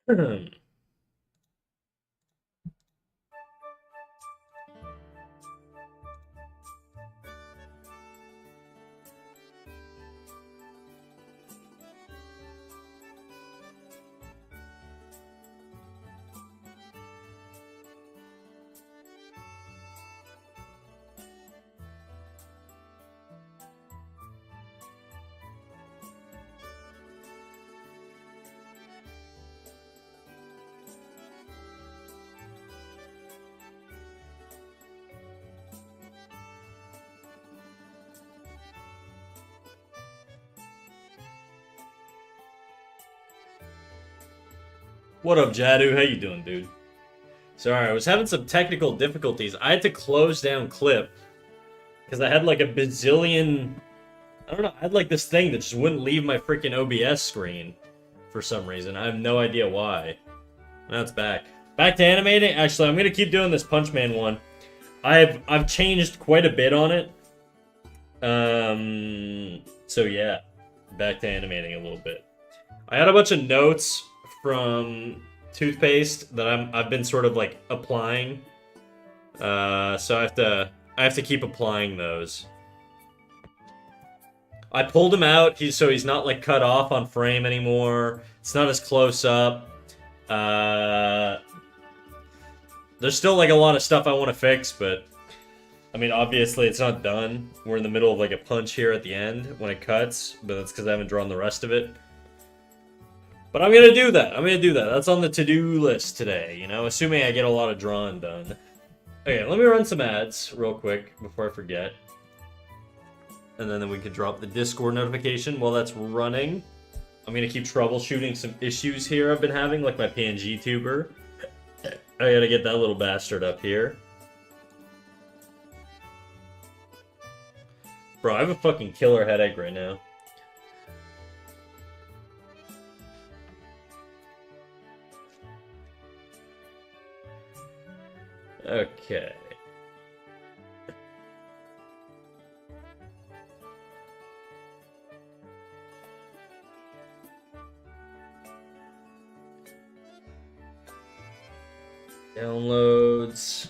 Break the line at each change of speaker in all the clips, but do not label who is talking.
What up, Jadu? How you doing, dude? Sorry, I was having some technical difficulties. I had to close down Clip because I had like a bazillion. I don't know. I had like this thing that just wouldn't leave my freaking OBS screen for some reason. I have no idea why. Now it's back. Back to animating. Actually, I'm gonna keep doing this Punch Man one. I've changed quite a bit on it. So yeah, back to animating a little bit. I had a bunch of notes from toothpaste that I've been sort of like applying. So I have to keep applying those. I pulled him out so he's not like cut off on frame anymore. It's not as close up. There's still like a lot of stuff I want to fix, but I mean obviously it's not done. We're in the middle of like a punch here at the end when it cuts, but that's because I haven't drawn the rest of it. But I'm gonna do that. I'm gonna do that. That's on the to-do list today, you know, assuming I get a lot of drawing done. Okay, let me run some ads real quick before I forget. And then we can drop the Discord notification while that's running. I'm gonna keep troubleshooting some issues here I've been having, like my PNG tuber. I gotta get that little bastard up here. Bro, I have a fucking killer headache right now. Okay. Downloads.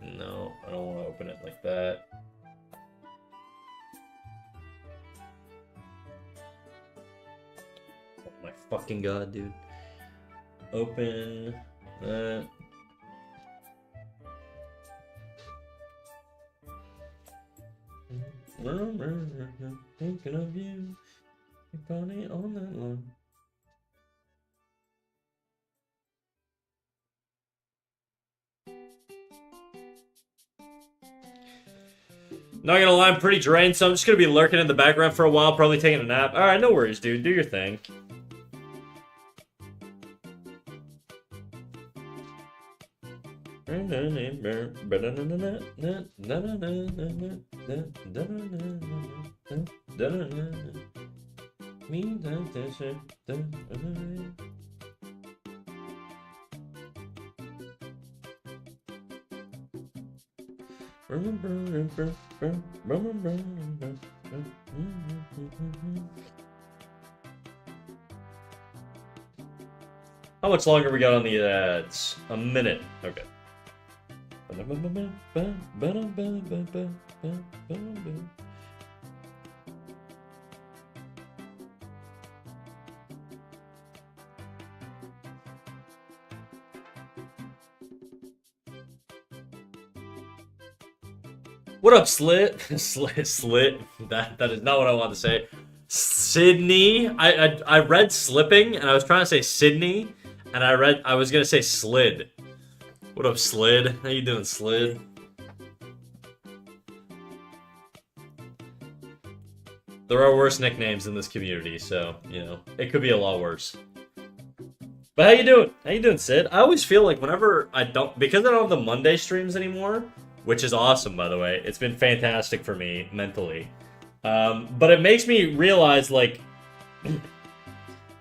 No, I don't want to open it like that. Oh my fucking god, dude. Open that. Thinking of you. Your body all night long. Not gonna lie, I'm pretty drained, so I'm just gonna be lurking in the background for a while, probably taking a nap. Alright, no worries, dude. Do your thing. How much longer we got on the ads? A minute. Okay. What up, Slit? Slit. That is not what I wanted to say. Sydney. I read slipping and I was trying to say Sydney, and I was gonna say slid. What up, Slid? How you doing, Slid? There are worse nicknames in this community, so, you know, it could be a lot worse. But how you doing? How you doing, Sid? I always feel like whenever because I don't have the Monday streams anymore, which is awesome, by the way. It's been fantastic for me, mentally. But it makes me realize, like,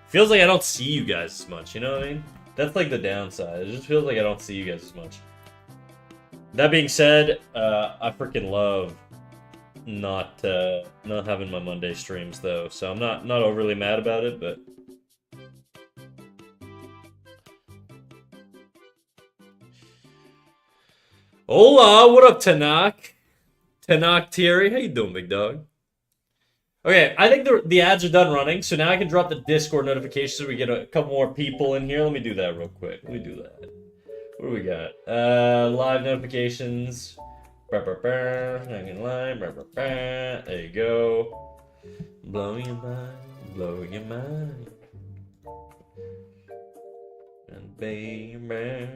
feels like I don't see you guys as much, you know what I mean? That's like the downside. It just feels like I don't see you guys as much. That being said, I freaking love not having my Monday streams though, so I'm not overly mad about it, but hola, what up, Tanak? Tanak Thierry, how you doing, big dog? Okay, I think the ads are done running, so now I can drop the Discord notifications so we get a couple more people in here. Let me do that real quick. Let me do that. What do we got? Live notifications. Hanging line. There you go. Blowing your mind, blowing your mind. And baby.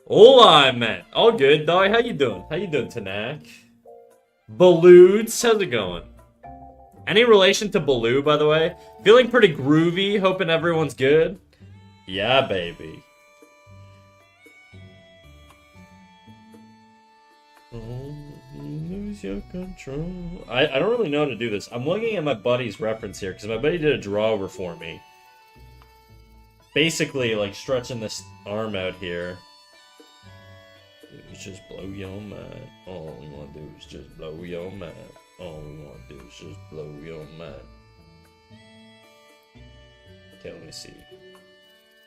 Hola, man. All good, dog. How you doing? How you doing, Tanak? Baloods, how's it going? Any relation to Baloo, by the way? Feeling pretty groovy, hoping everyone's good. Yeah, baby. Oh, lose your control. I don't really know how to do this. I'm looking at my buddy's reference here, because my buddy did a draw over for me. Basically, like, stretching this arm out here. Just blow your mind. All we want to do is just blow your mind. All we want to do is just blow your mind. Okay, let me see.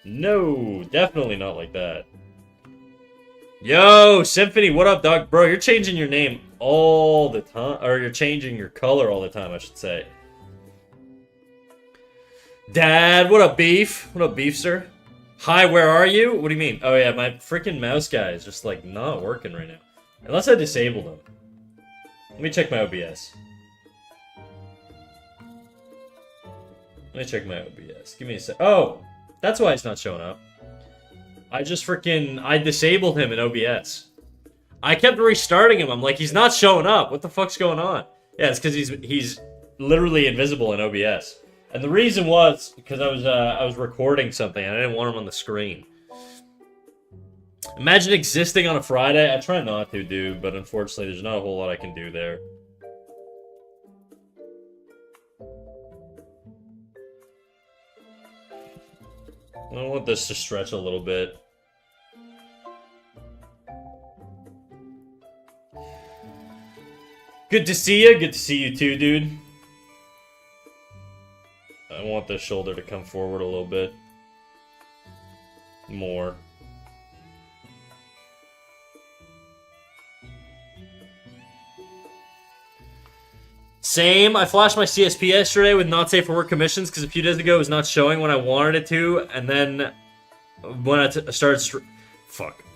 No, definitely not like that. Yo, Symphony, what up, dog? Bro, you're changing your name all the time. Or you're changing your color all the time, I should say. Dad, what up, Beef? What up, Beefster? Hi, where are you? What do you mean? Oh yeah, my freaking mouse guy is just like not working right now. Unless I disabled him. Let me check my OBS. Let me check my OBS. Give me a sec. Oh! That's why it's not showing up. I disabled him in OBS. I kept restarting him. I'm like, he's not showing up. What the fuck's going on? Yeah, it's because he's literally invisible in OBS. And the reason was because I was recording something and I didn't want him on the screen. Imagine existing on a Friday. I try not to, dude, but unfortunately there's not a whole lot I can do there. I want this to stretch a little bit. Good to see you. Good to see you too, dude. I want the shoulder to come forward a little bit. More. Same. I flashed my CSP yesterday with not safe for work commissions because a few days ago it was not showing when I wanted it to, and then when I started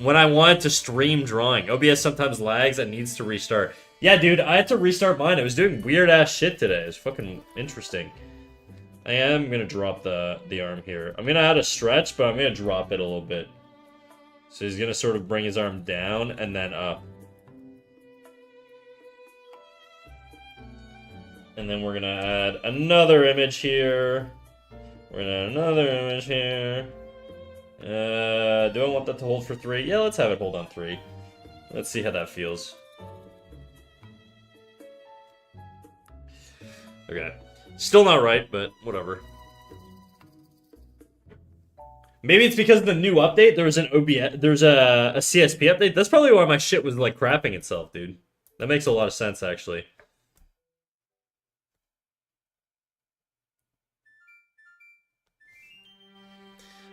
when I wanted to stream drawing, OBS sometimes lags and needs to restart. Yeah, dude, I had to restart mine. It was doing weird ass shit today. It was fucking interesting. I am gonna drop the arm here. I'm gonna add a stretch, but I'm gonna drop it a little bit. So he's gonna sort of bring his arm down and then up. And then we're gonna add another image here. We're gonna add another image here. Do I want that to hold for 3? Yeah, let's have it hold on 3. Let's see how that feels. Okay. Still not right, but whatever. Maybe it's because of the new update. There was an OBS, there's a CSP update. That's probably why my shit was like crapping itself, dude. That makes a lot of sense, actually.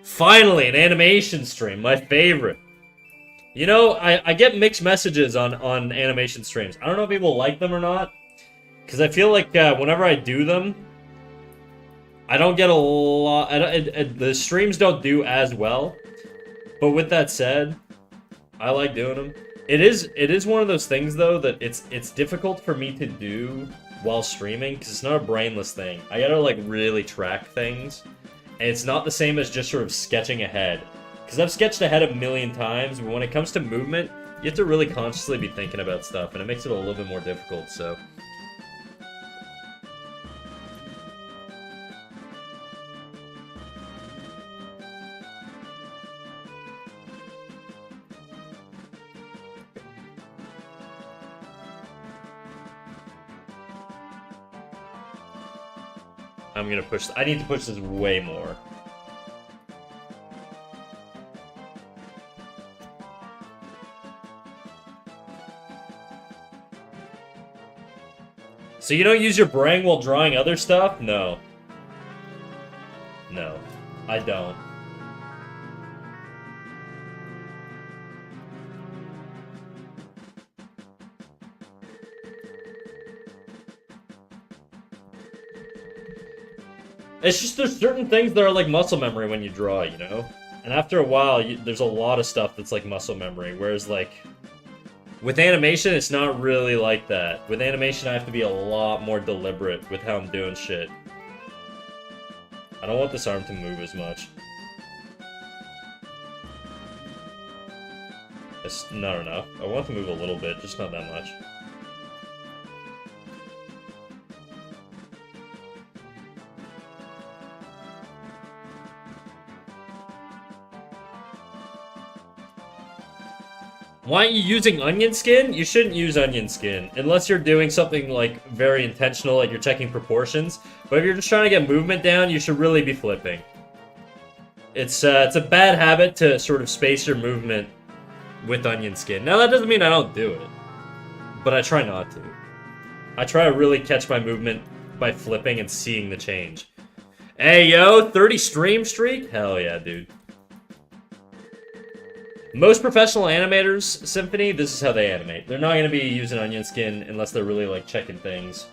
Finally, an animation stream, my favorite. You know, I get mixed messages on animation streams. I don't know if people like them or not, because I feel like whenever I do them, I don't get a lot. The streams don't do as well. But with that said, I like doing them. It is one of those things though that it's difficult for me to do while streaming because it's not a brainless thing. I gotta like really track things, and it's not the same as just sort of sketching ahead. Because I've sketched ahead a million times, but when it comes to movement, you have to really consciously be thinking about stuff, and it makes it a little bit more difficult. So. I'm gonna push. I need to push this way more. So you don't use your brain while drawing other stuff? No. No, I don't. It's just there's certain things that are like muscle memory when you draw, you know? And after a while, there's a lot of stuff that's like muscle memory, whereas like... with animation, it's not really like that. With animation, I have to be a lot more deliberate with how I'm doing shit. I don't want this arm to move as much. It's not enough. I want it to move a little bit, just not that much. Why aren't you using onion skin? You shouldn't use onion skin unless you're doing something like very intentional, like you're checking proportions. But if you're just trying to get movement down, you should really be flipping. It's a bad habit to sort of space your movement with onion skin. Now that doesn't mean I don't do it, but I try not to. I try to really catch my movement by flipping and seeing the change. Hey yo, 30 stream streak? Hell yeah, dude. Most professional animators, Symphony, this is how they animate. They're not going to be using onion skin unless they're really, like, checking things.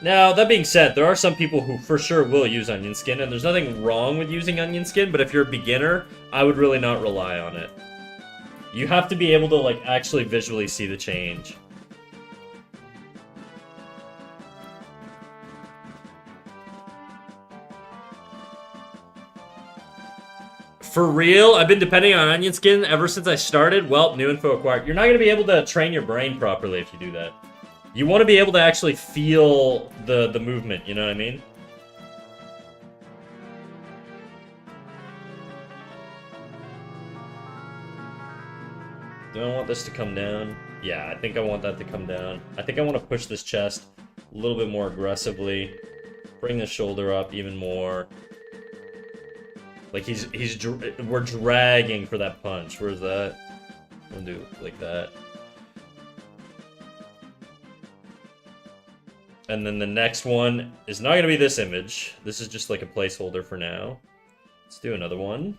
Now, that being said, there are some people who for sure will use onion skin, and there's nothing wrong with using onion skin, but if you're a beginner, I would really not rely on it. You have to be able to, like, actually visually see the change. For real, I've been depending on onion skin ever since I started. Well, new info acquired. You're not going to be able to train your brain properly if you do that. You want to be able to actually feel the movement, you know what I mean? Do I want this to come down? Yeah, I think I want that to come down. I think I want to push this chest a little bit more aggressively. Bring the shoulder up even more. Like we're dragging for that punch. Where's that? We'll do it like that. And then the next one is not going to be this image. This is just like a placeholder for now. Let's do another one.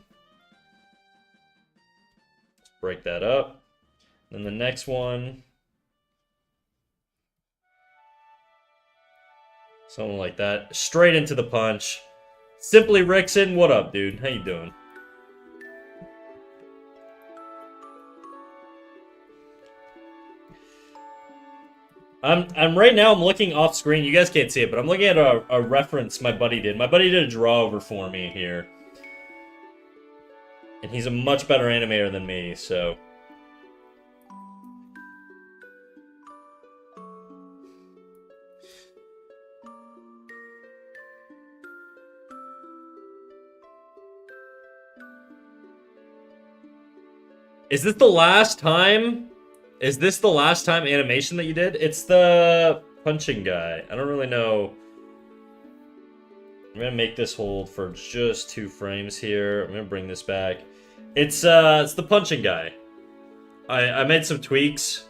Let's break that up. Then the next one. Something like that. Straight into the punch. Simply Rickson, what up, dude? How you doing? I'm right now, I'm looking off screen. You guys can't see it, but I'm looking at a reference my buddy did. My buddy did a draw over for me here. And he's a much better animator than me, so... Is this the last time? Is this the last time animation that you did? It's the punching guy. I don't really know. I'm gonna make this hold for just 2 frames here. I'm gonna bring this back. It's the punching guy. I made some tweaks.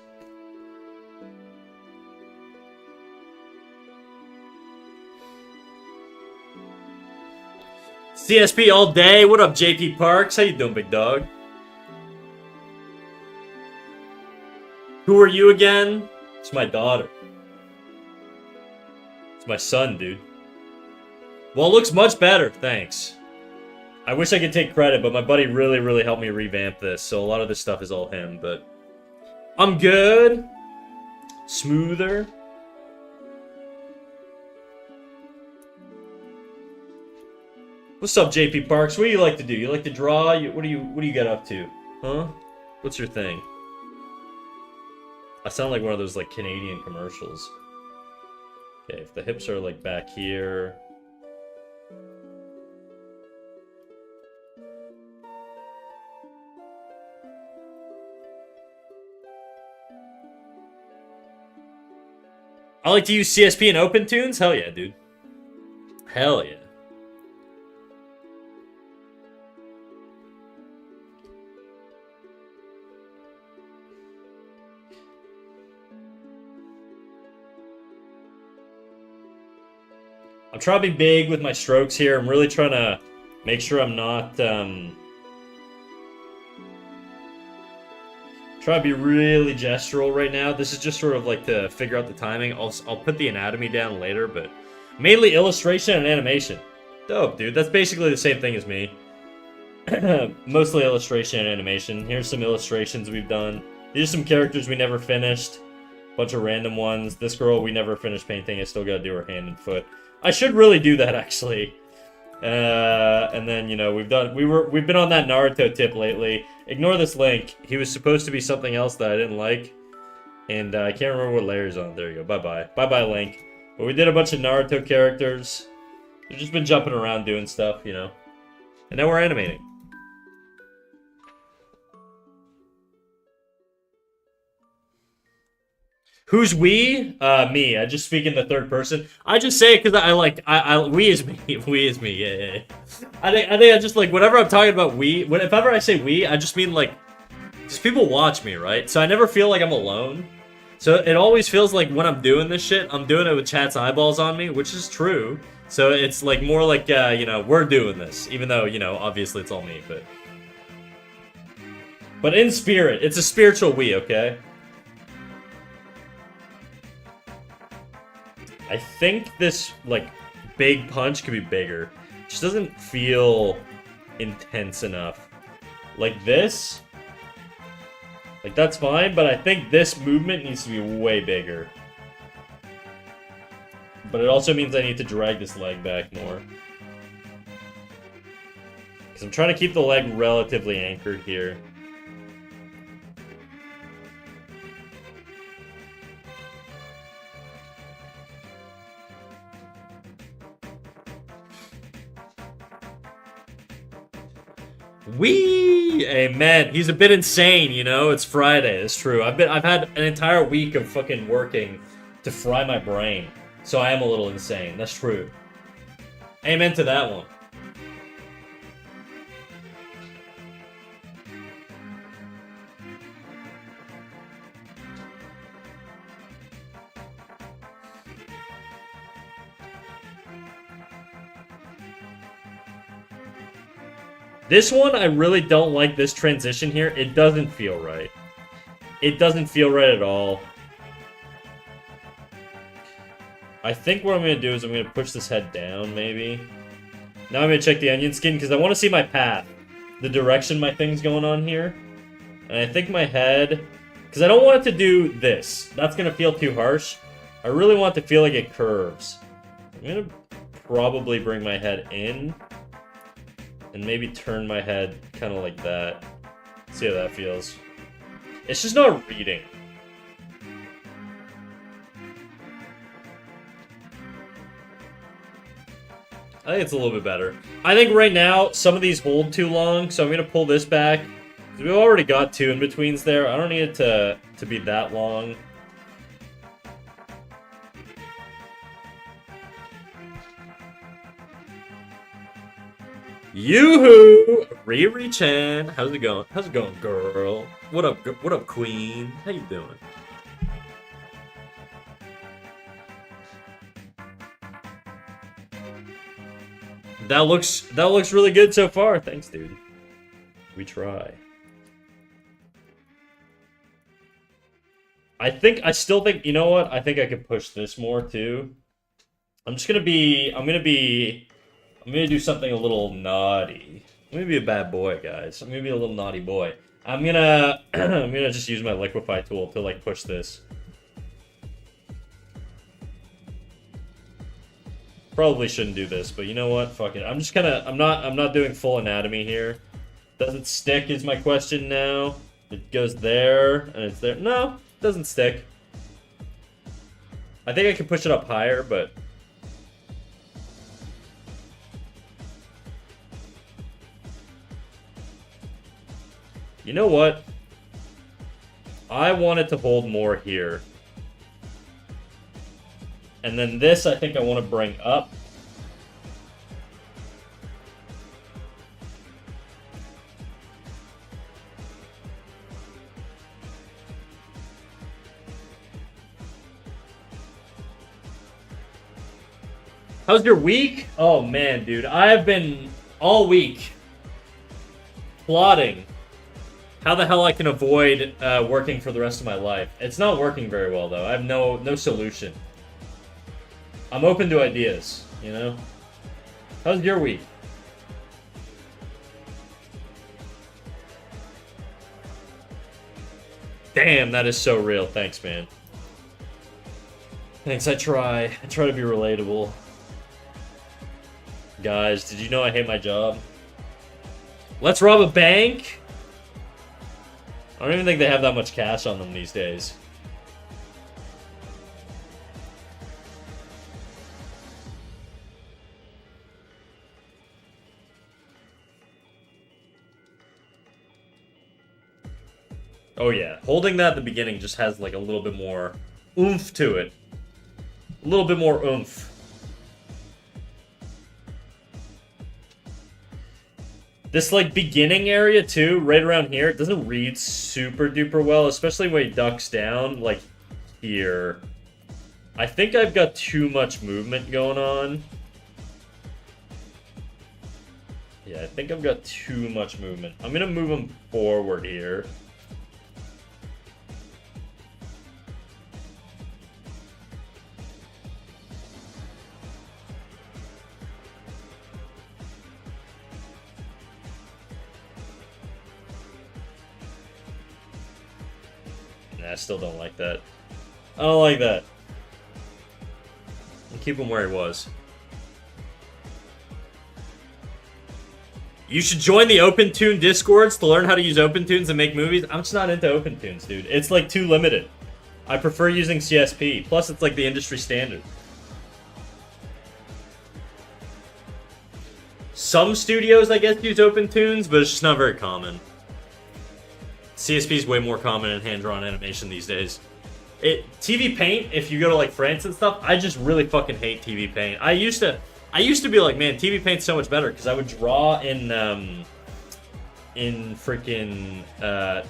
CSP all day. What up, JP Parks? How you doing, big dog? Who are you again? It's my daughter. It's my son, dude. Well, it looks much better, thanks. I wish I could take credit, but my buddy really, really helped me revamp this, so a lot of this stuff is all him, but... I'm good. Smoother. What's up, JP Parks? What do you like to do? You like to draw? What do you get up to? Huh? What's your thing? I sound like one of those, like, Canadian commercials. Okay, if the hips are, like, back here... I like to use CSP and OpenTunes? Hell yeah, dude. Hell yeah. I'm trying to be big with my strokes here. I'm really trying to make sure I'm not, try to be really gestural right now. This is just sort of like to figure out the timing. I'll put the anatomy down later, but mainly illustration and animation. Dope, dude. That's basically the same thing as me. Mostly illustration and animation. Here's some illustrations we've done. These are some characters we never finished. Bunch of random ones. This girl we never finished painting. I still gotta do her hand and foot. I should really do that actually. And then, you know, we've been on that Naruto tip lately. Ignore this link. He was supposed to be something else that I didn't like. And I can't remember what layer's on. There you go. Bye-bye. Bye-bye, Link. But we did a bunch of Naruto characters. We've just been jumping around doing stuff, you know. And now we're animating. Who's we? Me. I just speak in the third person. I just say it because we is me. We is me. Yeah. I think I just like whenever I'm talking about we. If ever I say we, I just mean like, because people watch me, right? So I never feel like I'm alone. So it always feels like when I'm doing this shit, I'm doing it with chat's eyeballs on me, which is true. So it's like more like you know, we're doing this, even though, you know, obviously it's all me, but in spirit, it's a spiritual we, okay? I think this, like, big punch could be bigger. It just doesn't feel intense enough. Like this, like that's fine, but I think this movement needs to be way bigger. But it also means I need to drag this leg back more. Because I'm trying to keep the leg relatively anchored here. Wee! Amen. He's a bit insane, you know? It's Friday, it's true. I've had an entire week of fucking working to fry my brain. So I am a little insane. That's true. Amen to that one. This one, I really don't like this transition here. It doesn't feel right. It doesn't feel right at all. I think what I'm going to do is I'm going to push this head down, maybe. Now I'm going to check the onion skin, because I want to see my path. The direction my thing's going on here. And I think my head... Because I don't want it to do this. That's going to feel too harsh. I really want it to feel like it curves. I'm going to probably bring my head in. And maybe turn my head kind of like that. See how that feels. It's just not reading. I think it's a little bit better. I think right now, some of these hold too long, so I'm going to pull this back. We've already got two in-betweens there. I don't need it to be that long. Yoo-hoo! Riri-chan! How's it going? How's it going, girl? What up, queen? How you doing? That looks really good so far. Thanks, dude. We try. I still think, you know what? I think I could push this more too. I'm gonna do something a little naughty. I'm gonna be a bad boy, guys. I'm gonna be a little naughty boy. I'm gonna just use my liquefy tool to like push this. Probably shouldn't do this, but you know what? Fuck it. I'm not doing full anatomy here. Does it stick is my question now. It goes there, and it's there. No, it doesn't stick. I think I can push it up higher, but... You know what? I want it to hold more here. And then this, I think I want to bring up. How's your week? Oh man, dude. I've been all week plotting how the hell I can avoid working for the rest of my life. It's not working very well though. I have no solution. I'm open to ideas, you know? How's your week? Damn, that is so real. Thanks, man. Thanks, I try. I try to be relatable. Guys, did you know I hate my job? Let's rob a bank? I don't even think they have that much cash on them these days. Oh yeah, holding that at the beginning just has like a little bit more oomph to it. A little bit more oomph. This like beginning area too, right around here, it doesn't read super duper well, especially when he ducks down, like here. I think I've got too much movement going on. Yeah, I think I've got too much movement. I'm gonna move him forward here. I still don't like that. I don't like that. I'll keep him where he was. You should join the OpenTune Discords to learn how to use OpenTunes and make movies. I'm just not into OpenTunes, dude. It's like too limited. I prefer using CSP. Plus, it's like the industry standard. Some studios, I guess, use OpenTunes, but it's just not very common. CSP is way more common in hand-drawn animation these days. TV Paint, if you go to like France and stuff, I just really fucking hate TV Paint. I used to be like, man, TV Paint's so much better because I would draw in freaking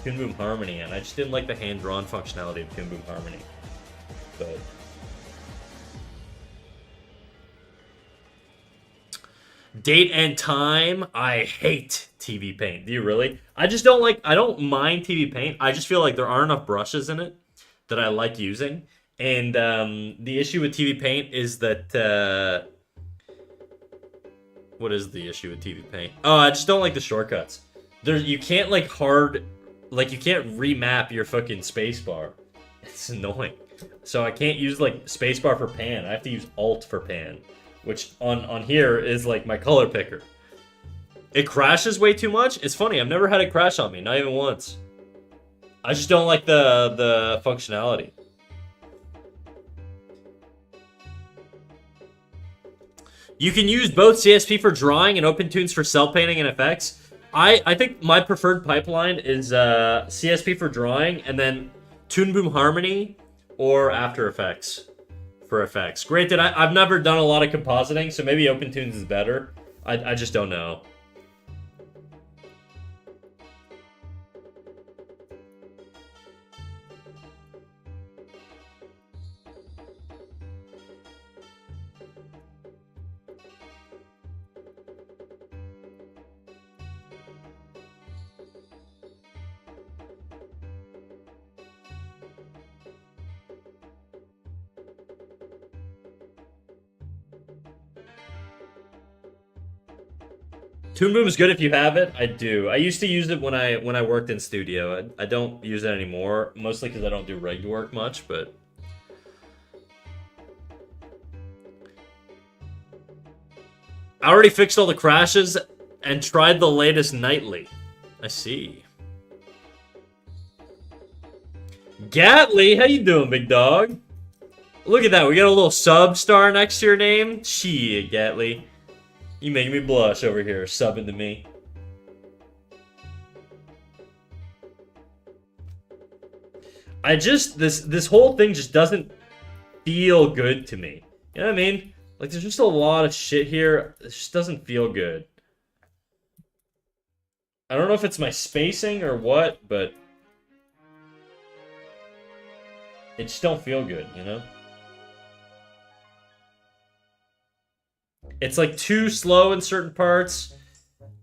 Toon Boom Harmony, and I just didn't like the hand-drawn functionality of Toon Boom Harmony. But date and time, I hate TV Paint. Do you really? I just don't like, I don't mind TV Paint. I just feel like there aren't enough brushes in it that I like using. And the issue with TV Paint is that, what is the issue with TV Paint? Oh, I just don't like the shortcuts. You can't like you can't remap your fucking spacebar. It's annoying. So I can't use like spacebar for pan. I have to use Alt for pan, which on here is like my color picker. It crashes way too much. It's funny, I've never had it crash on me, not even once. I just don't like the functionality. You can use both CSP for drawing and OpenTunes for cell painting and effects. I think my preferred pipeline is CSP for drawing and then Toon Boom Harmony or After Effects for effects. Granted, I've never done a lot of compositing, so maybe OpenTunes is better. I just don't know. Toon Boom is good if you have it. I do. I used to use it when I worked in studio. I don't use it anymore, mostly because I don't do reg work much, but I already fixed all the crashes and tried the latest nightly. I see. Gatly, how you doing, big dog? Look at that, we got a little sub star next to your name. Shit, Gatly. You make me blush over here, subbing to me. I just, this whole thing just doesn't feel good to me. You know what I mean? Like, there's just a lot of shit here. It just doesn't feel good. I don't know if it's my spacing or what, but it just don't feel good, you know? It's like too slow in certain parts.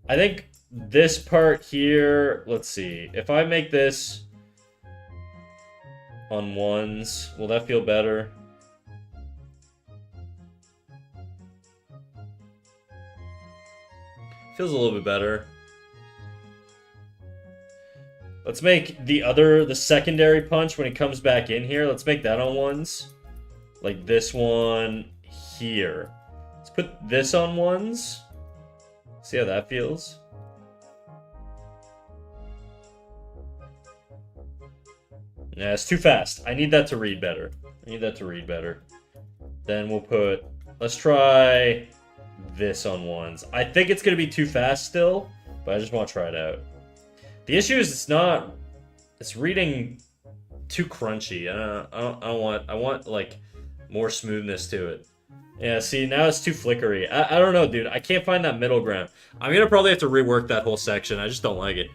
I think this part here, let's see. If I make this on ones, will that feel better? Feels a little bit better. Let's make the secondary punch when it comes back in here. Let's make that on ones. Like this one here. Let's put this on ones. See how that feels. Yeah, it's too fast. I need that to read better. Then we'll put, let's try this on ones. I think it's going to be too fast still, but I just want to try it out. The issue is it's reading too crunchy. I want like more smoothness to it. Yeah, see, now it's too flickery. I don't know, dude. I can't find that middle ground. I'm going to probably have to rework that whole section. I just don't like it.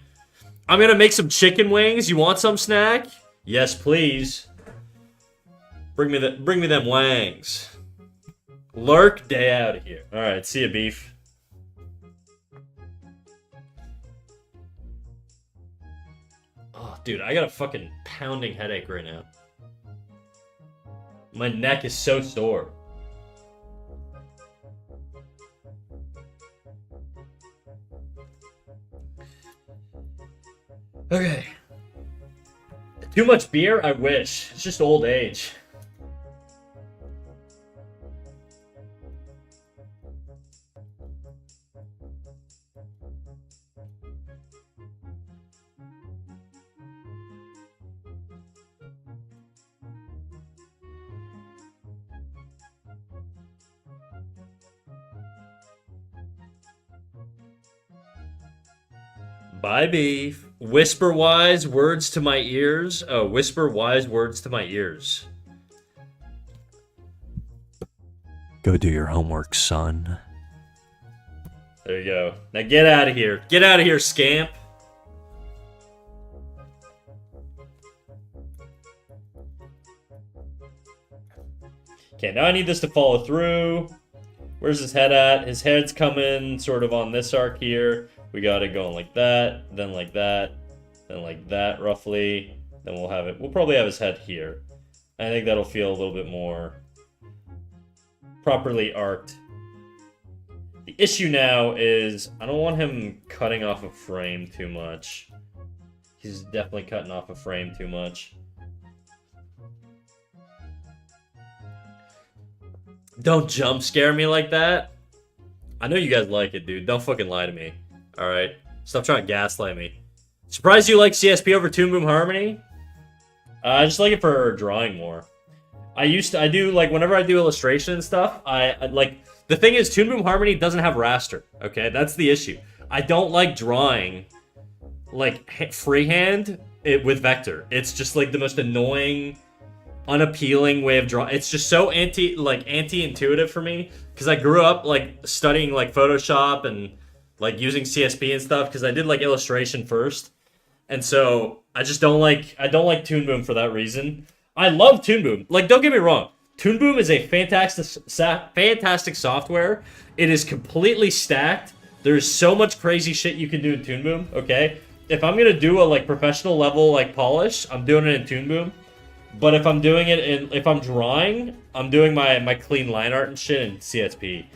I'm going to make some chicken wings. You want some snack? Yes, please. Bring me them wangs. Lurk day out of here. Alright, see ya, beef. Oh, dude, I got a fucking pounding headache right now. My neck is so sore. Okay. Too much beer? I wish. It's just old age. Bye, beef. Whisper wise words to my ears. Oh, whisper wise words to my ears. Go do your homework, son. There you go. Now get out of here. Get out of here, scamp. Okay, now I need this to follow through. Where's his head at? His head's coming sort of on this arc here. We got it going like that, then like that, roughly. Then we'll probably have his head here. I think that'll feel a little bit more properly arced. The issue now is I don't want him cutting off a frame too much. He's definitely cutting off a frame too much. Don't jump scare me like that. I know you guys like it, dude. Don't fucking lie to me. Alright? Stop trying to gaslight me. Surprised you like CSP over Toon Boom Harmony? I just like it for drawing more. I do, like, whenever I do illustration and stuff, I like, the thing is, Toon Boom Harmony doesn't have raster, okay? That's the issue. I don't like drawing, like, freehand with vector. It's just, like, the most annoying, unappealing way of drawing. It's just so anti-intuitive for me, because I grew up, like, studying, like, Photoshop and like using CSP and stuff because I did like illustration first, and so I don't like Toon Boom for that reason. I love Toon Boom. Like, don't get me wrong, Toon Boom is a fantastic software. It is completely stacked. There's so much crazy shit you can do in Toon Boom. Okay, if I'm gonna do a like professional level like polish, I'm doing it in Toon Boom. But if I'm doing it if I'm drawing, I'm doing my clean line art and shit in CSP.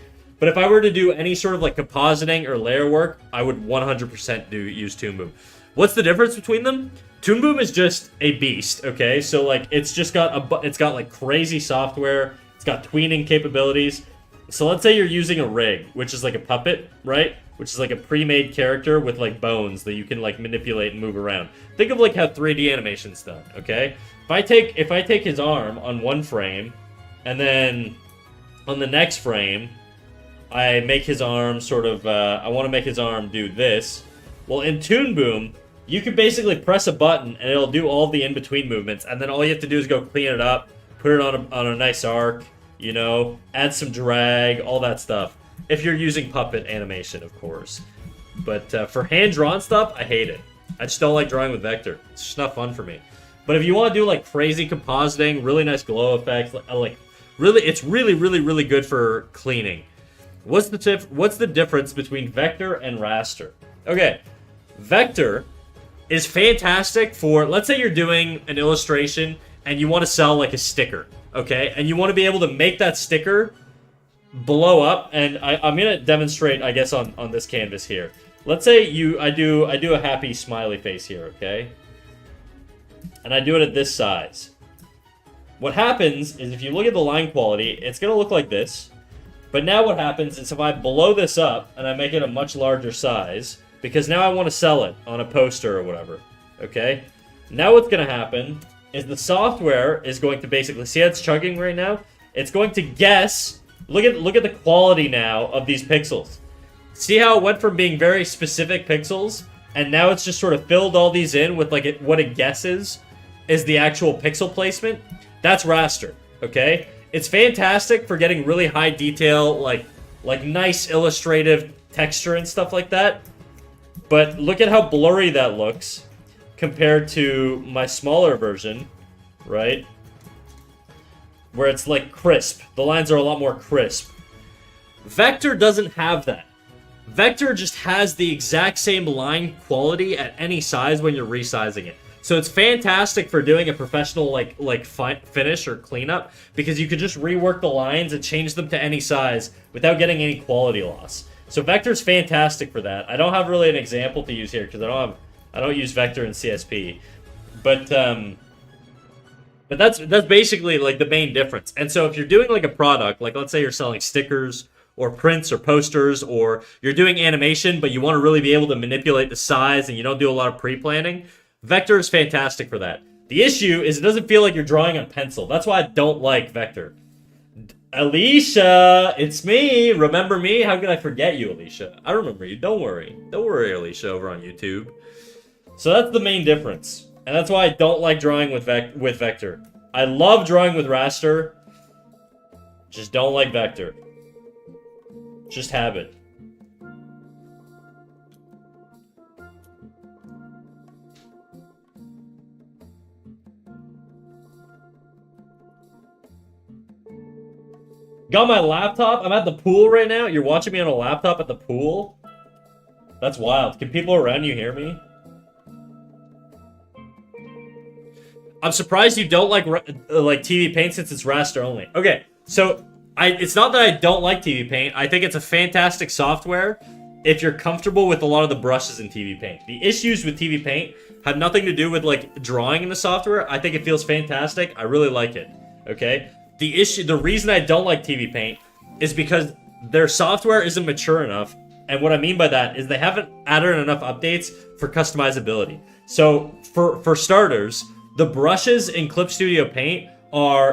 But if I were to do any sort of like compositing or layer work, I would 100% use Toon Boom. What's the difference between them? Toon Boom is just a beast, okay? So like it's got like crazy software. It's got tweening capabilities. So let's say you're using a rig, which is like a puppet, right? Which is like a pre-made character with like bones that you can like manipulate and move around. Think of like how 3D animation's done, okay? If I take his arm on one frame, and then on the next frame, I make his arm sort of, I want to make his arm do this. Well, in Toon Boom, you can basically press a button and it'll do all the in-between movements, and then all you have to do is go clean it up, put it on a nice arc, you know, add some drag, all that stuff. If you're using puppet animation, of course. But for hand-drawn stuff, I hate it. I just don't like drawing with vector. It's just not fun for me. But if you want to do like crazy compositing, really nice glow effects, like really, it's really good for cleaning. What's the difference between vector and raster? Okay, vector is fantastic for, let's say you're doing an illustration and you want to sell like a sticker, okay? And you want to be able to make that sticker blow up, and I'm gonna demonstrate, I guess, on this canvas here. Let's say I do a happy smiley face here, okay? And I do it at this size. What happens is if you look at the line quality, it's gonna look like this. But now what happens is if I blow this up and I make it a much larger size, because now I want to sell it on a poster or whatever, okay? Now what's gonna happen is the software is going to basically, see how it's chugging right now? It's going to guess. Look at the quality now of these pixels. See how it went from being very specific pixels, and now it's just sort of filled all these in with like what it guesses is the actual pixel placement? That's raster, okay? It's fantastic for getting really high detail, like nice illustrative texture and stuff like that. But look at how blurry that looks compared to my smaller version, right? Where it's like crisp. The lines are a lot more crisp. Vector doesn't have that. Vector just has the exact same line quality at any size when you're resizing it. So it's fantastic for doing a professional finish or cleanup, because you could just rework the lines and change them to any size without getting any quality loss. So Vector's fantastic for that. I don't have really an example to use here because I don't use Vector in CSP. But that's basically like the main difference. And so if you're doing like a product, like let's say you're selling stickers or prints or posters, or you're doing animation but you want to really be able to manipulate the size and you don't do a lot of pre-planning, Vector is fantastic for that. The issue is it doesn't feel like you're drawing on pencil. That's why I don't like Vector. Alicia, it's me. Remember me? How could I forget you, Alicia? I remember you. Don't worry. Don't worry, Alicia, over on YouTube. So that's the main difference. And that's why I don't like drawing with Vector. I love drawing with raster. Just don't like Vector. Just habit. Got my laptop. I'm at the pool right now. You're watching me on a laptop at the pool? That's wild. Can people around you hear me? I'm surprised you don't like TV Paint since it's raster only. Okay, so it's not that I don't like TV Paint. I think it's a fantastic software if you're comfortable with a lot of the brushes in TV Paint. The issues with TV Paint have nothing to do with like drawing in the software. I think it feels fantastic. I really like it. Okay? The reason I don't like TV Paint is because their software isn't mature enough. And what I mean by that is they haven't added enough updates for customizability. So for starters, the brushes in Clip Studio Paint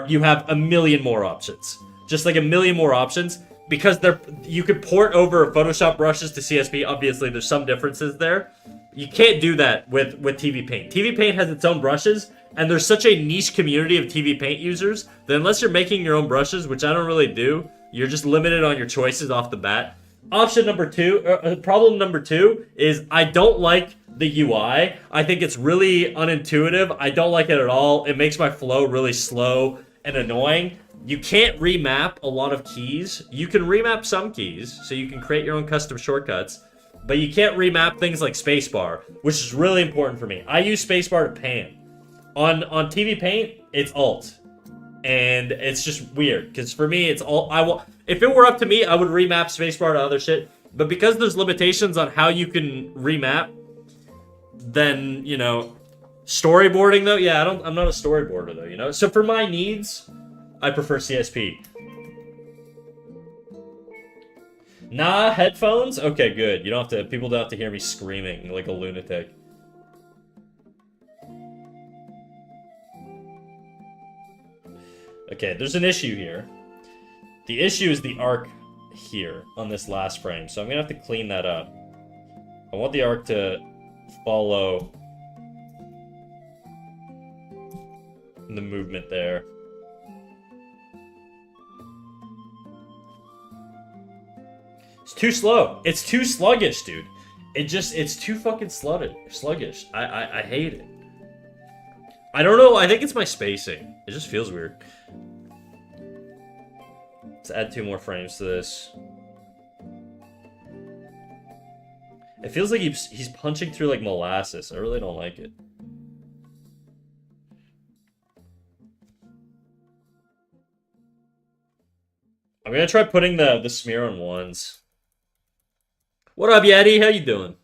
you have a million more options. Just like a million more options, because you could port over Photoshop brushes to CSP. Obviously, there's some differences there. You can't do that with TV Paint. TV Paint has its own brushes, and there's such a niche community of TV Paint users that unless you're making your own brushes, which I don't really do, you're just limited on your choices off the bat. Problem number two is I don't like the UI. I think it's really unintuitive. I don't like it at all. It makes my flow really slow and annoying. You can't remap a lot of keys. You can remap some keys, so you can create your own custom shortcuts, but you can't remap things like spacebar, which is really important for me. I use spacebar to pan. On TV Paint, it's Alt. And it's just weird, because for me, it's all if it were up to me, I would remap spacebar to other shit. But because there's limitations on how you can remap, then, you know, storyboarding though, yeah, I'm not a storyboarder though, you know? So for my needs, I prefer CSP. Nah, headphones? Okay, good. People don't have to hear me screaming like a lunatic. Okay, there's an issue here. The issue is the arc here on this last frame, so I'm gonna have to clean that up. I want the arc to follow the movement there. It's too slow. It's too sluggish, dude. It's too fucking sluggish. I hate it. I don't know, I think it's my spacing. It just feels weird. Let's add 2 more frames to this. It feels like he's punching through like molasses. I really don't like it. I'm gonna try putting the smear on ones. What up, Yeti? How you doing?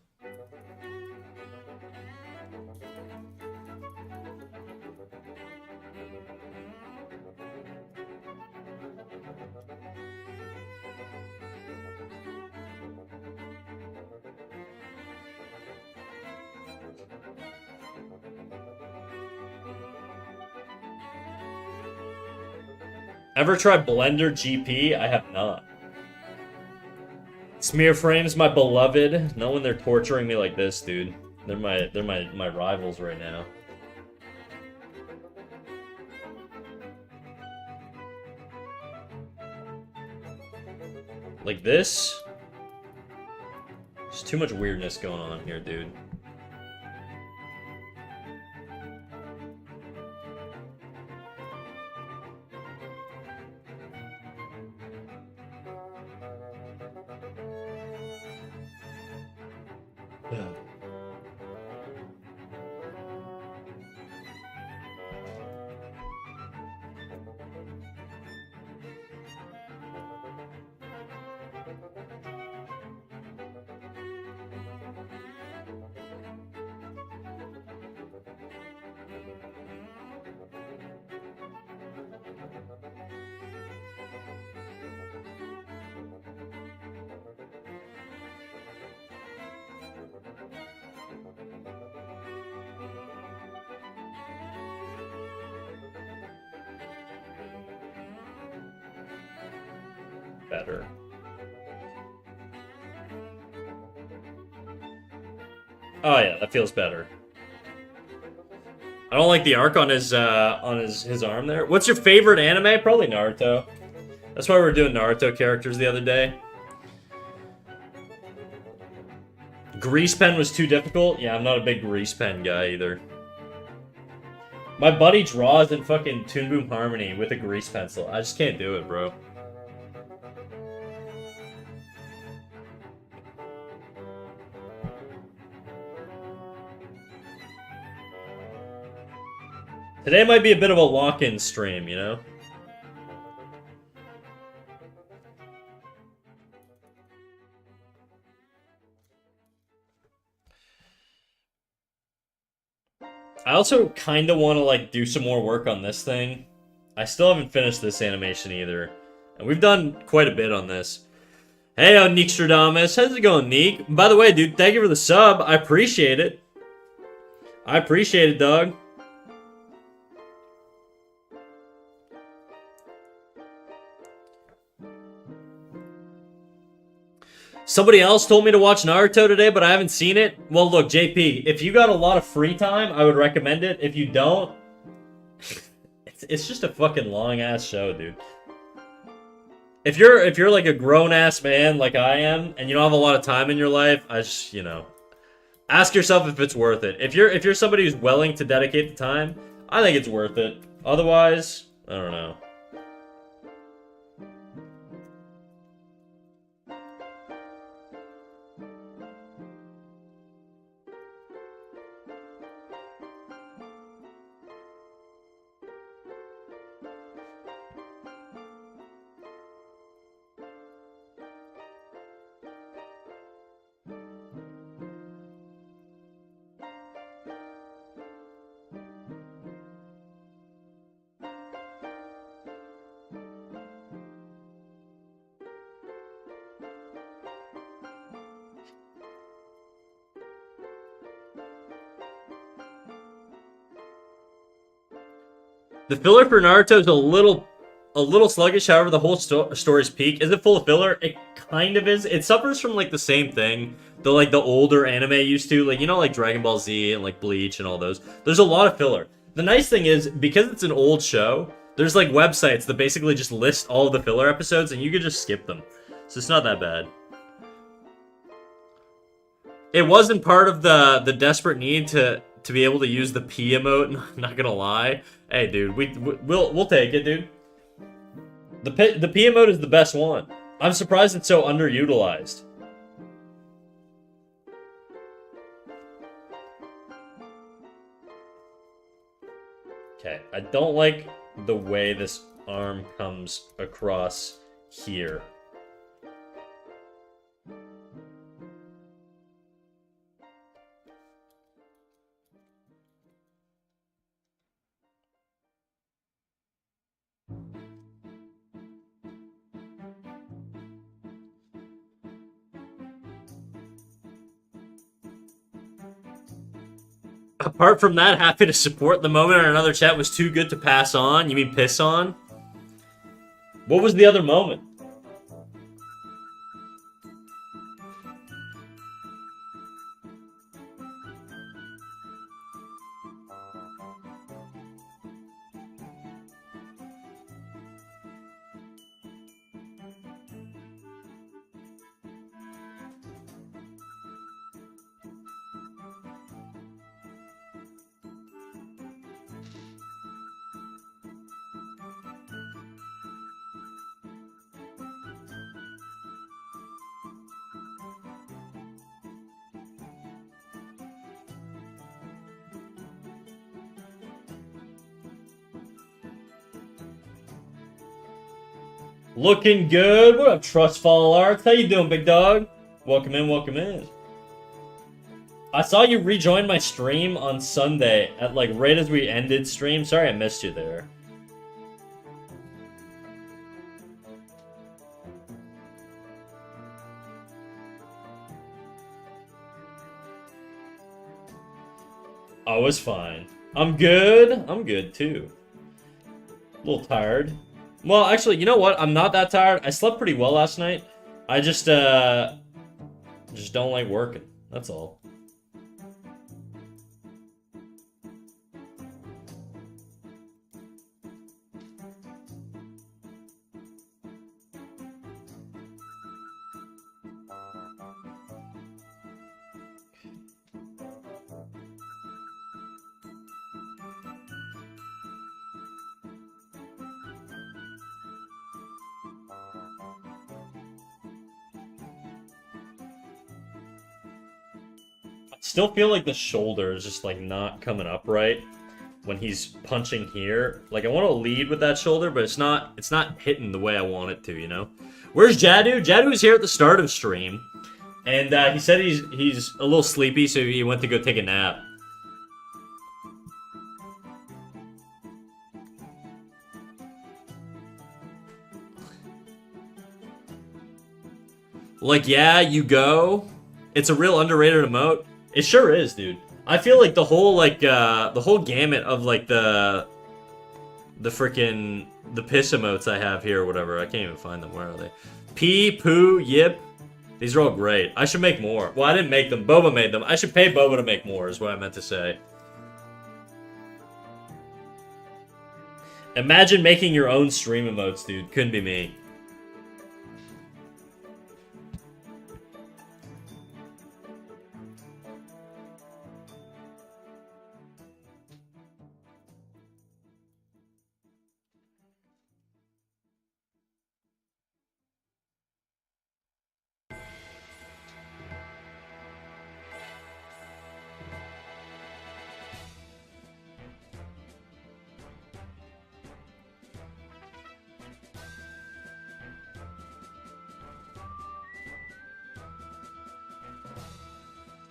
Ever tried Blender GP? I have not. Smear frames, my beloved. Not when they're torturing me like this, dude. They're my rivals right now. Like this? There's too much weirdness going on here, dude. Better. Oh yeah, that feels better. I don't like the arc on his arm there. What's your favorite anime? Probably Naruto. That's why we were doing Naruto characters the other day. Grease pen was too difficult? Yeah, I'm not a big grease pen guy either. My buddy draws in fucking Toon Boom Harmony with a grease pencil. I just can't do it, bro. Today might be a bit of a lock-in stream, you know? I also kind of want to, like, do some more work on this thing. I still haven't finished this animation either. And we've done quite a bit on this. Hey, Neekstradamus. How's it going, Neek? By the way, dude, thank you for the sub. I appreciate it. I appreciate it, dog. Somebody else told me to watch Naruto today, but I haven't seen it. Well, look, JP, if you got a lot of free time, I would recommend it. If you don't, it's just a fucking long-ass show, dude. If you're like a grown-ass man like I am, and you don't have a lot of time in your life, I just, you know, ask yourself if it's worth it. If you're somebody who's willing to dedicate the time, I think it's worth it. Otherwise, I don't know. The filler for Naruto is a little sluggish. However, the whole story's peak. Is it full of filler? It kind of is. It suffers from like the same thing the older anime used to. Like, you know, like Dragon Ball Z and like Bleach and all those. There's a lot of filler. The nice thing is, because it's an old show, there's like websites that basically just list all of the filler episodes, and you can just skip them. So it's not that bad. It wasn't part of the desperate need to be able to use the P emote. I'm not gonna lie. Hey, dude, we'll take it, dude. The P emote is the best one. I'm surprised it's so underutilized. I don't like the way this arm comes across here. Apart from that, happy to support the moment in another chat was too good to pass on. You mean piss on? What was the other moment? Looking good. What up, Trustfall Arts? How you doing, big dog? Welcome in, welcome in. I saw you rejoin my stream on Sunday at like right as we ended stream. Sorry I missed you there. I was fine. I'm good. I'm good too. A little tired. Well, actually, you know what? I'm not that tired. I slept pretty well last night. I just don't like working. That's all. Still feel like the shoulder is just like not coming up right when he's punching here. Like I want to lead with that shoulder, but it's not hitting the way I want it to, you know? Where's Jadu? Jadu's here at the start of stream. And he said he's a little sleepy, so he went to go take a nap. Like, yeah, you go. It's a real underrated emote. It sure is, dude. I feel like the whole gamut of like the piss emotes I have here or whatever. I can't even find them. Where are they? Pee, poo, yip. These are all great. I should make more. Well, I didn't make them. Boba made them. I should pay Boba to make more is what I meant to say. Imagine making your own stream emotes, dude. Couldn't be me.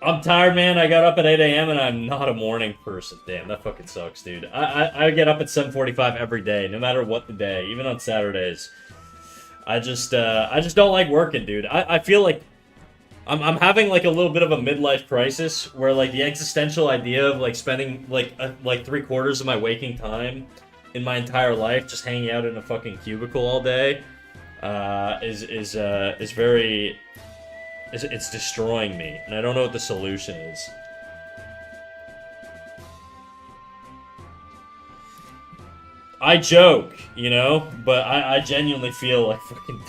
I'm tired, man. I got up at 8 a.m. and I'm not a morning person. Damn, that fucking sucks, dude. I get up at 7:45 every day, no matter what the day, even on Saturdays. I just don't like working, dude. I feel like I'm having like a little bit of a midlife crisis where like the existential idea of like spending like 3/4 of my waking time in my entire life just hanging out in a fucking cubicle all day is very. It's destroying me, and I don't know what the solution is. I joke, you know, but I genuinely feel like fucking...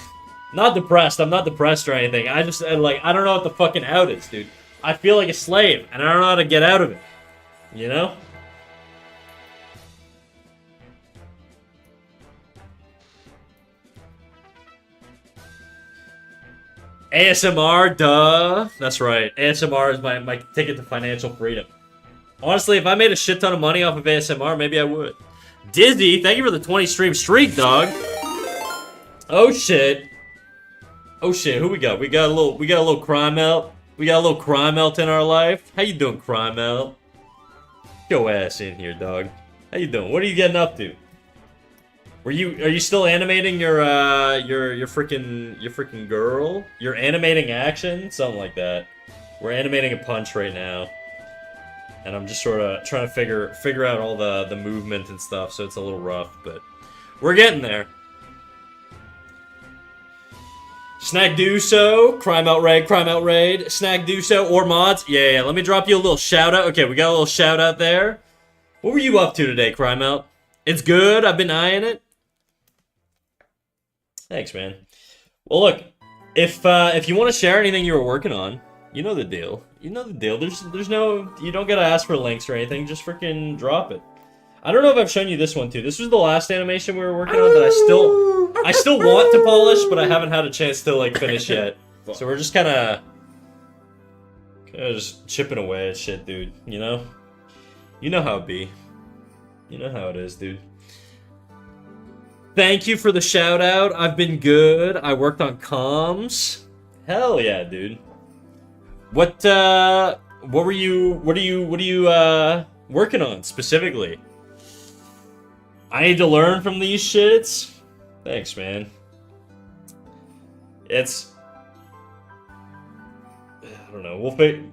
Not depressed, I'm not depressed or anything. I just, like, I don't know what the fucking out is, dude. I feel like a slave, and I don't know how to get out of it. You know? ASMR, duh. That's right. ASMR is my ticket to financial freedom. Honestly, if I made a shit ton of money off of ASMR, maybe I would. Dizzy, thank you for the 20 stream streak, dog. Oh shit. Oh shit, who we got? We got a little crime out. We got a little crime out in our life. How you doing, crime out? Get your ass in here, dog. How you doing? What are you getting up to? Are you still animating your freaking girl? You're animating action? Something like that. We're animating a punch right now. And I'm just sort of trying to figure out all the movement and stuff, so it's a little rough, but we're getting there. Snag do so, crime out raid, snag do so, or mods. Yeah, let me drop you a little shout out. Okay, we got a little shout out there. What were you up to today, crime out? It's good, I've been eyeing it. Thanks, man. Well, look, if you want to share anything you were working on, you know the deal. You know the deal. There's no, you don't gotta ask for links or anything. Just freaking drop it. I don't know if I've shown you this one too. This was the last animation we were working on that I still want to polish, but I haven't had a chance to like finish yet. So we're just kind of just chipping away at shit, dude. You know? You know how it be. You know how it is, dude. Thank you for the shout out. I've been good. I worked on comms. Hell yeah, dude. What are you working on specifically? I need to learn from these shits. Thanks, man. I don't know.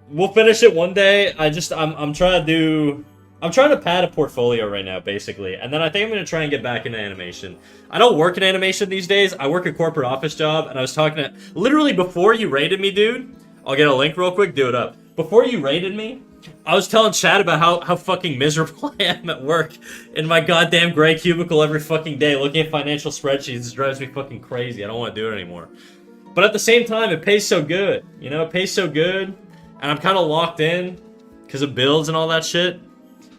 We'll finish it one day. I'm trying to pad a portfolio right now, basically, and then I think I'm gonna try and get back into animation. I don't work in animation these days. I work a corporate office job, and I was talking to literally before you raided me, dude. I'll get a link real quick. Do it up. Before you raided me, I was telling Chad about how fucking miserable I am at work in my goddamn gray cubicle every fucking day, looking at financial spreadsheets. It drives me fucking crazy. I don't want to do it anymore. But at the same time, it pays so good. You know, it pays so good, and I'm kind of locked in because of bills and all that shit.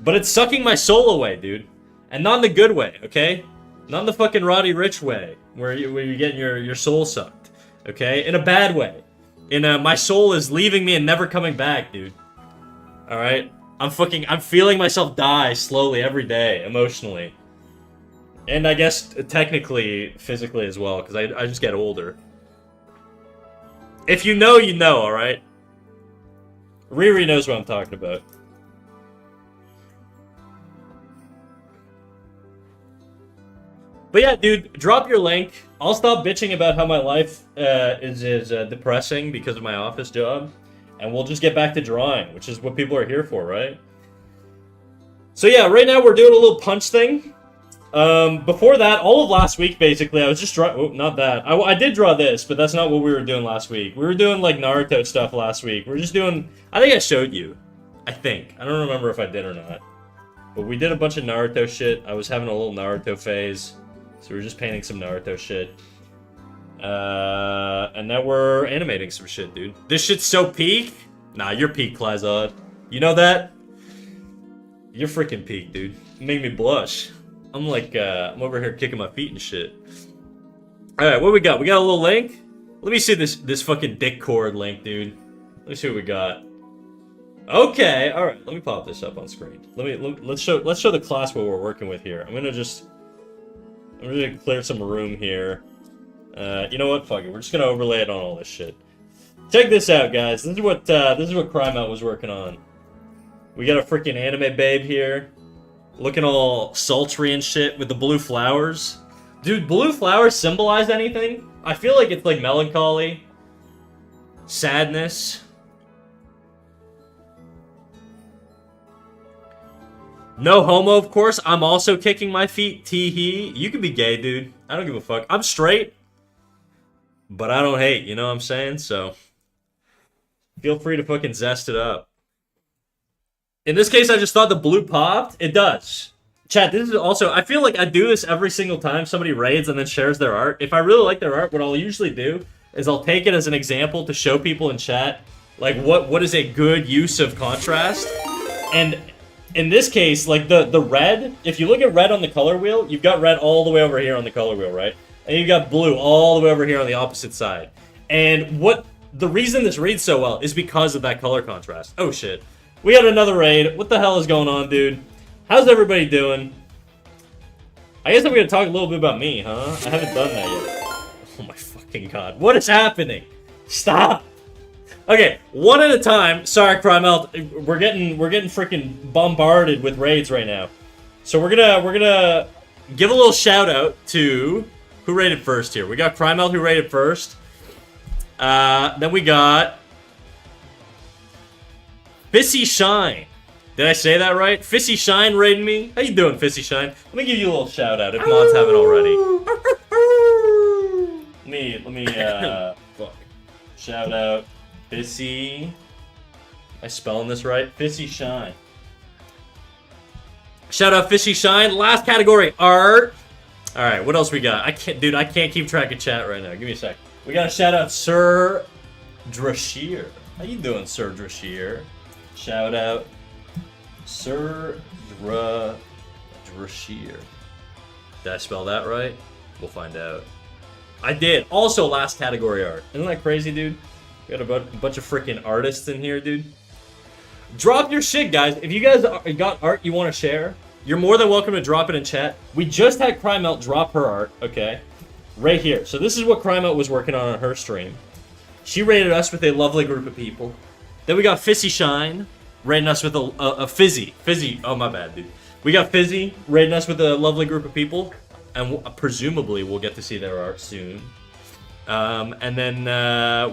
But it's sucking my soul away, dude. And not in the good way, okay? Not in the fucking Roddy Rich way, where you're getting your soul sucked, okay? In a bad way. My soul is leaving me and never coming back, dude. Alright? I'm feeling myself die slowly every day, emotionally. And I guess, technically, physically as well, because I just get older. If you know, you know, alright? Riri knows what I'm talking about. But yeah, dude, drop your link. I'll stop bitching about how my life is depressing because of my office job. And we'll just get back to drawing, which is what people are here for, right? So yeah, right now we're doing a little punch thing. Before that, all of last week, basically, I was just drawing... Oh, not that. I did draw this, but that's not what we were doing last week. We were doing, like, Naruto stuff last week. We're just doing... I think I showed you. I think. I don't remember if I did or not. But we did a bunch of Naruto shit. I was having a little Naruto phase. So we're just painting some Naruto shit. And now we're animating some shit, dude. This shit's so peak? Nah, you're peak, Klazod. You know that? You're freaking peak, dude. You make me blush. I'm like, I'm over here kicking my feet and shit. Alright, what we got? We got a little link? Let me see this fucking dick cord link, dude. Let me see what we got. Okay, alright, let me pop this up on screen. Let's show the class what we're working with here. I'm gonna clear some room here. You know what? Fuck it. We're just gonna overlay it on all this shit. Check this out, guys. This is what Crime Out was working on. We got a freaking anime babe here, looking all sultry and shit with the blue flowers. Dude, blue flowers symbolize anything? I feel like it's like melancholy, sadness. No homo, of course. I'm also kicking my feet. Tee-hee. You can be gay, dude. I don't give a fuck. I'm straight, but I don't hate. You know what I'm saying? So, feel free to fucking zest it up. In this case, I just thought the blue popped. It does. Chat, this is also... I feel like I do this every single time somebody raids and then shares their art. If I really like their art, what I'll usually do is I'll take it as an example to show people in chat, like, what is a good use of contrast. And... in this case, like, the red, if you look at red on the color wheel, you've got red all the way over here on the color wheel, right? And you've got blue all the way over here on the opposite side. And the reason this reads so well is because of that color contrast. Oh, shit. We got another raid. What the hell is going on, dude? How's everybody doing? I guess I'm gonna talk a little bit about me, huh? I haven't done that yet. Oh my fucking god. What is happening? Stop! Okay, one at a time. Sorry, Crymelt. We're getting freaking bombarded with raids right now. So we're gonna give a little shout out to who raided first here. We got Crymelt who raided first. Then we got Fissy Shine. Did I say that right? Fissy Shine raiding me. How you doing, Fissy Shine? Let me give you a little shout out if mods haven't already. Let me shout out Fissy. Am I spelling this right? Fissy Shine. Shout out Fissy Shine. Last category, art. All right, what else we got? I can't keep track of chat right now. Give me a sec. We got to shout out Sir Drashir. How you doing, Sir Drashir? Shout out Sir Drashir. Did I spell that right? We'll find out. I did. Also, last category art. Isn't that crazy, dude? We got a bunch of freaking artists in here, dude. Drop your shit, guys. If you guys got art you want to share, you're more than welcome to drop it in chat. We just had Crymelt drop her art, okay? Right here. So this is what Crymelt was working on her stream. She rated us with a lovely group of people. Then we got Fissy Shine rating us with a Fizzy. Oh, my bad, dude. We got Fizzy rating us with a lovely group of people. And presumably we'll get to see their art soon. And then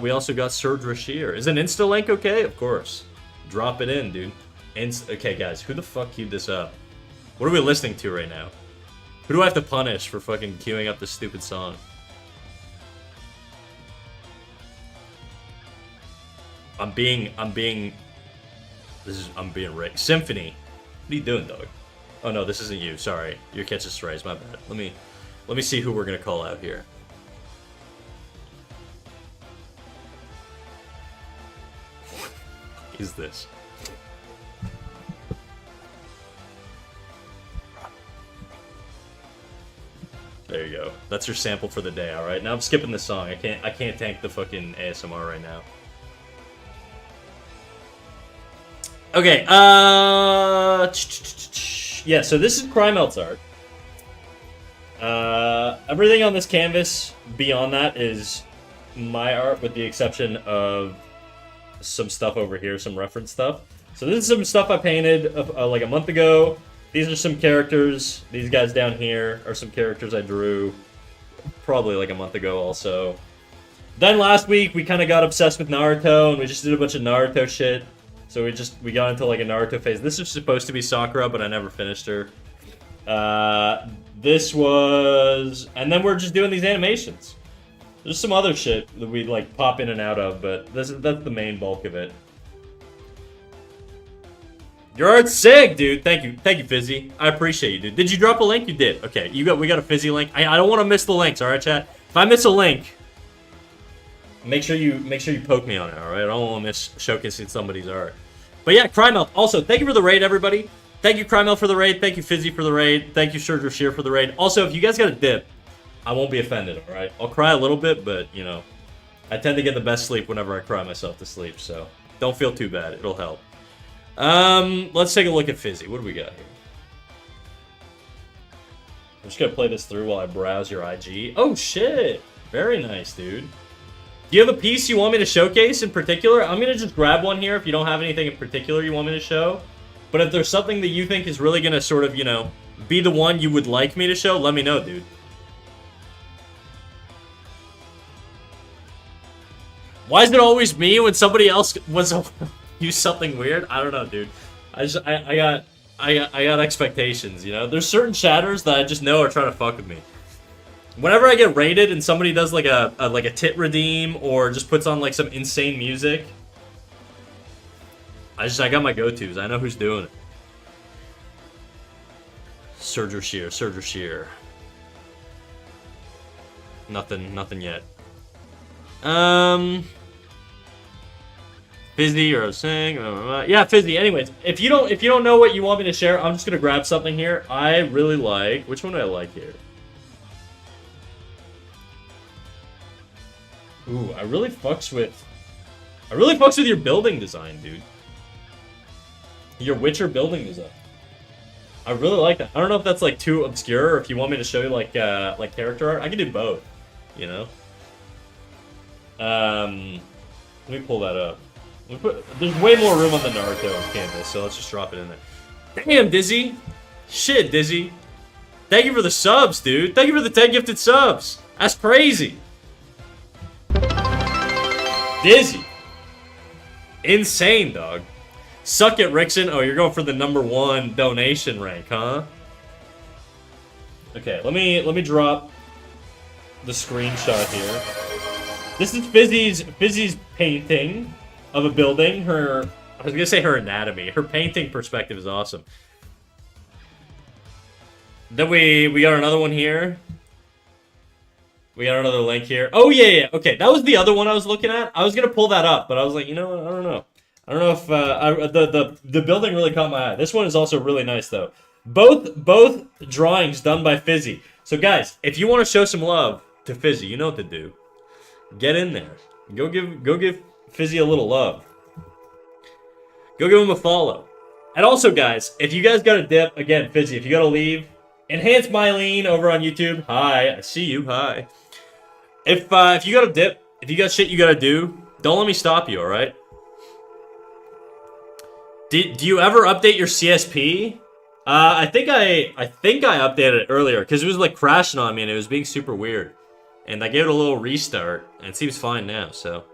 we also got Sir Drashir. Is an Insta link okay? Of course. Drop it in, dude. Okay, guys, who the fuck queued this up? What are we listening to right now? Who do I have to punish for fucking queuing up this stupid song? I'm being Rick. Symphony. What are you doing, dog? Oh no, this isn't you. Sorry. You're catching strays. My bad. Let me see who we're gonna call out here. What is this? There you go. That's your sample for the day, alright? Now I'm skipping the song. I can't tank the fucking ASMR right now. Okay, yeah, so this is Crymelt's art. Everything on this canvas beyond that is my art, with the exception of some stuff over here, some reference stuff. So this is some stuff I painted like a month ago. These are some characters. These guys down here are some characters I drew probably like a month ago also. Then last week we kind of got obsessed with Naruto and we just did a bunch of Naruto shit. So we got into like a Naruto phase. This was supposed to be Sakura, but I never finished her. This was... And then we're just doing these animations. There's some other shit that we like pop in and out of, but that's the main bulk of it. Your art's sick, dude. Thank you, Fizzy. I appreciate you, dude. Did you drop a link? You did. Okay, we got a Fizzy link. I don't want to miss the links, all right, chat. If I miss a link, make sure you poke me on it, all right? I don't want to miss showcasing somebody's art. But yeah, Crymelt. Also, thank you for the raid, everybody. Thank you, Crymelt, for the raid. Thank you, Fizzy, for the raid. Thank you, Sir Drashir, for the raid. Also, if you guys got a dip, I won't be offended, all right? I'll cry a little bit, but you know, I tend to get the best sleep whenever I cry myself to sleep, so don't feel too bad. It'll help. Let's take a look at Fizzy. What do we got here? I'm just gonna play this through while I browse your IG. Oh shit! Very nice, dude. Do you have a piece you want me to showcase in particular? I'm gonna just grab one here if you don't have anything in particular you want me to show. But if there's something that you think is really gonna sort of, you know, be the one you would like me to show, let me know, dude. Why is it always me when somebody else was use something weird? I don't know, dude. I got expectations, you know? There's certain chatters that I just know are trying to fuck with me. Whenever I get raided and somebody does like a tit redeem or just puts on like some insane music, I got my go-tos. I know who's doing it. Sir Drashir. Nothing yet. Fizzy or Sing, yeah, Fizzy. Anyways, if you don't know what you want me to share, I'm just gonna grab something here. I really like. Which one do I like here? Ooh, I really fucks with your building design, dude. Your Witcher building design. I really like that. I don't know if that's like too obscure, or if you want me to show you like character art. I can do both, you know. Let me pull that up. There's way more room on the Naruto canvas, so let's just drop it in there. Damn, Dizzy. Shit, Dizzy. Thank you for the subs, dude. Thank you for the 10 gifted subs. That's crazy. Dizzy. Insane, dog. Suck it, Rickson. Oh, you're going for the #1 donation rank, huh? Okay, let me drop the screenshot here. This is Fizzy's painting of a building. I was gonna say her anatomy. Her painting perspective is awesome. Then we got another one here. We got another link here. Oh yeah. Okay, that was the other one I was looking at. I was gonna pull that up, but I was like, you know what? I don't know. I don't know if the building really caught my eye. This one is also really nice though. Both drawings done by Fizzy. So guys, if you want to show some love to Fizzy, you know what to do. Get in there. Go give Fizzy a little love. Go give him a follow. And also, guys, if you guys got a dip, again, Fizzy, if you got to leave, Enhance Mylene over on YouTube. Hi, I see you. Hi. If you got a dip, if you got shit you got to do, don't let me stop you, all right? Do you ever update your CSP? I think I updated it earlier because it was like crashing on me and it was being super weird. And I gave it a little restart and it seems fine now, so.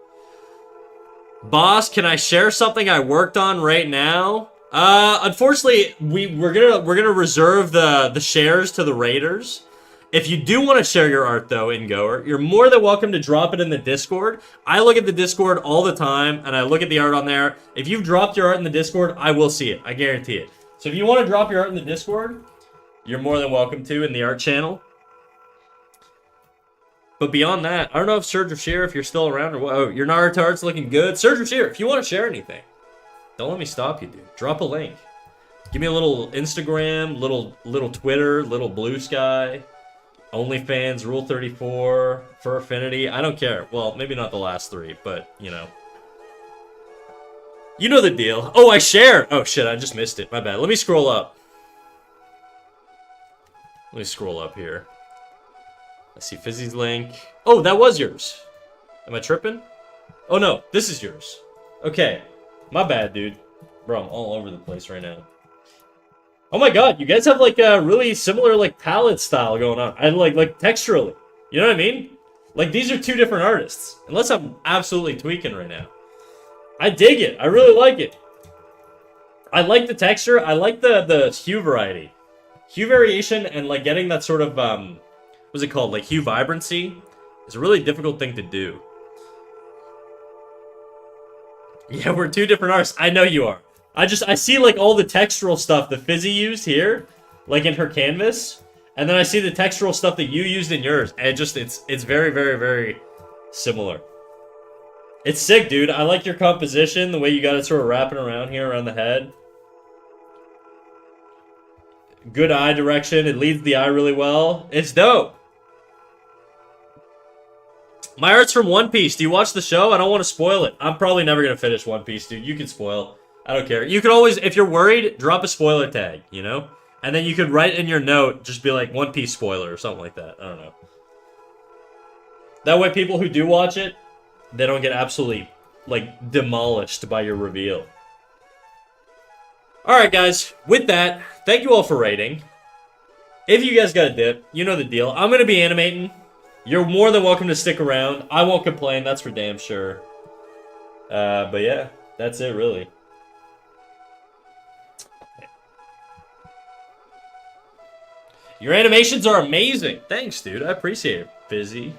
Boss, can I share something I worked on right now? Unfortunately, we're gonna reserve the shares to the raiders. If you do want to share your art though in Goer, you're more than welcome to drop it in the Discord. I look at the Discord all the time and I look at the art on there. If you've dropped your art in the Discord, I will see it. I guarantee it. So if you want to drop your art in the Discord, you're more than welcome to in the art channel. But beyond that, I don't know if Surge of Sheer, if you're still around or what. Oh, your Naruto art's looking good. Surge of Sheer, if you want to share anything, don't let me stop you, dude. Drop a link. Give me a little Instagram, little Twitter, little Blue Sky, OnlyFans, Rule 34, for Affinity. I don't care. Well, maybe not the last three, but, you know. You know the deal. Oh, I shared. Oh, shit, I just missed it. My bad. Let me scroll up. Let me scroll up here. I see Fizzy's link. Oh, that was yours. Am I tripping? Oh, no. This is yours. Okay. My bad, dude. Bro, I'm all over the place right now. Oh my god, you guys have like a really similar like palette style going on. I like texturally. You know what I mean? Like these are two different artists. Unless I'm absolutely tweaking right now. I dig it. I really like it. I like the texture. I like the hue variety. Hue variation and like getting that sort of what's it called? Like hue vibrancy is a really difficult thing to do. Yeah, we're two different artists. I know you are. I see like all the textural stuff that Fizzy used here, like in her canvas, and then I see the textural stuff that you used in yours, and it's very, very, very similar. It's sick, dude. I like your composition, the way you got it sort of wrapping around here, around the head. Good eye direction. It leads the eye really well. It's dope. My art's from One Piece. Do you watch the show? I don't want to spoil it. I'm probably never going to finish One Piece, dude. You can spoil. I don't care. You can always, if you're worried, drop a spoiler tag, you know? And then you could write in your note, just be like, One Piece spoiler or something like that. I don't know. That way people who do watch it, they don't get absolutely, like, demolished by your reveal. Alright, guys. With that, thank you all for rating. If you guys got a dip, you know the deal. I'm going to be animating. You're more than welcome to stick around. I won't complain, that's for damn sure. But yeah, that's it, really. Your animations are amazing. Thanks, dude. I appreciate it, Fizzy.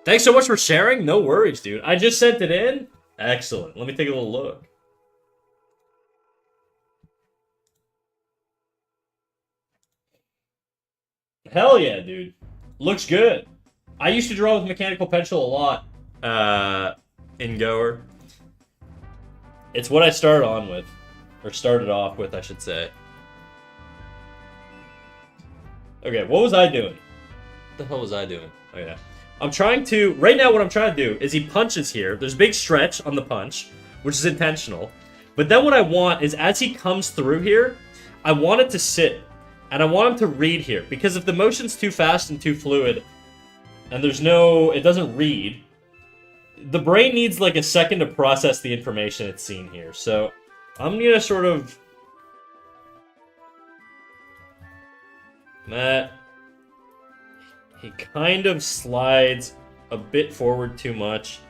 Thanks so much for sharing. No worries, dude. I just sent it in. Excellent. Let me take a little look. Hell yeah, dude. Looks good. I used to draw with mechanical pencil a lot in Goer. It's what I started on with. Or started off with, I should say. Okay, what was I doing? What the hell was I doing? Oh, yeah. I'm trying to... Right now, what I'm trying to do is he punches here. There's a big stretch on the punch, which is intentional. But then what I want is as he comes through here, I want it to sit. And I want him to read here. Because if the motion's too fast and too fluid, and there's no... it doesn't read, the brain needs like a second to process the information it's seen here. So I'm gonna sort of... Matt... He kind of slides a bit forward too much.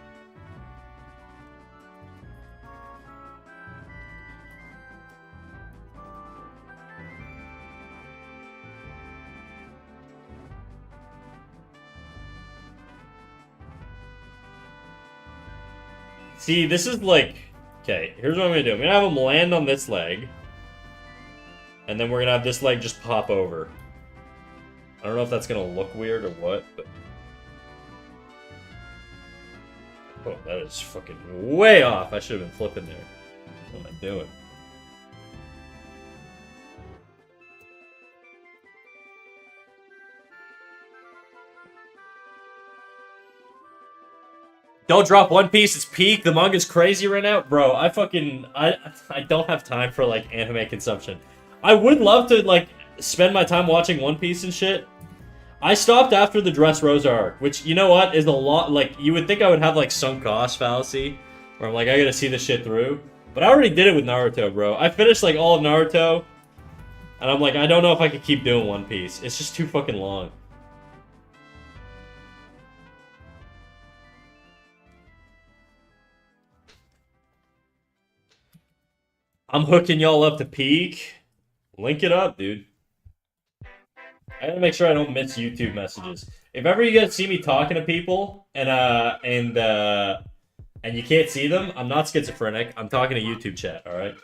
See, this is like... Okay, here's what I'm gonna do. I'm gonna have him land on this leg. And then we're gonna have this leg just pop over. I don't know if that's gonna look weird or what, but... Oh, that is fucking way off. I should have been flipping there. What am I doing? Don't drop One Piece, it's peak. The manga's crazy right now. Bro, I don't have time for, like, anime consumption. I would love to, like, spend my time watching One Piece and shit. I stopped after the Dressrosa arc, which, you know what, is a lot, like, you would think I would have, like, sunk cost fallacy, where I'm like, I gotta see this shit through. But I already did it with Naruto, bro. I finished, like, all of Naruto, and I'm like, I don't know if I could keep doing One Piece. It's just too fucking long. I'm hooking y'all up to peak. Link it up, dude. I gotta make sure I don't miss YouTube messages. If ever you guys see me talking to people and you can't see them, I'm not schizophrenic. I'm talking to YouTube chat, alright?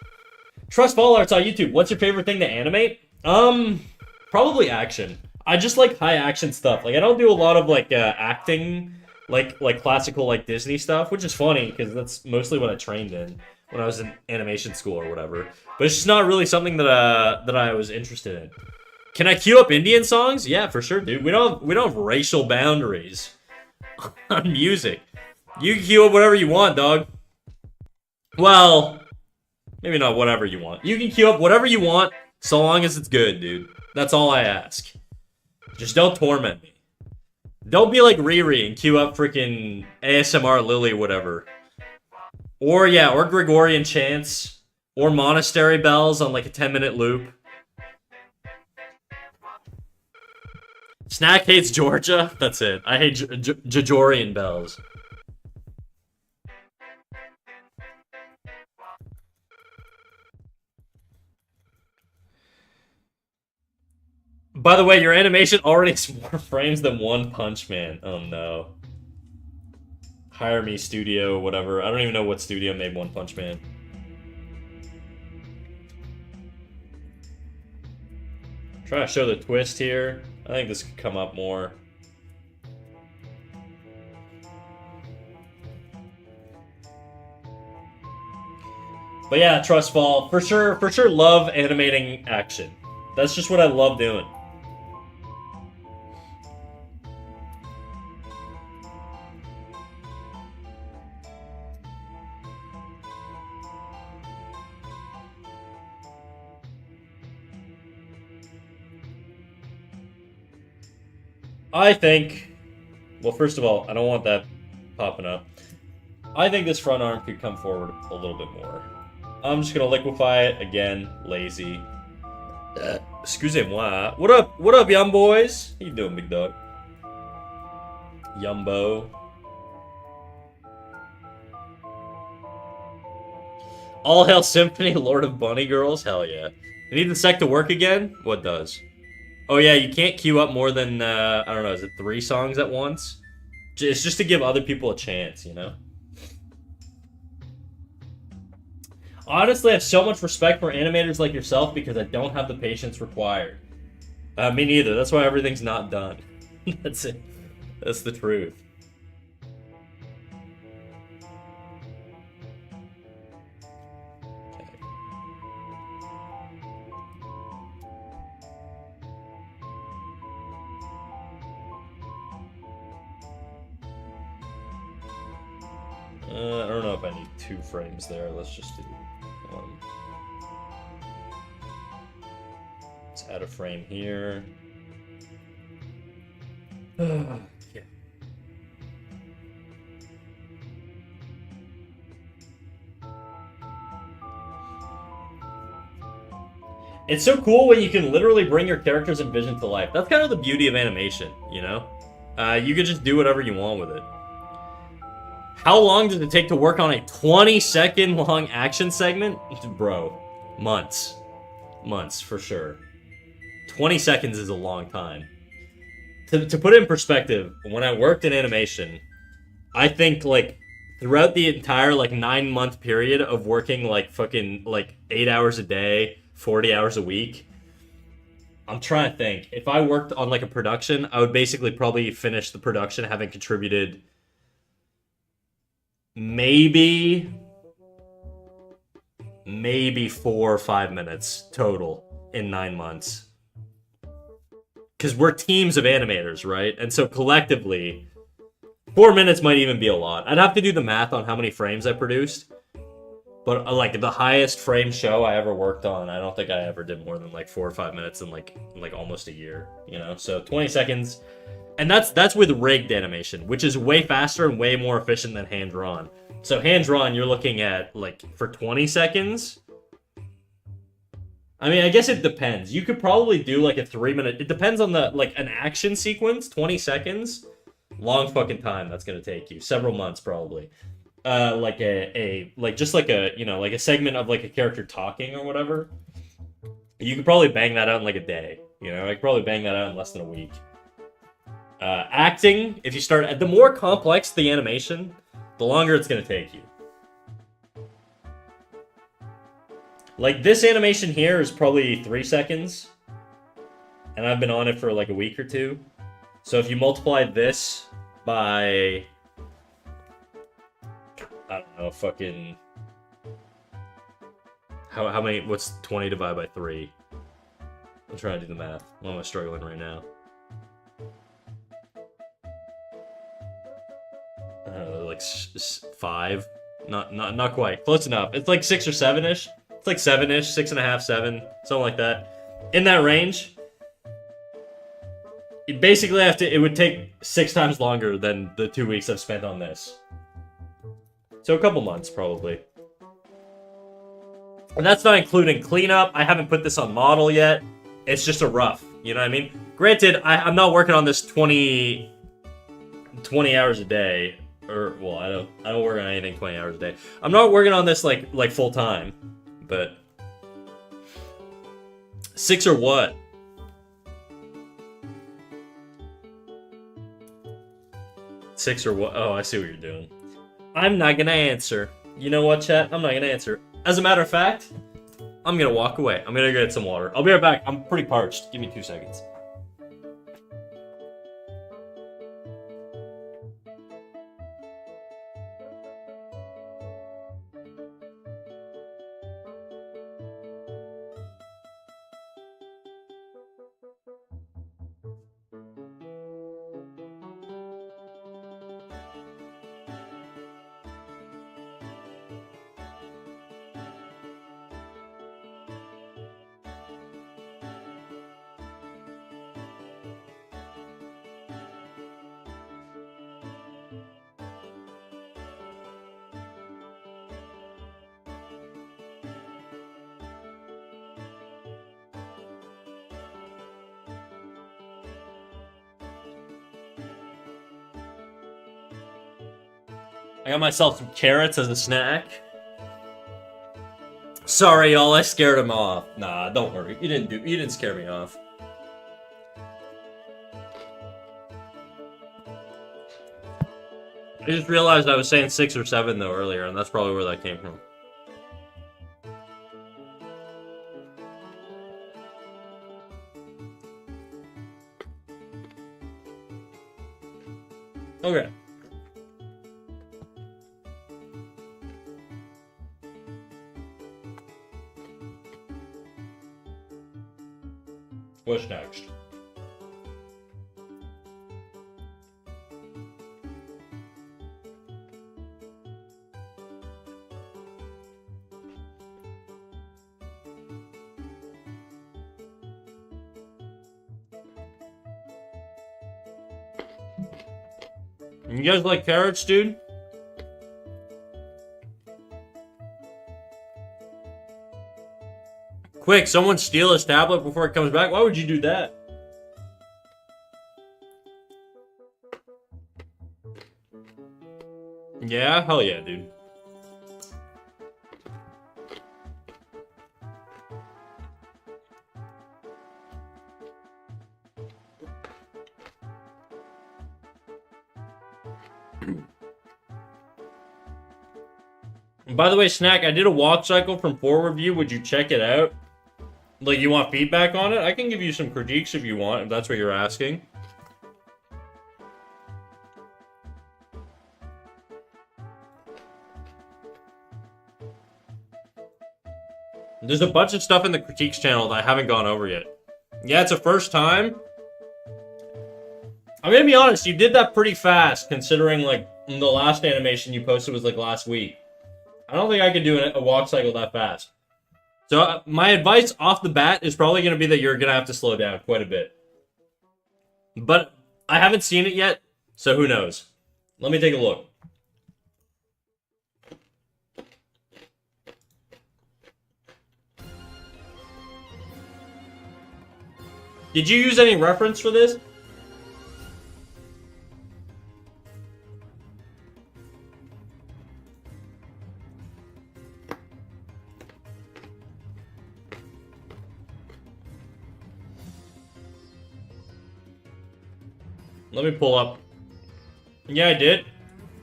Trust Fall Arts on YouTube. What's your favorite thing to animate? Probably action. I just like high action stuff. Like I don't do a lot of like acting, like classical like Disney stuff, which is funny because that's mostly what I trained in when I was in animation school or whatever. But it's just not really something that I was interested in. Can I queue up Indian songs? Yeah, for sure, dude. We don't have racial boundaries on music. You can queue up whatever you want, dog. Well, maybe not whatever you want. You can queue up whatever you want, so long as it's good, dude. That's all I ask. Just don't torment me. Don't be like Riri and queue up freaking ASMR Lily, whatever. Or, yeah, or Gregorian chants. Or monastery bells on like a 10-minute loop. Snack hates Georgia. That's it. I hate Jajorian bells. By the way, your animation already has more frames than One Punch Man. Oh no. Hire Me Studio, whatever. I don't even know what studio made One Punch Man. Trying to show the twist here. I think this could come up more. But yeah, Trust Fall. For sure love animating action. That's just what I love doing. I think, well, first of all, I don't want that popping up. I think this front arm could come forward a little bit more. I'm just gonna liquefy it again, lazy. Excusez-moi. What up, Yum boys? How you doing, big dog? Yumbo. All Hail Symphony, Lord of Bunny Girls? Hell yeah. You need the sec to work again? What does? Oh yeah, you can't queue up more than, I don't know, is it 3 songs at once? It's just to give other people a chance, you know? Honestly, I have so much respect for animators like yourself because I don't have the patience required. Me neither. That's why everything's not done. That's it. That's the truth. Okay. I don't know if I need 2 frames there. Let's just do 1. add a frame here. Yeah. It's so cool when you can literally bring your characters and vision to life. That's kind of the beauty of animation, you know? You can just do whatever you want with it. How long does it take to work on a 20-second long action segment? Bro, months. Months, for sure. 20 seconds is a long time. To put it in perspective, when I worked in animation, I think, like, throughout the entire, like, 9-month period of working, like, fucking, like, 8 hours a day, 40 hours a week, I'm trying to think. If I worked on, like, a production, I would basically probably finish the production having contributed maybe 4 or 5 minutes total in 9 months. Because we're teams of animators, right? And so collectively, 4 minutes might even be a lot. I'd have to do the math on how many frames I produced. But like the highest frame show I ever worked on, I don't think I ever did more than like 4 or 5 minutes in like almost a year, you know? So 20 seconds. And that's with rigged animation, which is way faster and way more efficient than hand-drawn. So hand-drawn, you're looking at, like, for 20 seconds... I mean, I guess it depends. You could probably do, like, a 3-minute... It depends on the, like, an action sequence, 20 seconds. Long fucking time that's gonna take you. Several months, probably. Like just like a, you know, like a segment of, like, a character talking or whatever. You could probably bang that out in, like, a day. You know, I could probably bang that out in less than a week. Acting, if you start... The more complex the animation, the longer it's gonna take you. Like, this animation here is probably 3 seconds. And I've been on it for, like, a week or two. So if you multiply this by... I don't know, fucking... How many... What's 20 divided by 3? I'm trying to do the math. Why am I struggling right now? Like 5? Not quite. Close enough. It's like 6 or 7-ish. It's like 7-ish, 6.5, 7, something like that. In that range. You basically have to. It would take 6 times longer than the 2 weeks I've spent on this. So a couple months probably. And that's not including cleanup. I haven't put this on model yet. It's just a rough. You know what I mean? Granted, I'm not working on this 20 hours a day. Or, well, I don't work on anything 20 hours a day. I'm not working on this like full time, but 6 or what? Six or what? Oh, I see what you're doing. I'm not gonna answer. You know what, chat? I'm not gonna answer. As a matter of fact, I'm gonna walk away. I'm gonna get some water. I'll be right back. I'm pretty parched. Give me 2 seconds. I got myself some carrots as a snack. Sorry, y'all. I scared him off. Nah, don't worry. You didn't scare me off. I just realized I was saying 6 or 7 though earlier, and that's probably where that came from. Okay. What's next? You guys like carrots, dude? Quick, someone steal his tablet before it comes back? Why would you do that? Yeah? Hell yeah, dude. By the way, Snack, I did a walk cycle from 4 review. Would you check it out? Like, you want feedback on it? I can give you some critiques if you want, if that's what you're asking. There's a bunch of stuff in the critiques channel that I haven't gone over yet. Yeah, it's a first time. I'm gonna be honest, you did that pretty fast, considering, like, the last animation you posted was, like, last week. I don't think I could do a walk cycle that fast. So, my advice off the bat is probably gonna be that you're gonna have to slow down quite a bit. But, I haven't seen it yet, so who knows. Let me take a look. Did you use any reference for this? Let me pull up. Yeah, I did.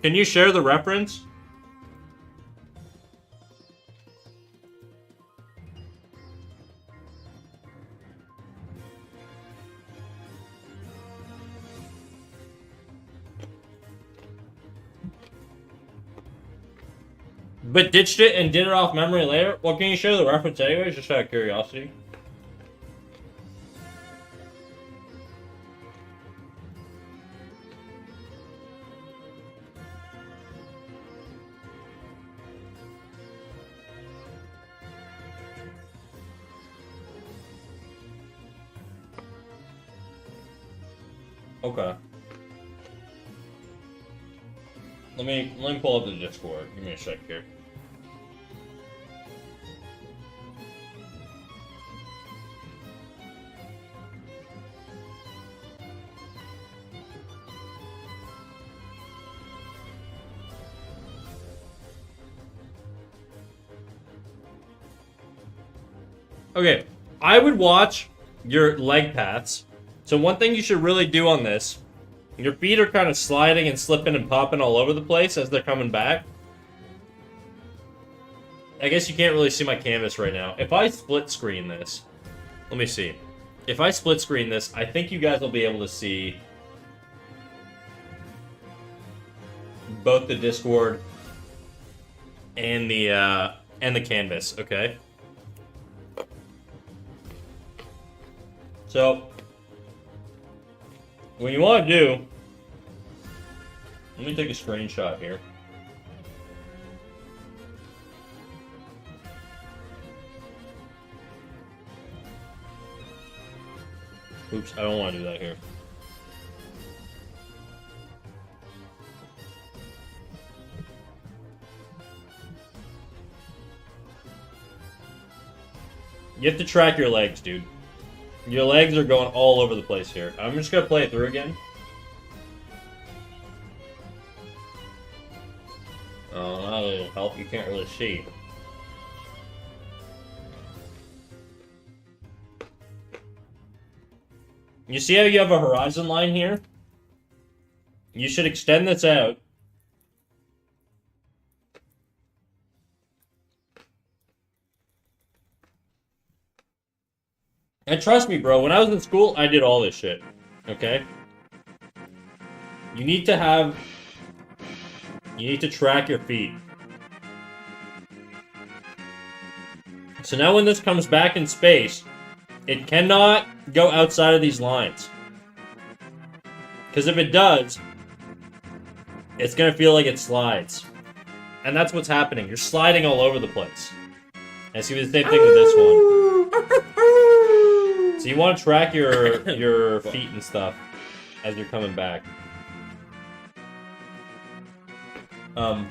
Can you share the reference? But ditched it and did it off memory later? Well, can you share the reference anyways, just out of curiosity? Okay. Let me pull up the Discord. Give me a sec here. Okay, I would watch your leg paths. So one thing you should really do on this, your feet are kind of sliding and slipping and popping all over the place as they're coming back. I guess you can't really see my canvas right now. If I split screen this, let me see. If I split screen this, I think you guys will be able to see both the Discord and the canvas, okay? So, what you want to do, let me take a screenshot here. Oops, I don't want to do that here. You have to track your legs, dude. Your legs are going all over the place here. I'm just gonna play it through again. Oh, that'll help. You can't really see. You see how you have a horizon line here? You should extend this out. And trust me, bro, when I was in school, I did all this shit. Okay? You need to track your feet. So now when this comes back in space, it cannot go outside of these lines. Because if it does, it's going to feel like it slides. And that's what's happening. You're sliding all over the place. And see the same thing with this one. So you want to track your feet and stuff as you're coming back. So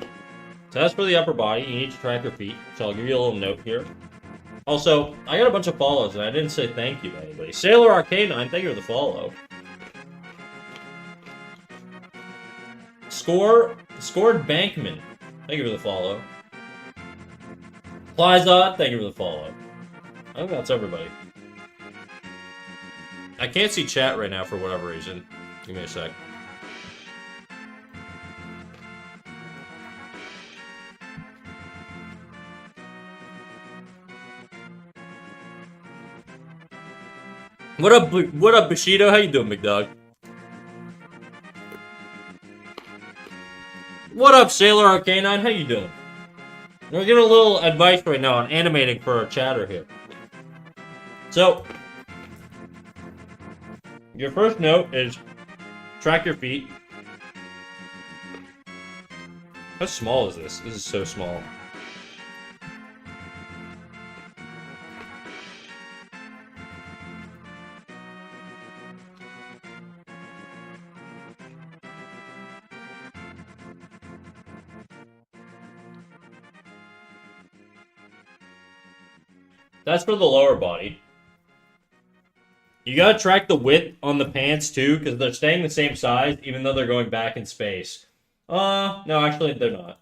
that's for the upper body. You need to track your feet. So I'll give you a little note here. Also, I got a bunch of follows, and I didn't say thank you to anybody. Sailor Arcanine, thank you for the follow. Scored Bankman, thank you for the follow. Plizod, thank you for the follow. I think that's everybody. I can't see chat right now for whatever reason. Give me a sec. What up, Bushido? How you doing, big dog? What up, Sailor Arcanine? How you doing? We're getting a little advice right now on animating for our chatter here. So, your first note is track your feet. How small is this? This is so small. That's for the lower body. You gotta track the width on the pants too, because they're staying the same size, even though they're going back in space. No, actually, they're not.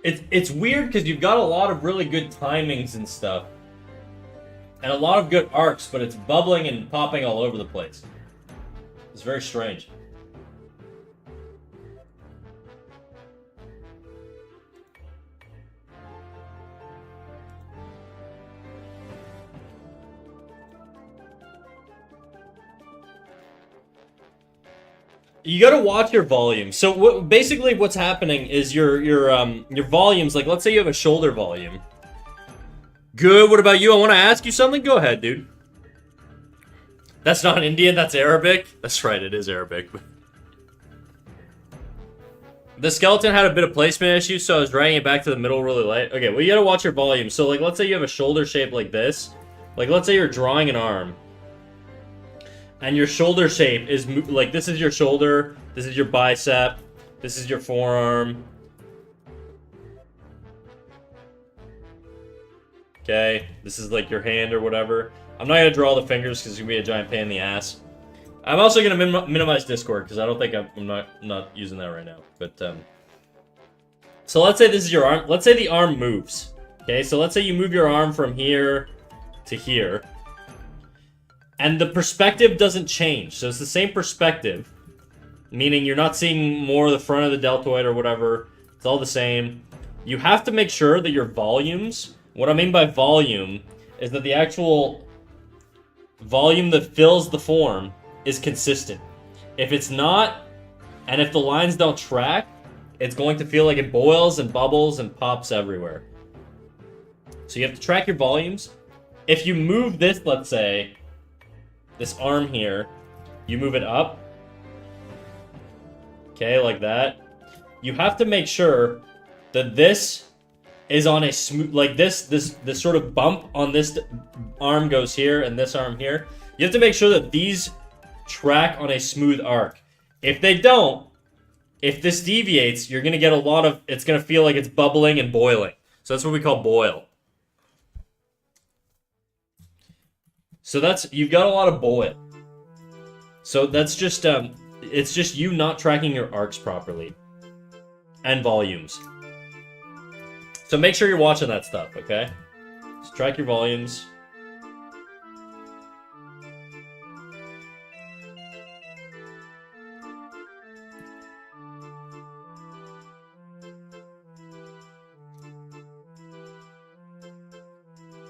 It's weird because you've got a lot of really good timings and stuff. And a lot of good arcs, but it's bubbling and popping all over the place. It's very strange. You gotta watch your volume. So basically what's happening is your volumes, like let's say you have a shoulder volume. Good, what about you? I want to ask you something. Go ahead, dude. That's not Indian, that's Arabic. That's right, it is Arabic. The skeleton had a bit of placement issues, so I was dragging it back to the middle really late. Okay, well you gotta watch your volume. So like let's say you have a shoulder shape like this. Like let's say you're drawing an arm. And your shoulder shape is, like, this is your shoulder, this is your bicep, this is your forearm. Okay, this is, like, your hand or whatever. I'm not going to draw the fingers because it's going to be a giant pain in the ass. I'm also going to minimize Discord because I don't think I'm not using that right now. But, so let's say this is your arm. Let's say the arm moves. Okay, so let's say you move your arm from here to here. And the perspective doesn't change. So it's the same perspective. Meaning you're not seeing more of the front of the deltoid or whatever. It's all the same. You have to make sure that your volumes... What I mean by volume is that the actual volume that fills the form is consistent. If it's not, and if the lines don't track, it's going to feel like it boils and bubbles and pops everywhere. So you have to track your volumes. If you move this, let's say... this arm here, you move it up, okay, like that. You have to make sure that this is on a smooth, like this sort of bump on this arm goes here and this arm here. You have to make sure that these track on a smooth arc. If they don't, if this deviates, you're gonna get a lot of, it's gonna feel like it's bubbling and boiling. So that's what we call boil. So that's, you've got a lot of boil. So that's just, it's just you not tracking your arcs properly. And volumes. So make sure you're watching that stuff, okay? Just track your volumes.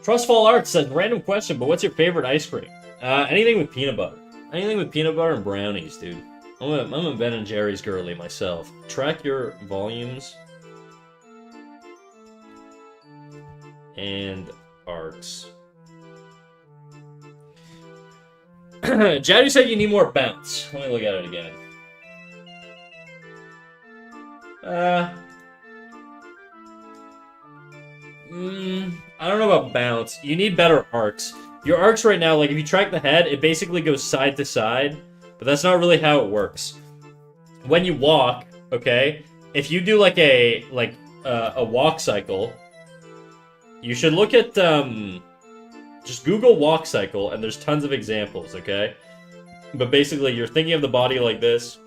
Trustfall Arts says, random question, but what's your favorite ice cream? Anything with peanut butter. Anything with peanut butter and brownies, dude. I'm a Ben and Jerry's girly myself. Track your volumes. And arcs. Jadu said you need more bounce. Let me look at it again. Uh, I don't know about bounce. You need better arcs. Your arcs right now, like if you track the head, it basically goes side to side, but that's not really how it works. When you walk, okay, if you do like a walk cycle, you should look at just Google walk cycle, and there's tons of examples, okay? But basically, you're thinking of the body like this,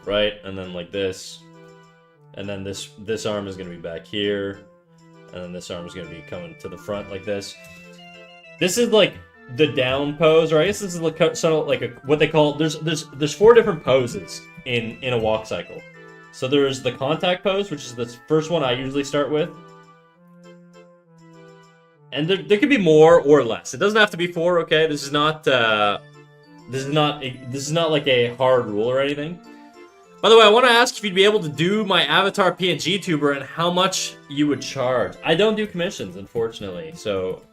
right? And then like this. And then this arm is going to be back here. And then this arm is going to be coming to the front like this. This is like the down pose, or I guess this is like sort of like what they call... There's 4 different poses in a walk cycle. So there's the contact pose, which is the first one I usually start with. And there could be more or less. It doesn't have to be 4, okay? This is not like a hard rule or anything. By the way, I want to ask if you'd be able to do my avatar PNG tuber and how much you would charge. I don't do commissions, unfortunately. So,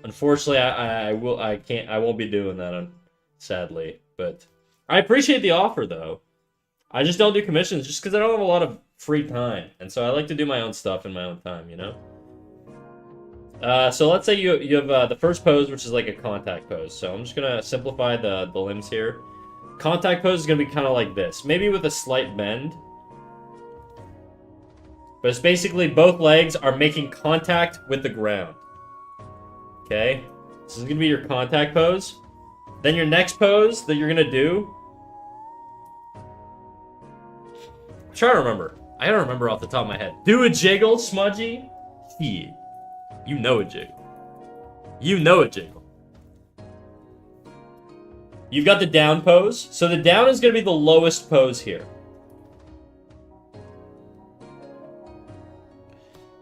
unfortunately, I won't be doing that, sadly. But I appreciate the offer, though. I just don't do commissions just because I don't have a lot of free time, and so I like to do my own stuff in my own time, you know. So let's say you have the first pose, which is like a contact pose. So I'm just gonna simplify the limbs here. Contact pose is going to be kind of like this. Maybe with a slight bend. But it's basically both legs are making contact with the ground. Okay? This is going to be your contact pose. Then your next pose that you're going to do... I'm trying to remember. I gotta remember off the top of my head. Do a jiggle, Smudgy? Yeah. You know a jiggle. You know a jiggle. You've got the down pose. So the down is going to be the lowest pose here.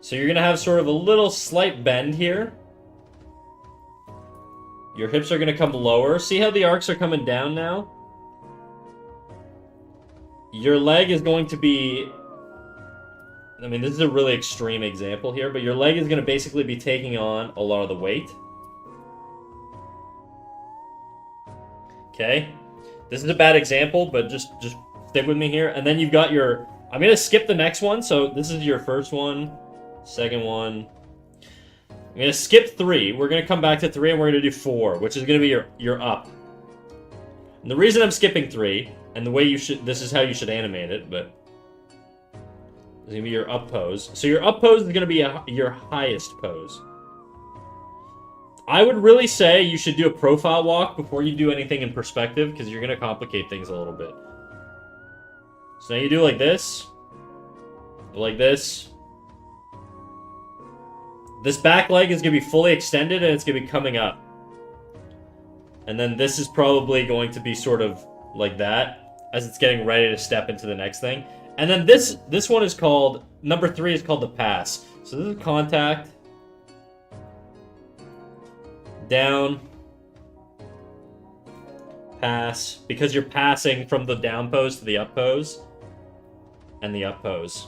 So you're going to have sort of a little slight bend here. Your hips are going to come lower. See how the arcs are coming down now? Your leg is going to be... I mean, this is a really extreme example here, but your leg is going to basically be taking on a lot of the weight. Okay, this is a bad example, but just stick with me here. And then you've got your... I'm going to skip the next one. So this is your first one, second one. I'm going to skip 3. We're going to come back to 3, and we're going to do 4, which is going to be your up. And the reason I'm skipping 3, and the way you should... This is how you should animate it, but... It's going to be your up pose. So your up pose is going to be your highest pose. I would really say you should do a profile walk before you do anything in perspective, because you're going to complicate things a little bit. So now you do like this. Like this. This back leg is going to be fully extended, and it's going to be coming up. And then this is probably going to be sort of like that, as it's getting ready to step into the next thing. And then this one is called... Number 3 is called the pass. So this is contact. Down, pass, because you're passing from the down pose to the up pose, and the up pose.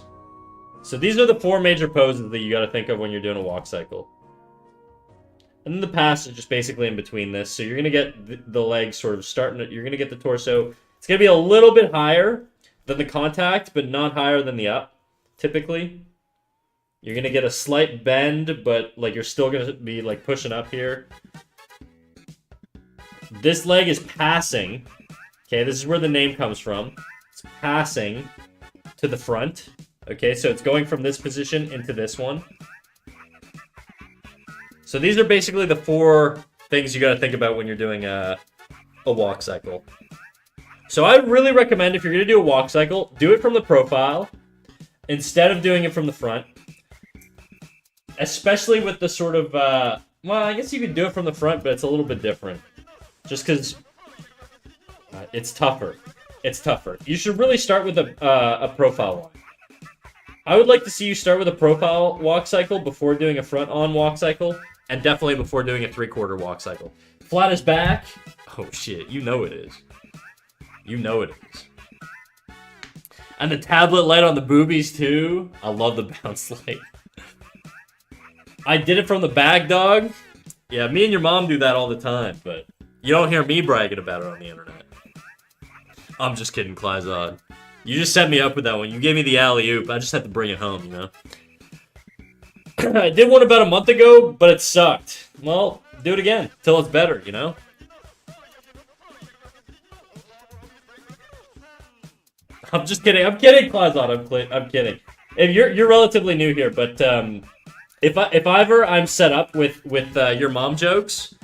So these are the 4 major poses that you got to think of when you're doing a walk cycle. And then the pass is just basically in between this, so you're going to get the legs sort of starting, you're going to get the torso. It's going to be a little bit higher than the contact, but not higher than the up, typically. You're going to get a slight bend, but like you're still going to be like pushing up here. This leg is passing. Okay, this is where the name comes from. It's passing to the front. Okay, so it's going from this position into this one. So these are basically the 4 things you got to think about when you're doing a walk cycle. So I would really recommend, if you're going to do a walk cycle, do it from the profile instead of doing it from the front. Especially with the sort of, well, I guess you could do it from the front, but it's a little bit different. Just because it's tougher. It's tougher. You should really start with a profile walk. I would like to see you start with a profile walk cycle before doing a front-on walk cycle, and definitely before doing a 3/4 walk cycle. Flat is back. Oh, shit. You know it is. You know it is. And the tablet light on the boobies, too. I love the bounce light. I did it from the bag, dog. Yeah, me and your mom do that all the time, but you don't hear me bragging about it on the internet. I'm just kidding, Clyzod. You just set me up with that one. You gave me the alley-oop. I just had to bring it home, you know? I did one about a month ago, but it sucked. Well, do it again. Till it's better, you know? I'm just kidding. I'm kidding, Clazon. I'm kidding. If you're relatively new here, but if ever I'm set up with your mom jokes,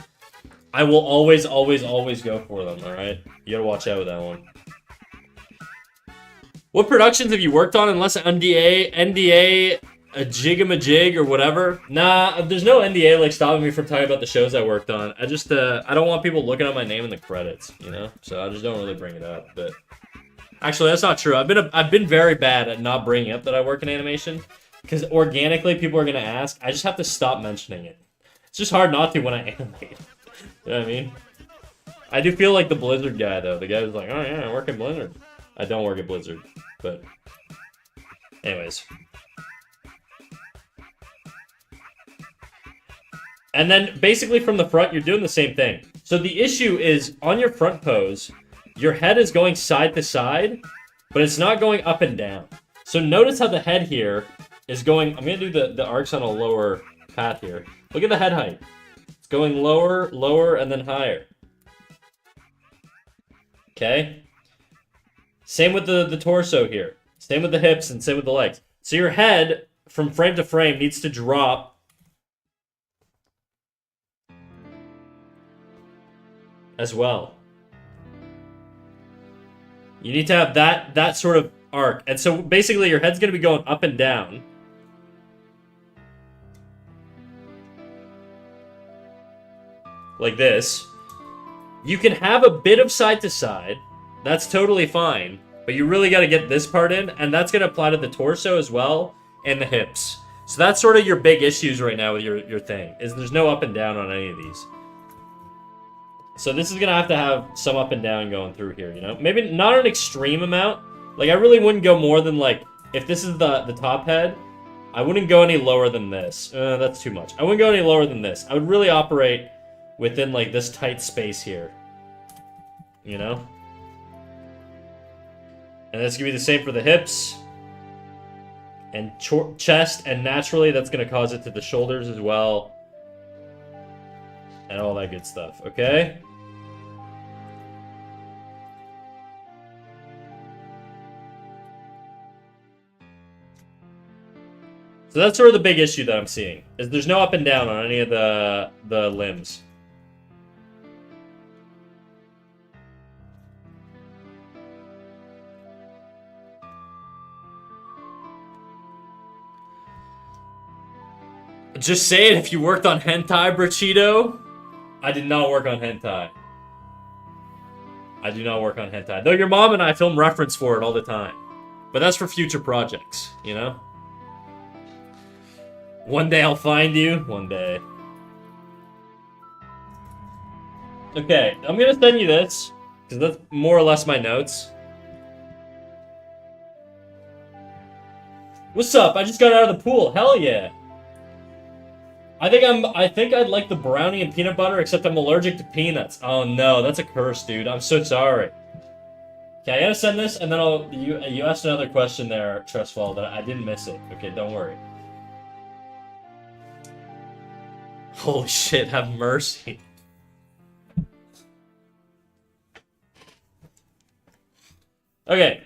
I will always go for them. All right, you gotta watch out with that one. What productions have you worked on? Unless NDA, a jigamajig or whatever. Nah, there's no NDA like stopping me from talking about the shows I worked on. I just I don't want people looking at my name in the credits, you know. So I just don't really bring it up, but. Actually, that's not true. I've been very bad at not bringing up that I work in animation, because organically people are gonna ask. I just have to stop mentioning it. It's just hard not to when I animate. You know what I mean? I do feel like the Blizzard guy though. The guy who's like, oh yeah, I work at Blizzard. I don't work at Blizzard, but anyways. And then basically from the front, you're doing the same thing. So the issue is on your front pose. Your head is going side to side, but it's not going up and down. So notice how the head here is going... I'm going to do the arcs on a lower path here. Look at the head height. It's going lower, lower, and then higher. Okay? Same with the torso here. Same with the hips and same with the legs. So your head, from frame to frame, needs to drop as well. You need to have that sort of arc. And so basically your head's going to be going up and down. Like this. You can have a bit of side to side. That's totally fine. But you really got to get this part in. And that's going to apply to the torso as well. And the hips. So that's sort of your big issues right now with your thing. Is there's no up and down on any of these. So this is going to have some up and down going through here, you know? Maybe not an extreme amount. Like, I really wouldn't go more than, like... If this is the top head, I wouldn't go any lower than this. That's too much. I wouldn't go any lower than this. I would really operate within, like, this tight space here. You know? And that's going to be the same for the hips. And chest, and naturally that's going to cause it to the shoulders as well. And all that good stuff, okay? So that's sort of the big issue that I'm seeing, is there's no up and down on any of the limbs. Just say it if you worked on hentai, Brachido. I did not work on hentai. I do not work on hentai. Though your mom and I film reference for it all the time. But that's for future projects, you know? One day I'll find you. One day. Okay, I'm gonna send you this. Because that's more or less my notes. What's up? I just got out of the pool. Hell yeah. I think I'd like the brownie and peanut butter, except I'm allergic to peanuts. Oh no, that's a curse, dude. I'm so sorry. Okay, I gotta send this, and then you asked another question there, Trustfall, that I didn't miss it. Okay, don't worry. Holy shit, have mercy. Okay.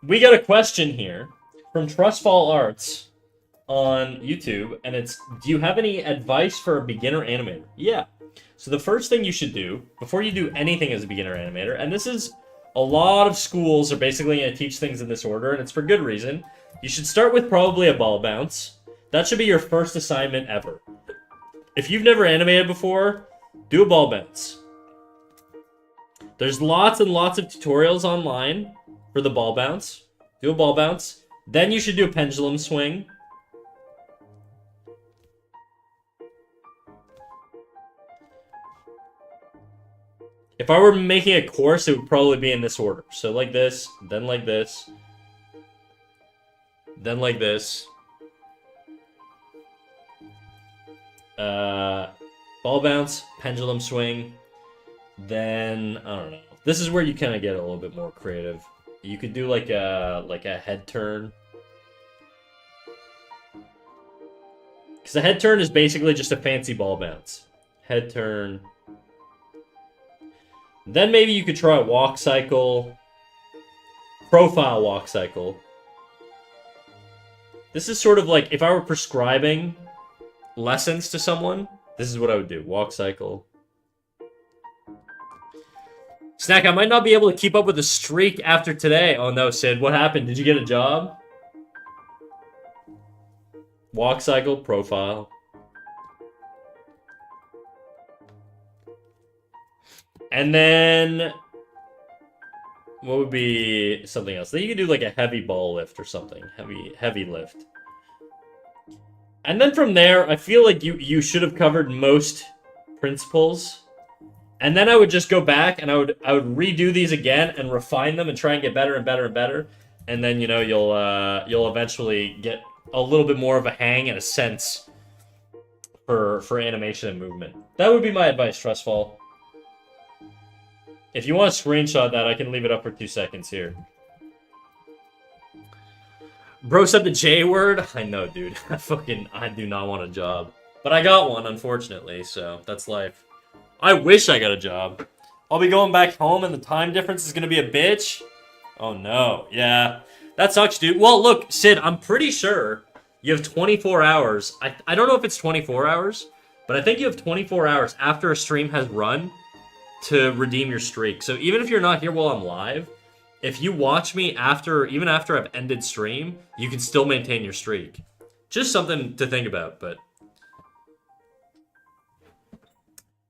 We got a question here from Trustfall Arts on YouTube, and it's, do you have any advice for a beginner animator? Yeah. So the first thing you should do, before you do anything as a beginner animator, and this is, a lot of schools are basically going to teach things in this order, and it's for good reason. You should start with probably a ball bounce. That should be your first assignment ever. If you've never animated before, do a ball bounce. There's lots and lots of tutorials online for the ball bounce. Do a ball bounce. Then you should do a pendulum swing. If I were making a course, it would probably be in this order. So like this, then like this, then like this. Ball bounce, pendulum swing, then, I don't know. This is where you kind of get a little bit more creative. You could do like a head turn. Because a head turn is basically just a fancy ball bounce. Head turn. Then maybe you could try a walk cycle. Profile walk cycle. This is sort of like if I were prescribing lessons to someone, this is what I would do. Walk cycle. Snack, I might not be able to keep up with the streak after today. Oh no, Sid, what happened? Did you get a job? Walk cycle, profile. And then what would be something else? Then you could do like a heavy ball lift or something. Heavy lift. And then from there, I feel like you should have covered most principles. And then I would just go back and I would redo these again and refine them and try and get better and better and better. And then, you know, you'll eventually get a little bit more of a hang and a sense for animation and movement. That would be my advice, Trustfall. If you want to screenshot that, I can leave it up for 2 seconds here. Bro said the J word? I know, dude. I do not want a job. But I got one, unfortunately, so that's life. I wish I got a job. I'll be going back home and the time difference is going to be a bitch. Oh, no. Yeah. That sucks, dude. Well, look, Sid, I'm pretty sure you have 24 hours. I don't know if it's 24 hours, but I think you have 24 hours after a stream has run to redeem your streak. So even if you're not here while I'm live, if you watch me even after I've ended stream, you can still maintain your streak. Just something to think about, but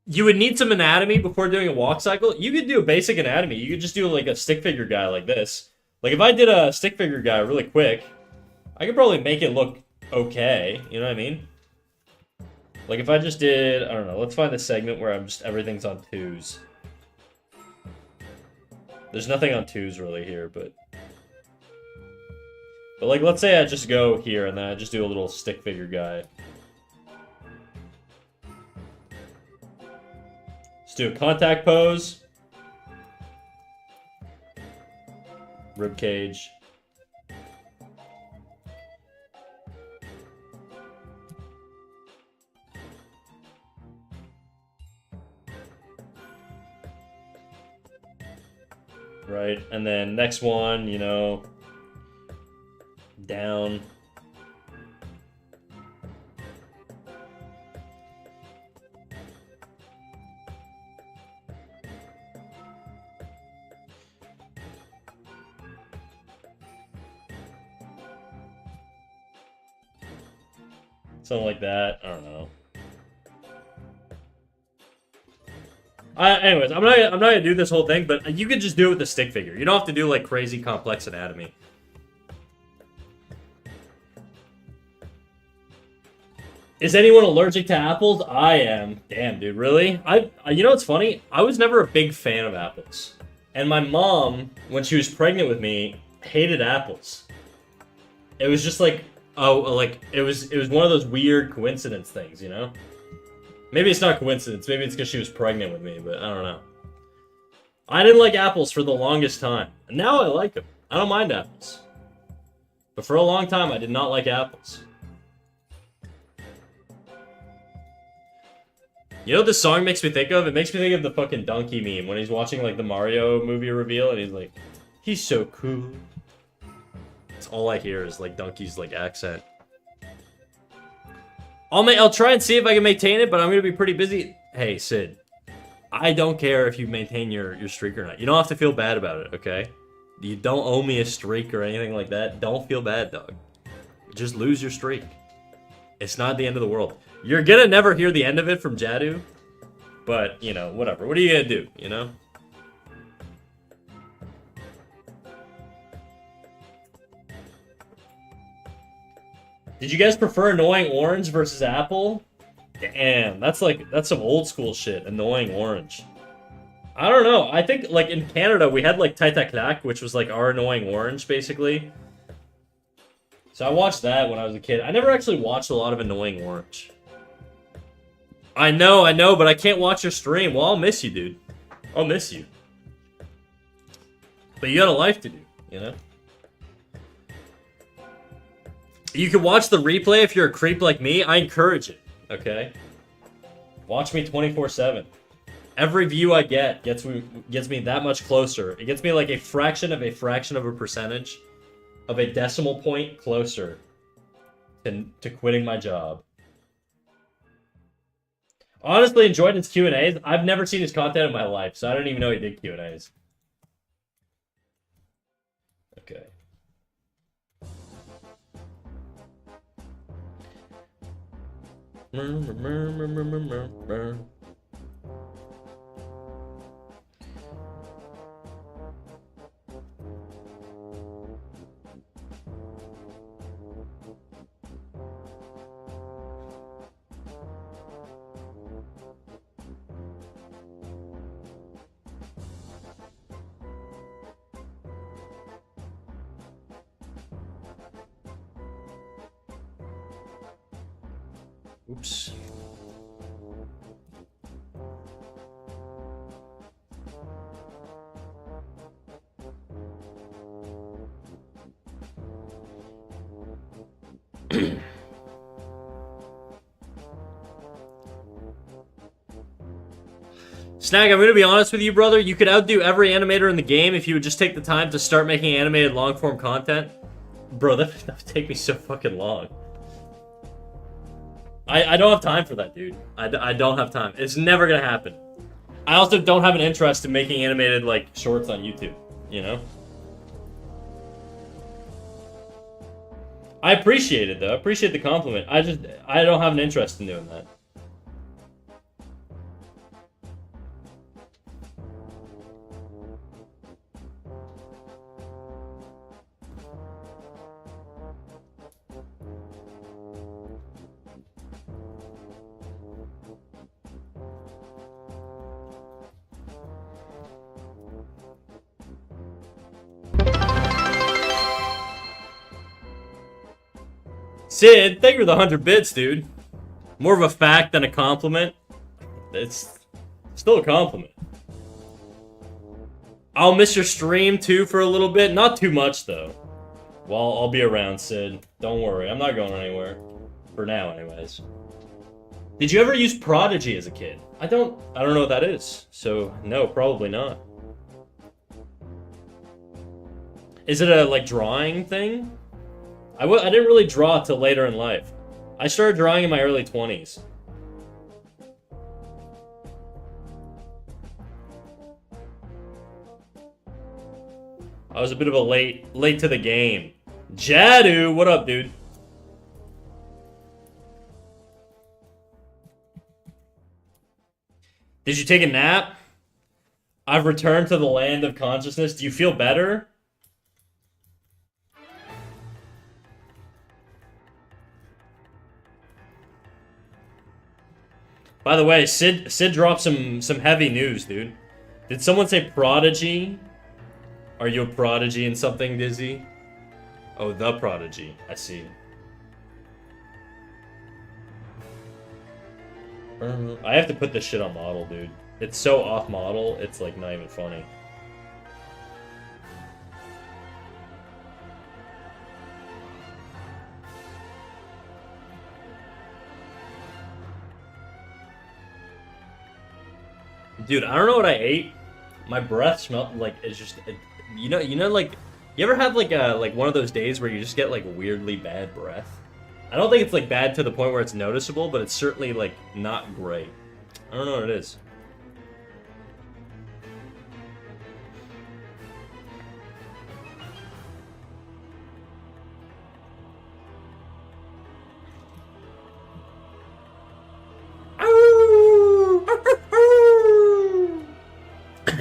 you would need some anatomy before doing a walk cycle. You could do a basic anatomy. You could just do like a stick figure guy like this. Like if I did a stick figure guy really quick, I could probably make it look okay. You know what I mean? Like if I just did, I don't know, let's find the segment where everything's on 2s. There's nothing on 2s really here, but like let's say I just go here and then I just do a little stick figure guy. Let's do a contact pose. Rib cage. Right, and then next one, you know, down. Something like that. I don't know. Anyways, I'm not gonna do this whole thing, but you could just do it with the stick figure. You don't have to do like crazy complex anatomy. Is anyone allergic to apples? I am. Damn, dude, really? You know what's funny? I was never a big fan of apples, and my mom, when she was pregnant with me, hated apples. It was just like, oh, like it was one of those weird coincidence things, you know? Maybe it's not coincidence. Maybe it's because she was pregnant with me, but I don't know. I didn't like apples for the longest time. And now I like them. I don't mind apples. But for a long time, I did not like apples. You know what this song makes me think of? It makes me think of the fucking donkey meme when he's watching like the Mario movie reveal and he's like, he's so cool. That's all I hear is like Donkey's like accent. I'll try and see if I can maintain it, but I'm gonna be pretty busy. Hey, Sid, I don't care if you maintain your streak or not. You don't have to feel bad about it, okay? You don't owe me a streak or anything like that. Don't feel bad, dog. Just lose your streak. It's not the end of the world. You're gonna never hear the end of it from Jadu, but, you know, whatever. What are you gonna do, you know? Did you guys prefer annoying orange versus apple? Damn, that's some old school shit. Annoying orange. I don't know. I think like in Canada we had like Taita Clack, which was like our annoying orange basically. So I watched that when I was a kid. I never actually watched a lot of annoying orange. I know, but I can't watch your stream. Well, I'll miss you, dude. I'll miss you. But you got a life to do, you know? You can watch the replay if you're a creep like me. I encourage it, okay? Watch me 24/7. Every view I get gets me that much closer. It gets me like a fraction of a percentage of a decimal point closer to quitting my job. Honestly, enjoyed his Q&As. I've never seen his content in my life, so I don't even know he did Q&As. Okay. Oops. Snag, I'm going to be honest with you, brother. You could outdo every animator in the game if you would just take the time to start making animated long-form content. Bro, that would take me so fucking long. I don't have time for that, dude. I don't have time. It's never going to happen. I also don't have an interest in making animated, like, shorts on YouTube, you know? I appreciate it, though. I appreciate the compliment. I don't have an interest in doing that. Sid, thank you for the 100 bits, dude. More of a fact than a compliment. It's still a compliment. I'll miss your stream, too, for a little bit. Not too much, though. Well, I'll be around, Sid. Don't worry. I'm not going anywhere. For now, anyways. Did you ever use Prodigy as a kid? I don't know what that is. So, no, probably not. Is it a, like, drawing thing? I didn't really draw till later in life. I started drawing in my early 20s. I was a bit of a late to the game. Jadu, what up, dude? Did you take a nap? I've returned to the land of consciousness. Do you feel better? By the way, Sid dropped some heavy news, dude. Did someone say Prodigy? Are you a prodigy in something, Dizzy? Oh, the Prodigy. I see. I have to put this shit on model, dude. It's so off model, it's like not even funny. Dude, I don't know what I ate. My breath smelled like it's just, you know, like you ever have like one of those days where you just get like weirdly bad breath? I don't think it's like bad to the point where it's noticeable, but it's certainly like not great. I don't know what it is.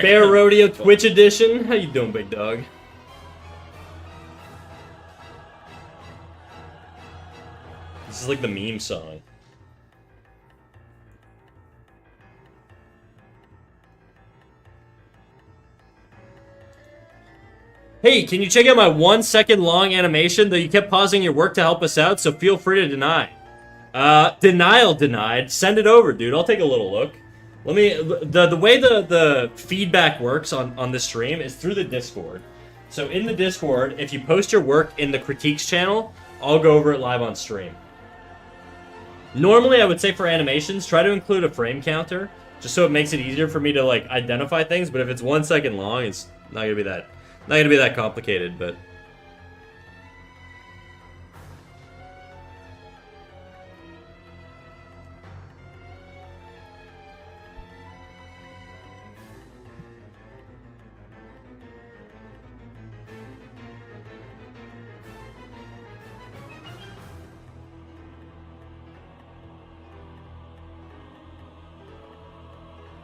Bear Rodeo Twitch Edition. How you doing, big dog? This is like the meme song. Hey, can you check out my 1 second long animation? Though you kept pausing your work to help us out, so feel free to deny. Denial denied. Send it over, dude. I'll take a little look. Let me, the way the feedback works on this stream is through the Discord. So in the Discord, if you post your work in the critiques channel, I'll go over it live on stream. Normally, I would say for animations, try to include a frame counter, just so it makes it easier for me to like identify things. But if it's 1 second long, it's not gonna be that complicated. But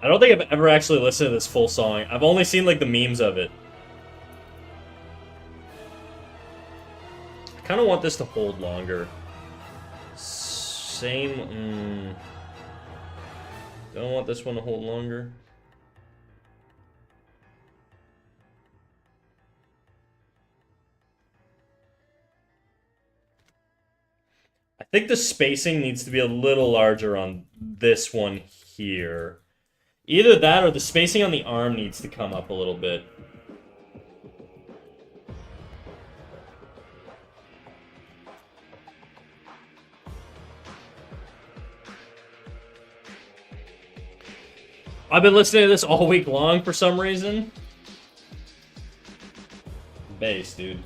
I don't think I've ever actually listened to this full song. I've only seen like the memes of it. I kind of want this to hold longer. Same. Don't want this one to hold longer. I think the spacing needs to be a little larger on this one here. Either that or the spacing on the arm needs to come up a little bit. I've been listening to this all week long for some reason. Bass, dude.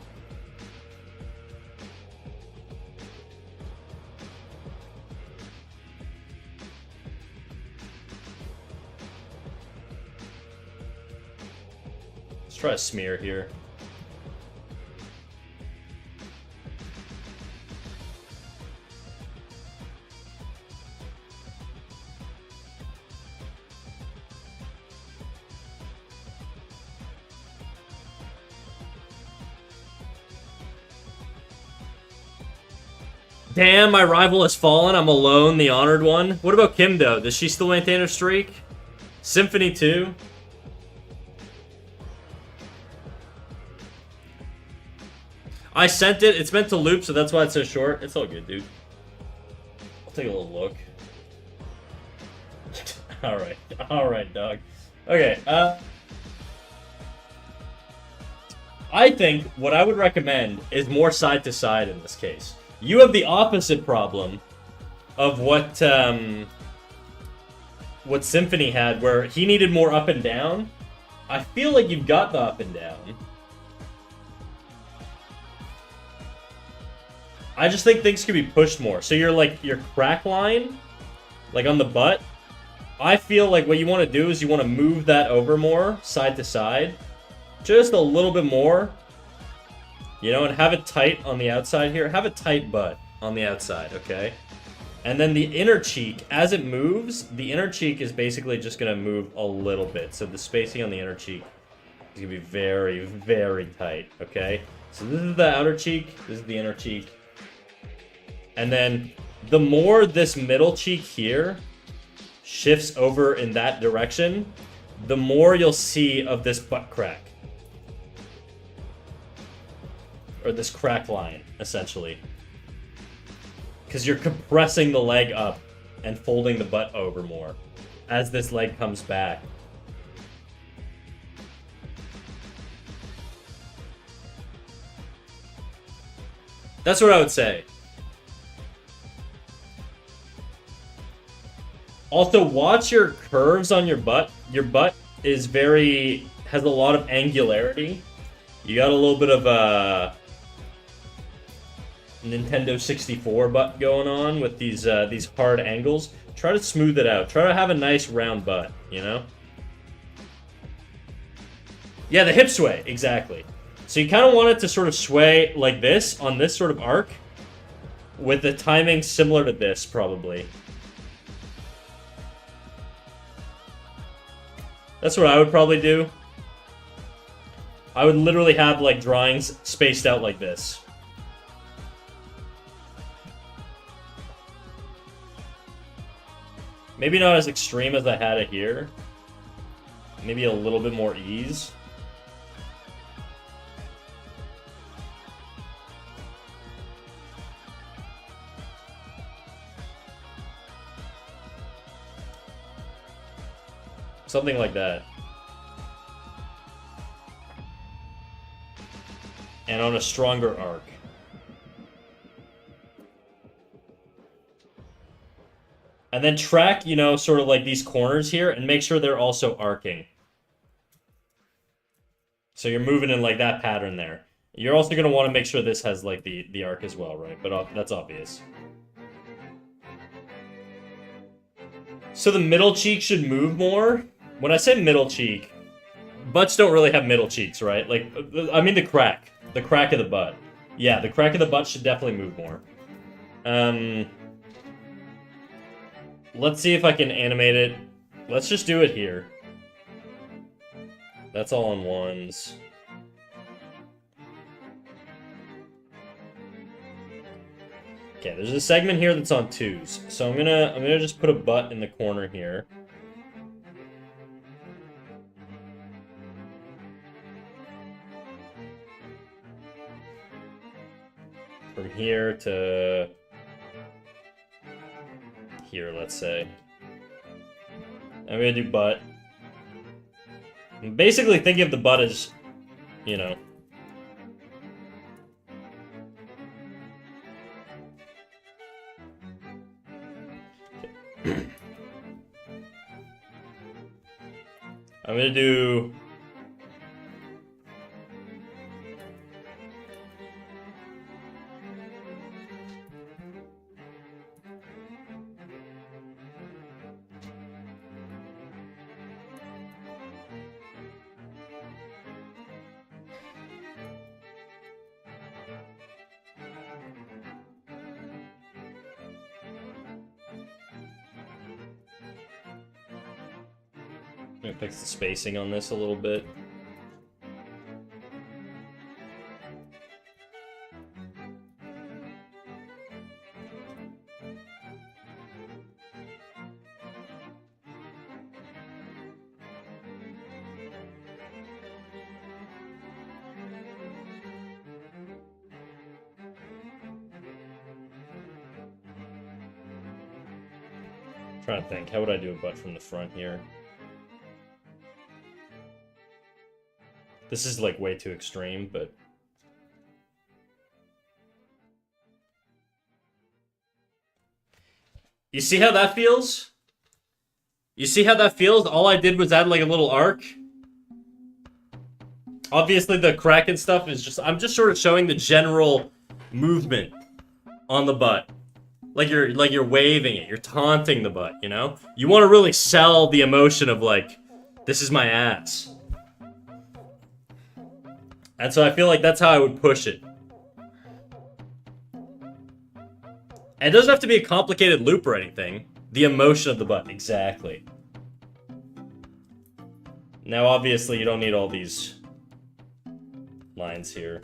Let's try a smear here. Damn, my rival has fallen. I'm alone, the honored one. What about Kim, though? Does she still maintain her streak? Symphony 2? I sent it. It's meant to loop, so that's why it's so short. It's all good, dude. I'll take a little look. Alright. Alright, dog. Okay, I think what I would recommend is more side to side in this case. You have the opposite problem of what Symphony had, where he needed more up and down. I feel like you've got the up and down. I just think things could be pushed more. So you're like your crack line, like on the butt. I feel like what you want to do is you want to move that over more, side to side, just a little bit more. You know, and have it tight on the outside here. Have a tight butt on the outside, okay? And then the inner cheek, as it moves, the inner cheek is basically just going to move a little bit. So the spacing on the inner cheek is going to be very, very tight, okay? So this is the outer cheek. This is the inner cheek. And then the more this middle cheek here shifts over in that direction, the more you'll see of this butt crack. Or this crack line, essentially. Because you're compressing the leg up and folding the butt over more as this leg comes back. That's what I would say. Also, watch your curves on your butt. Your butt is has a lot of angularity. You got a little bit of a Nintendo 64 butt going on with these hard angles. Try to smooth it out. Try to have a nice round butt, you know? Yeah, the hip sway, exactly. So you kind of want it to sort of sway like this, on this sort of arc, with the timing similar to this, probably. That's what I would probably do. I would literally have, like, drawings spaced out like this. Maybe not as extreme as I had it here. Maybe a little bit more ease. Something like that. and on a stronger arc. And then track, you know, sort of like these corners here and make sure they're also arcing. So you're moving in like that pattern there. You're also going to want to make sure this has like the arc as well, right? But that's obvious. So the middle cheek should move more. When I say middle cheek, butts don't really have middle cheeks, right? Like, I mean the crack of the butt. Yeah, the crack of the butt should definitely move more. Let's see if I can animate it. Let's just do it here. That's all on ones. Okay, there's a segment here that's on twos. So I'm gonna just put a butt in the corner here. From here to here, let's say. I'm gonna do butt. I'm basically thinking of the butt as, you know. I'm gonna do... I'm gonna fix the spacing on this a little bit. Trying to think, how would I do a butt from the front here? This is like way too extreme, but... You see how that feels? You see how that feels? All I did was add like a little arc. Obviously the crack and stuff is just... I'm just sort of showing the general movement on the butt. Like you're waving it, you're taunting the butt, you know? You want to really sell the emotion of like, this is my ass. And so I feel like that's how I would push it. And it doesn't have to be a complicated loop or anything. The emotion of the butt, exactly. Now obviously you don't need all these lines here.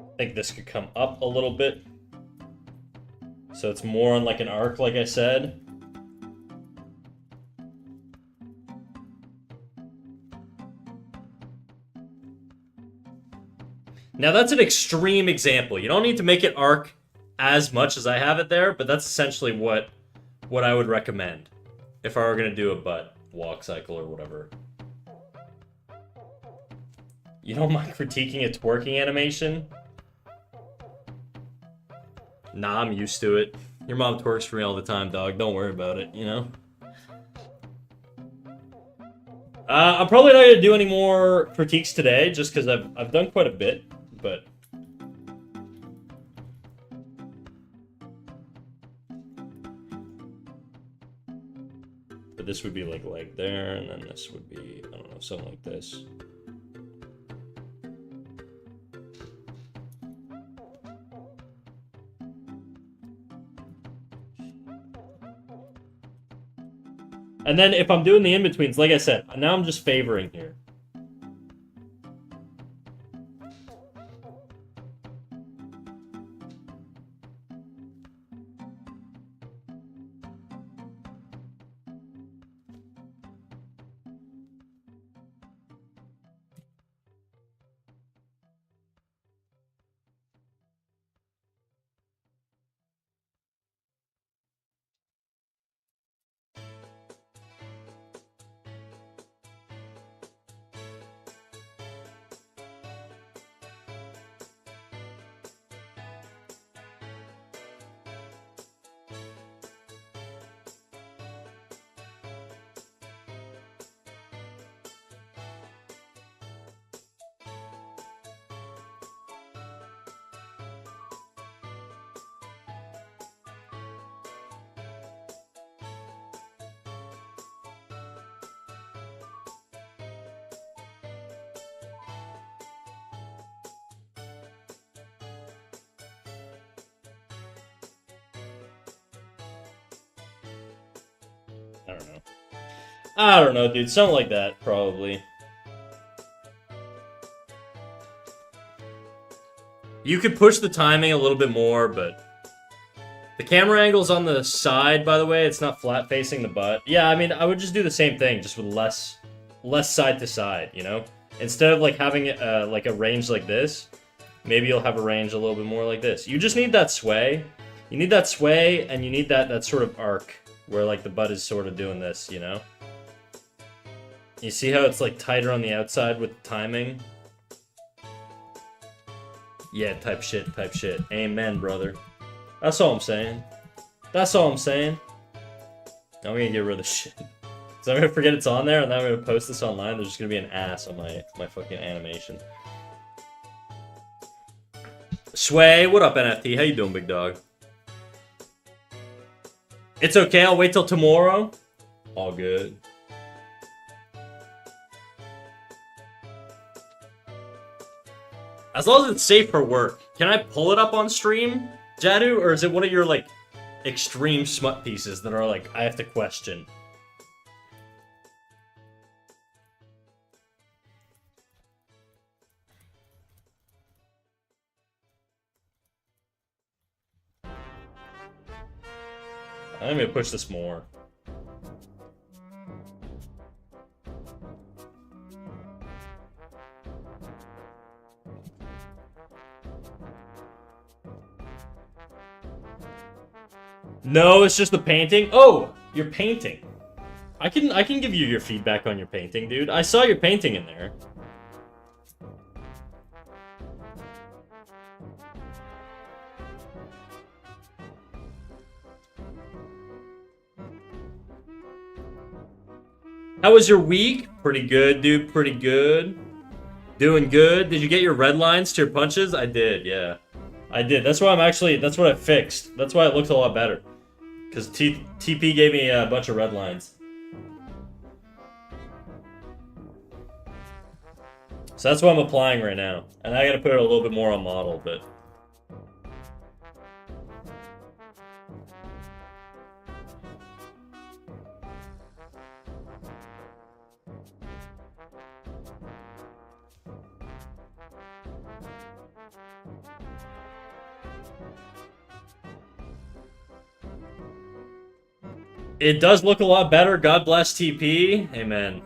I think this could come up a little bit. So it's more on like an arc, like I said. Now that's an extreme example. You don't need to make it arc as much as I have it there, but that's essentially what I would recommend if I were going to do a butt walk cycle or whatever. You don't mind critiquing a twerking animation? Nah, I'm used to it. Your mom twerks for me all the time, dog. Don't worry about it, you know? I'm probably not going to do any more critiques today, just because I've done quite a bit, but... But this would be like leg there, and then this would be, I don't know, something like this. And then if I'm doing the in-betweens, like I said, now I'm just favoring here. I don't know. I don't know, dude. Something like that, probably. You could push the timing a little bit more, but... The camera angle's on the side, by the way. It's not flat facing the butt. Yeah, I mean, I would just do the same thing, just with less side to side, you know? Instead of, like, having like a range like this, maybe you'll have a range a little bit more like this. You just need that sway. You need that sway, and you need that sort of arc, where, like, the butt is sort of doing this, you know? You see how it's, like, tighter on the outside with the timing? Yeah, type shit. Amen, brother. That's all I'm saying. That's all I'm saying. I'm gonna get rid of this shit. So I'm gonna forget it's on there, and then I'm gonna post this online. There's just gonna be an ass on my fucking animation. Sway, what up, NFT? How you doing, big dog? It's okay, I'll wait till tomorrow. All good. As long as it's safe for work. Can I pull it up on stream, Jadu? Or is it one of your, like, extreme smut pieces that are, like, I have to question? I'm gonna push this more. No, it's just the painting. Oh, you're painting. I can give you your feedback on your painting, dude. I saw your painting in there. How was your week? Pretty good, dude. Pretty good. Doing good. Did you get your red lines to your punches? I did, yeah. I did. That's why that's what I fixed. That's why it looks a lot better. Because TP gave me a bunch of red lines. So that's what I'm applying right now. And I gotta put it a little bit more on model, but... It does look a lot better. God bless TP. Amen.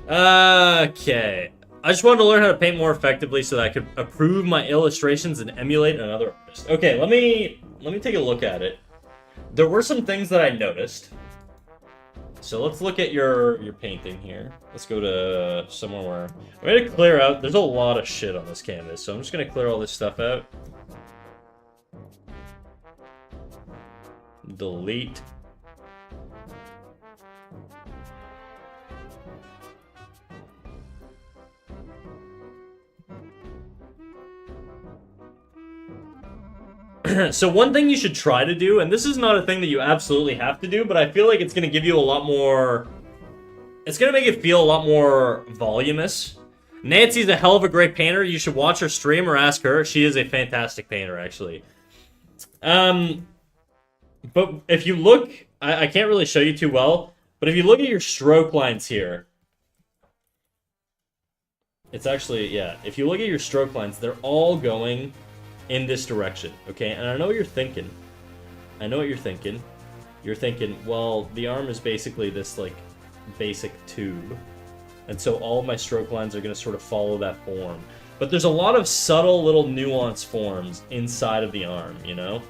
Okay. I just wanted to learn how to paint more effectively so that I could approve my illustrations and emulate another artist. Okay, let me take a look at it. There were some things that I noticed. So let's look at your painting here. Let's go to somewhere where... I'm going to clear out... There's a lot of shit on this canvas, so I'm just going to clear all this stuff out. Delete. So one thing you should try to do, and this is not a thing that you absolutely have to do, but I feel like it's going to give you a lot more... It's going to make it feel a lot more voluminous. Nancy's a hell of a great painter. You should watch her stream or ask her. She is a fantastic painter, actually. But if you look... I can't really show you too well, but if you look at your stroke lines here... It's actually, yeah. If you look at your stroke lines, they're all going... in this direction, okay? And I know what you're thinking. I know what you're thinking. You're thinking, well, the arm is basically this, like, basic tube. And so all of my stroke lines are going to sort of follow that form. But there's a lot of subtle little nuanced forms inside of the arm, you know?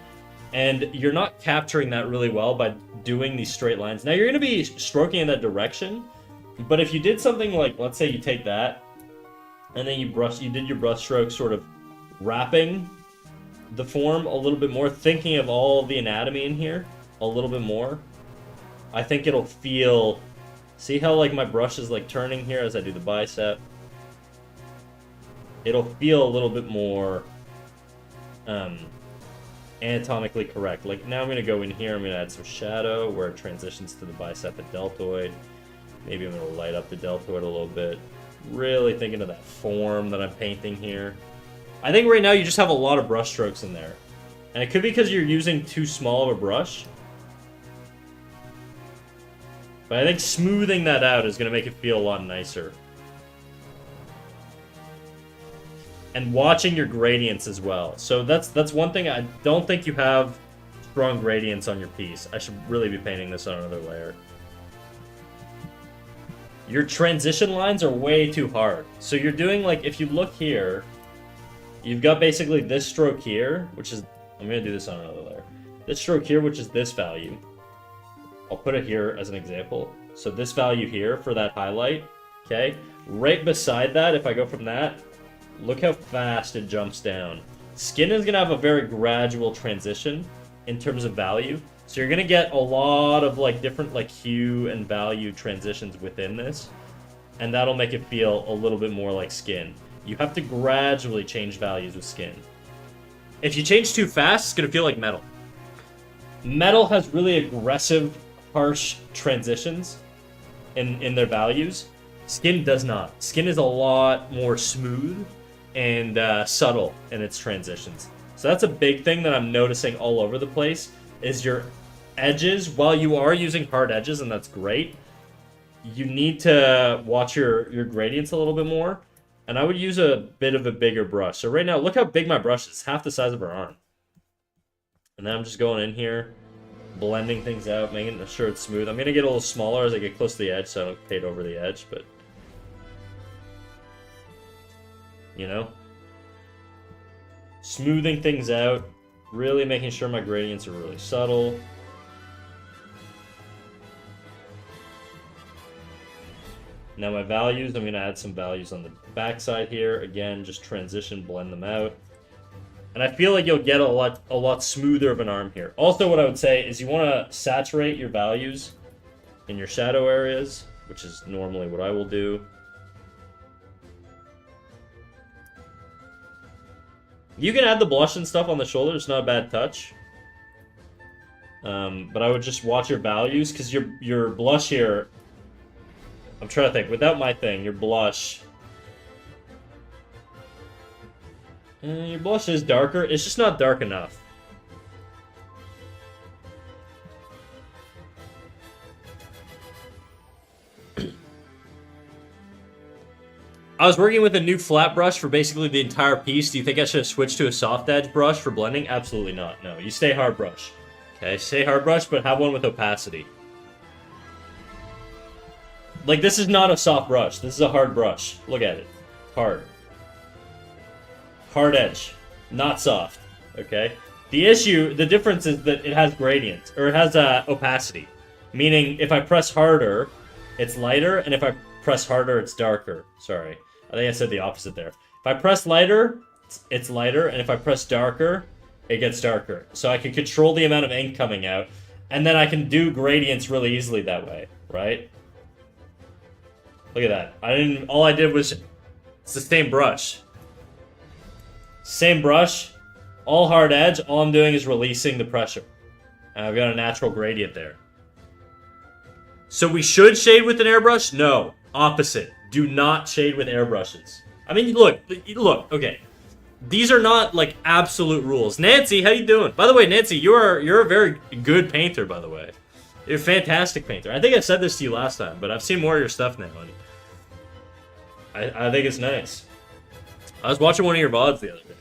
And you're not capturing that really well by doing these straight lines. Now, you're going to be stroking in that direction. But if you did something like, let's say you take that, and then you did your brush stroke sort of wrapping the form a little bit more, thinking of all the anatomy in here a little bit more, I think it'll feel... See how, like, my brush is, like, turning here as I do the bicep? It'll feel a little bit more anatomically correct. Like, now I'm going to go in here, I'm going to add some shadow where it transitions to the bicep and deltoid. Maybe I'm going to light up the deltoid a little bit. Really thinking of that form that I'm painting here. I think right now you just have a lot of brush strokes in there. And it could be because you're using too small of a brush. But I think smoothing that out is going to make it feel a lot nicer. And watching your gradients as well. So that's one thing. I don't think you have strong gradients on your piece. I should really be painting this on another layer. Your transition lines are way too hard. So you're doing, like, if you look here, you've got basically this stroke here, which is, I'm going to do this on another layer. This stroke here, which is this value. I'll put it here as an example. So this value here for that highlight, okay? Right beside that, if I go from that, look how fast it jumps down. Skin is going to have a very gradual transition in terms of value. So you're going to get a lot of, like, different, like, hue and value transitions within this. And that'll make it feel a little bit more like skin. You have to gradually change values with skin. If you change too fast, it's going to feel like metal. Metal has really aggressive, harsh transitions in their values. Skin does not. Skin is a lot more smooth and subtle in its transitions. So that's a big thing that I'm noticing all over the place, is your edges. While you are using hard edges, and that's great, you need to watch your gradients a little bit more. And I would use a bit of a bigger brush. So right now, look how big my brush is. It's half the size of her arm. And then I'm just going in here, blending things out, making sure it's smooth. I'm going to get a little smaller as I get close to the edge, so I don't fade over the edge, but... you know? Smoothing things out, really making sure my gradients are really subtle. Now my values, I'm going to add some values on the backside here. Again, just transition, blend them out. And I feel like you'll get a lot smoother of an arm here. Also, what I would say is you want to saturate your values in your shadow areas, which is normally what I will do. You can add the blush and stuff on the shoulder. It's not a bad touch. But I would just watch your values, because your blush here... I'm trying to think. Without my thing, your blush... your blush is darker. It's just not dark enough. I was working with a new flat brush for basically the entire piece. Do you think I should have switched to a soft edge brush for blending? Absolutely not. No, you stay hard brush. Okay, stay hard brush, but have one with opacity. Like, this is not a soft brush. This is a hard brush. Look at it. Hard. Hard edge. Not soft. Okay? The difference is that it has gradient. Or it has opacity. Meaning, if I press harder, it's lighter. And if I press harder, it's darker. Sorry. I think I said the opposite there. If I press lighter, it's lighter. And if I press darker, it gets darker. So I can control the amount of ink coming out. And then I can do gradients really easily that way. Right? Look at that. All I did was, it's the same brush. Same brush, all hard edge. All I'm doing is releasing the pressure. And I've got a natural gradient there. So we should shade with an airbrush? No, opposite. Do not shade with airbrushes. I mean, look, okay. These are not, like, absolute rules. Nancy, how you doing? By the way, Nancy, you're a very good painter, by the way. You're a fantastic painter. I think I said this to you last time, but I've seen more of your stuff now. And I think it's nice. I was watching one of your VODs the other day.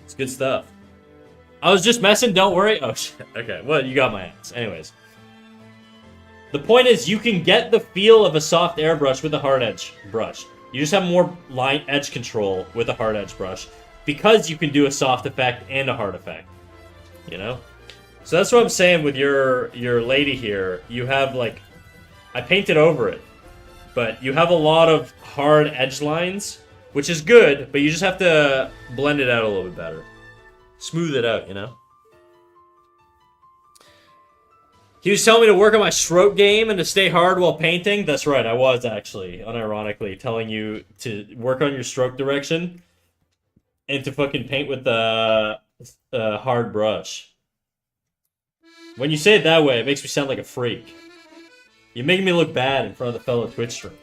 It's good stuff. I was just messing, don't worry. Oh, shit. Okay, well, you got my ass. Anyways. The point is, you can get the feel of a soft airbrush with a hard edge brush. You just have more line edge control with a hard edge brush, because you can do a soft effect and a hard effect. You know? So that's what I'm saying with your lady here. You have, like... I painted over it. But you have a lot of hard edge lines, which is good, but you just have to blend it out a little bit better. Smooth it out, you know? He was telling me to work on my stroke game and to stay hard while painting. That's right, I was actually, unironically, telling you to work on your stroke direction and to fucking paint with the hard brush. When you say it that way, it makes me sound like a freak. You're making me look bad in front of the fellow Twitch stream.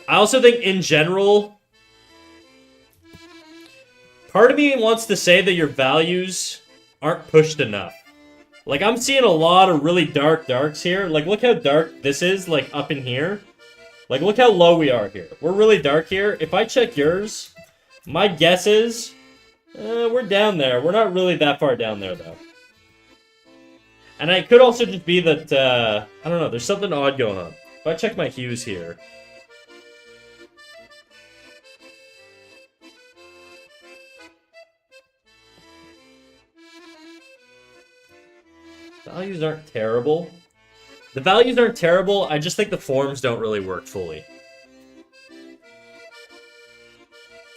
I also think in general, part of me wants to say that your values aren't pushed enough. Like, I'm seeing a lot of really dark darks here. Like, look how dark this is, like, up in here. Like, look how low we are here. We're really dark here. If I check yours, my guess is, we're down there. We're not really that far down there, though. And it could also just be that, I don't know, there's something odd going on. If I check my hues here... Values aren't terrible. The values aren't terrible, I just think the forms don't really work fully.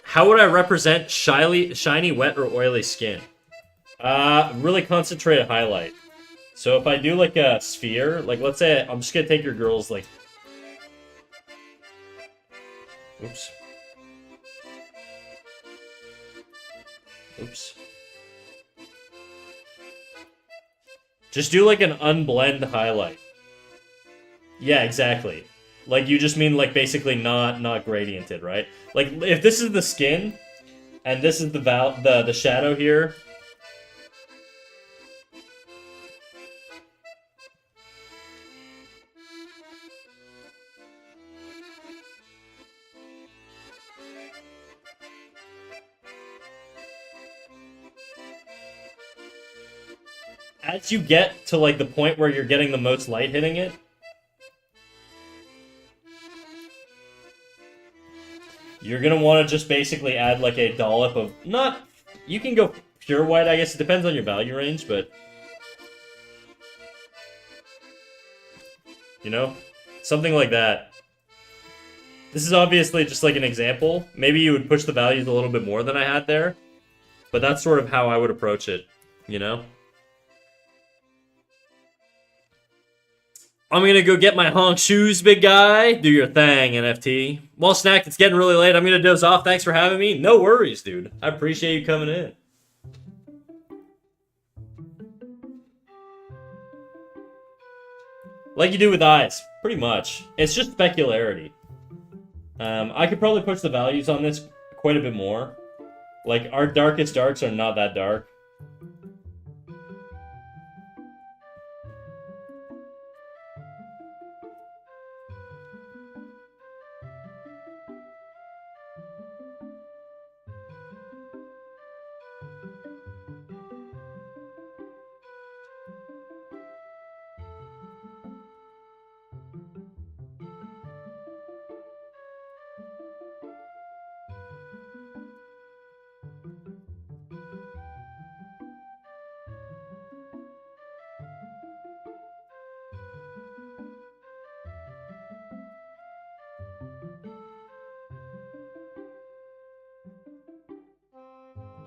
How would I represent shiny, wet, or oily skin? Really concentrated highlight. So if I do like a sphere, like let's say I'm just gonna take your girl's like... Oops. Oops. Just do like an unblend highlight. Yeah, exactly. Like you just mean like basically not gradiented, right? Like if this is the skin and this is the shadow here. As you get to like the point where you're getting the most light hitting it, you're gonna want to just basically add like a dollop of you can go pure white, I guess it depends on your value range, but you know, something like that. This is obviously just like an example. Maybe you would push the values a little bit more than I had there, but that's sort of how I would approach it, you know? I'm gonna go get my honk shoes, big guy. Do your thing, NFT. Well, Snack, it's getting really late. I'm gonna doze off. Thanks for having me. No worries, dude. I appreciate you coming in. Like you do with eyes, pretty much. It's just specularity. I could probably push the values on this quite a bit more. Like, our darkest darks are not that dark.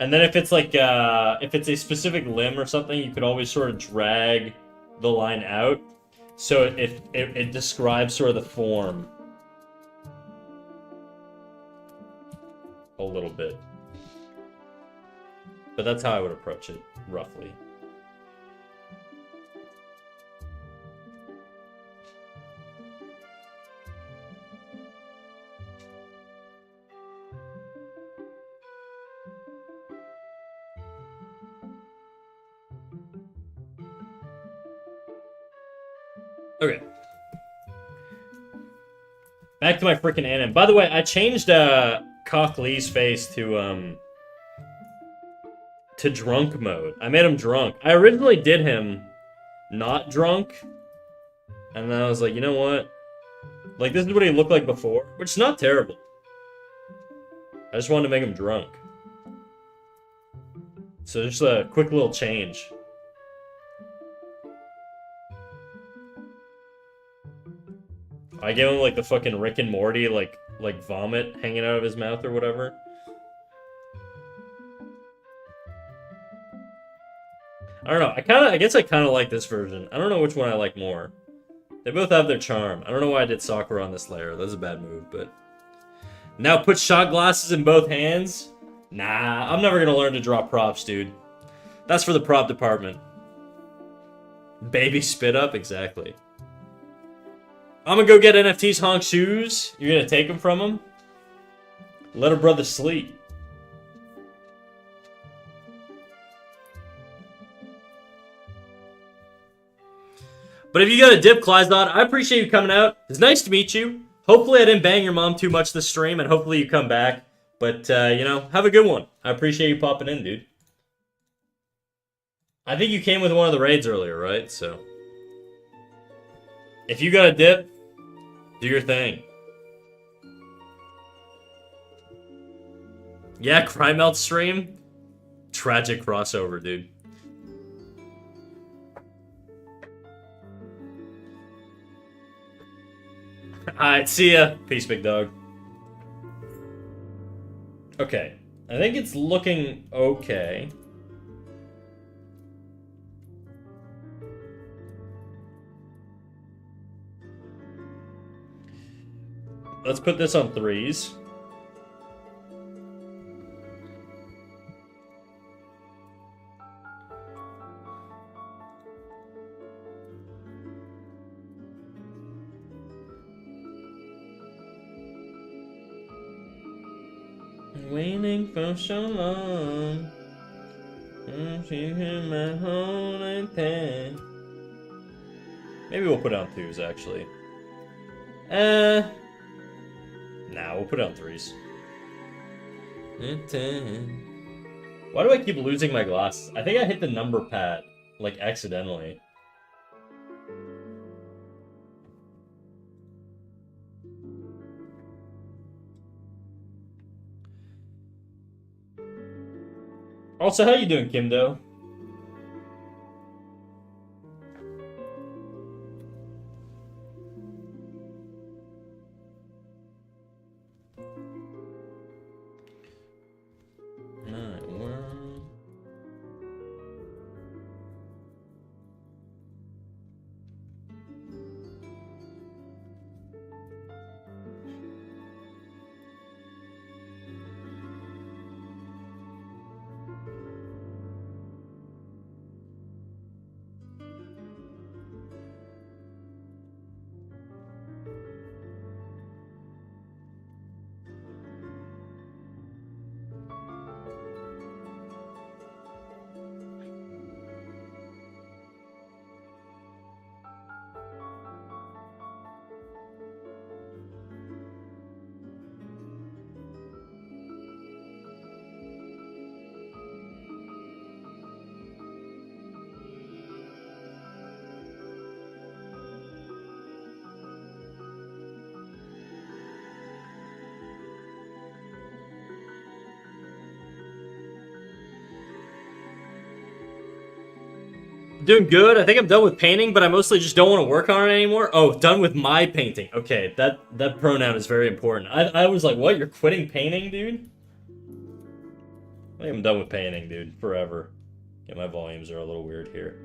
And then if it's like, if it's a specific limb or something, you could always sort of drag the line out. So it describes sort of the form a little bit. But that's how I would approach it, roughly. Okay. Back to my freaking anime. By the way, I changed Cock Lee's face to drunk mode. I made him drunk. I originally did him not drunk. And then I was like, you know what? Like, this is what he looked like before, which is not terrible. I just wanted to make him drunk. So just a quick little change. I gave him like the fucking Rick and Morty like vomit hanging out of his mouth or whatever. I don't know. I guess I kind of like this version. I don't know which one I like more. They both have their charm. I don't know why I did Sakura on this layer. That's a bad move, but now put shot glasses in both hands. Nah, I'm never gonna learn to draw props, dude. That's for the prop department. Baby spit up, exactly. I'm gonna go get NFT's honk shoes. You're gonna take them from him? Let her brother sleep. But if you got a dip, Clydesdot, I appreciate you coming out. It's nice to meet you. Hopefully I didn't bang your mom too much this stream, and hopefully you come back. But, you know, have a good one. I appreciate you popping in, dude. I think you came with one of the raids earlier, right? So, if you got a dip, do your thing. Yeah, Crymelt stream. Tragic crossover, dude. Alright, see ya. Peace, big dog. Okay. I think it's looking okay. Let's put this on 3s. Waiting for so long. Maybe we'll put it on 2s, actually. Nah, we'll put it on 3s. Why do I keep losing my glasses? I think I hit the number pad, like, accidentally. Also, how you doing, Kimdo? Doing good. I think I'm done with painting, but I mostly just don't want to work on it anymore. Oh, done with my painting. Okay, that pronoun is very important. I was like, what? You're quitting painting, dude? I think I'm done with painting, dude. Forever. Yeah, my volumes are a little weird here.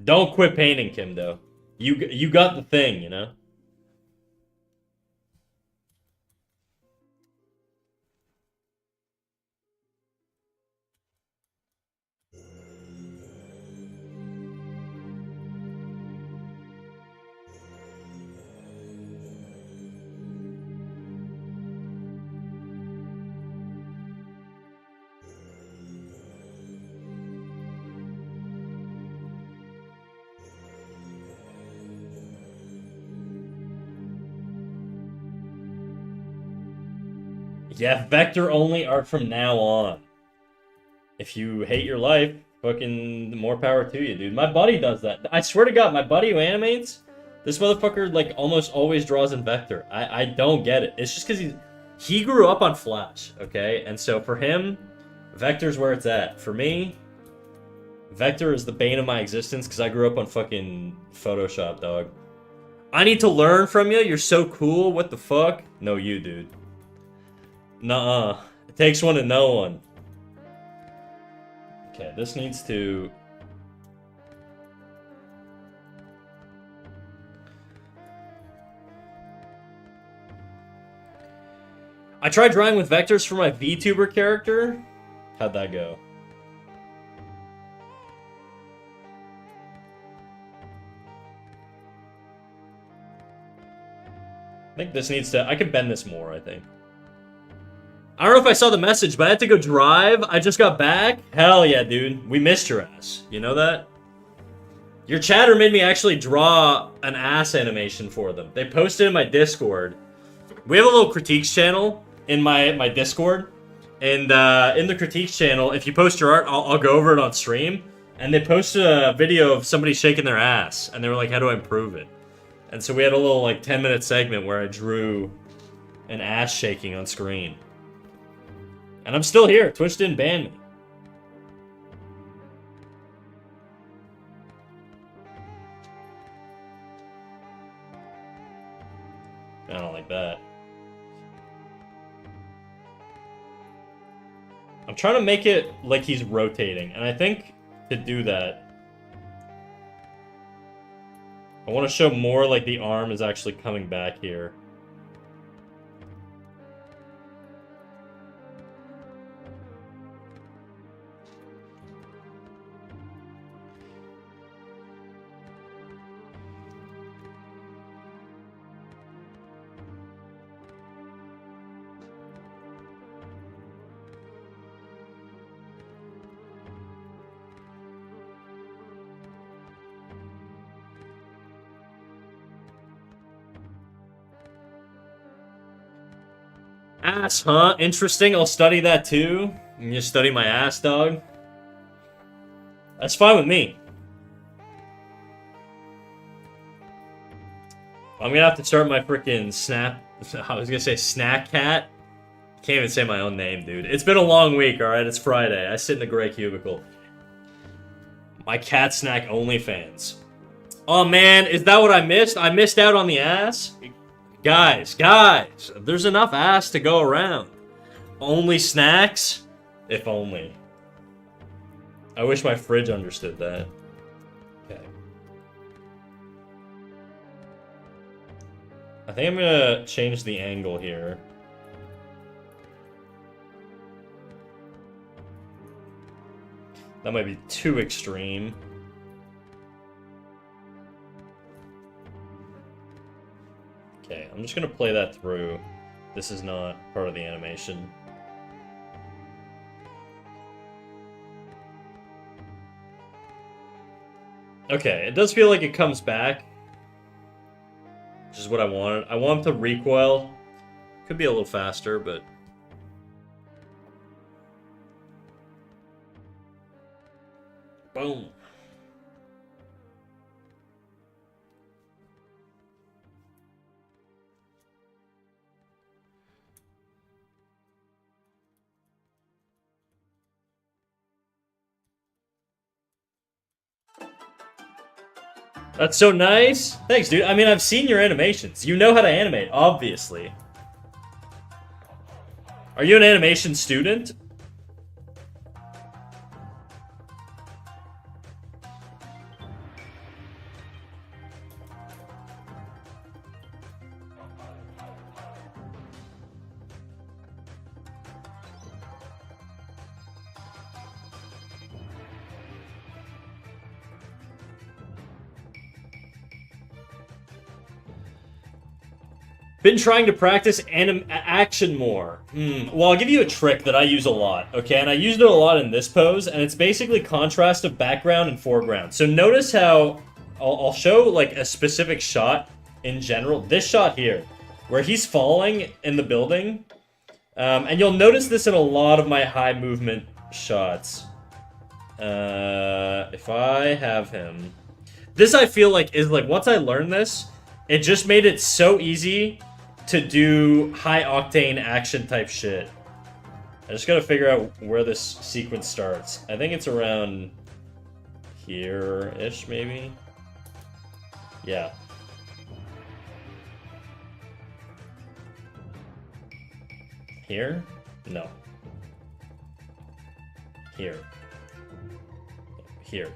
Don't quit painting, Kim, though. You got the thing, you know? Yeah, vector only art from now on. If you hate your life, fucking more power to you, dude. My buddy does that. I swear to God, my buddy who animates, this motherfucker, like, almost always draws in vector. I don't get it. It's just because he grew up on Flash, okay? And so for him, vector's where it's at. For me, vector is the bane of my existence because I grew up on fucking Photoshop, dog. I need to learn from you. You're so cool. What the fuck? No, you, dude. Nuh-uh. It takes one to know one. Okay, this needs to... I tried drawing with vectors for my VTuber character. How'd that go? I think this needs to... I could bend this more, I think. I don't know if I saw the message, but I had to go drive. I just got back. Hell yeah, dude. We missed your ass. You know that? Your chatter made me actually draw an ass animation for them. They posted in my Discord. We have a little critiques channel in my Discord. And in the critiques channel, if you post your art, I'll go over it on stream. And they posted a video of somebody shaking their ass. And they were like, how do I improve it? And so we had a little like 10-minute segment where I drew an ass shaking on screen. And I'm still here. Twitch didn't ban me. I don't like that. I'm trying to make it like he's rotating. And I think to do that, I want to show more like the arm is actually coming back here. Ass, huh? Interesting. I'll study that too. And you study my ass, dog. That's fine with me. I'm gonna have to start my freaking snap. I was gonna say snack cat. Can't even say my own name, dude. It's been a long week, alright? It's Friday. I sit in the gray cubicle. My cat snack OnlyFans. Oh man, is that what I missed? I missed out on the ass? Guys, there's enough ass to go around. Only snacks? If only. I wish my fridge understood that. Okay. I think I'm gonna change the angle here. That might be too extreme. Okay, I'm just gonna play that through. This is not part of the animation. Okay, it does feel like it comes back. Which is what I wanted. I want him to recoil. Could be a little faster, but... Boom. That's so nice. Thanks, dude. I mean, I've seen your animations. You know how to animate, obviously. Are you an animation student? Been trying to practice action more. Well, I'll give you a trick that I use a lot, okay? And I used it a lot in this pose, and it's basically contrast of background and foreground. So notice how I'll show like a specific shot in general. This shot here, where he's falling in the building. And you'll notice this in a lot of my high movement shots. If I have him... This I feel like is like, once I learned this, it just made it so easy to do high-octane action type shit. I just gotta figure out where this sequence starts. I think it's around here-ish, maybe? Yeah. Here? No. Here. Here.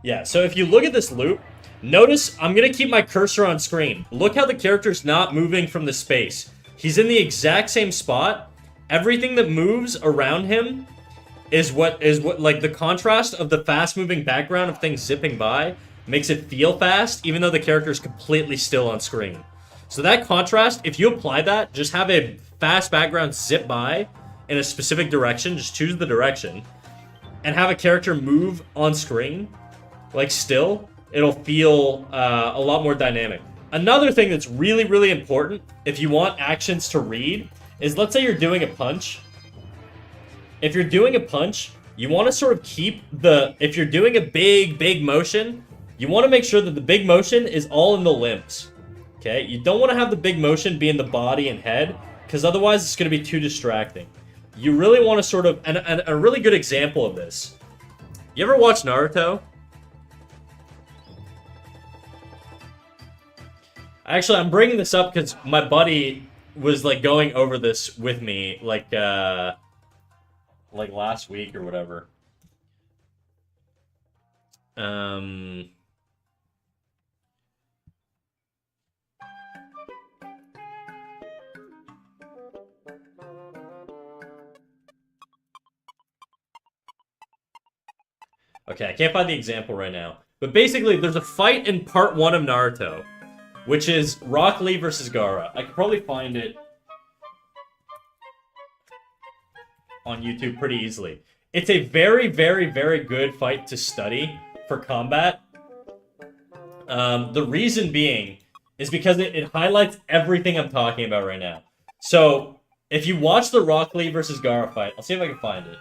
Yeah, so if you look at this loop, notice I'm going to keep my cursor on screen. Look how the character's not moving from the space. He's in the exact same spot. Everything that moves around him is what like the contrast of the fast moving background of things zipping by makes it feel fast even though the character's completely still on screen. So that contrast, if you apply that, just have a fast background zip by in a specific direction, just choose the direction, and have a character move on screen, like still, it'll feel a lot more dynamic. Another thing that's really, really important, if you want actions to read, is let's say you're doing a punch. If you're doing a punch, you want to sort of keep if you're doing a big motion, you want to make sure that the big motion is all in the limbs. Okay? You don't want to have the big motion be in the body and head, because otherwise it's going to be too distracting. You really want to sort of, and a really good example of this. You ever watch Naruto? Actually, I'm bringing this up because my buddy was like going over this with me like last week or whatever. Okay, I can't find the example right now. But basically, there's a fight in part 1 of Naruto, which is Rock Lee versus Gaara. I could probably find it on YouTube pretty easily. It's a very, very, very good fight to study for combat. The reason being is because it highlights everything I'm talking about right now. So, if you watch the Rock Lee versus Gaara fight, I'll see if I can find it.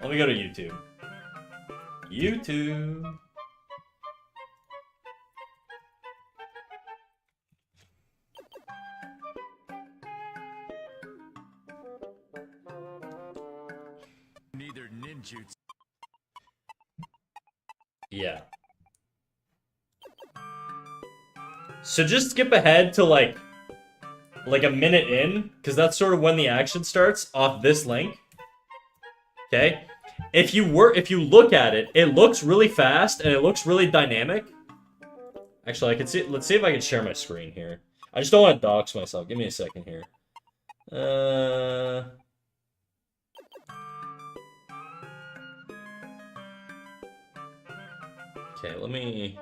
Let me go to YouTube. YouTube.
Neither ninjutsu.
Yeah. So just skip ahead to like a minute in, because that's sort of when the action starts off this link. Okay? If you look at it, it looks really fast and it looks really dynamic. Actually, I can see. Let's see if I can share my screen here. I just don't want to dox myself. Give me a second here. Okay, let me.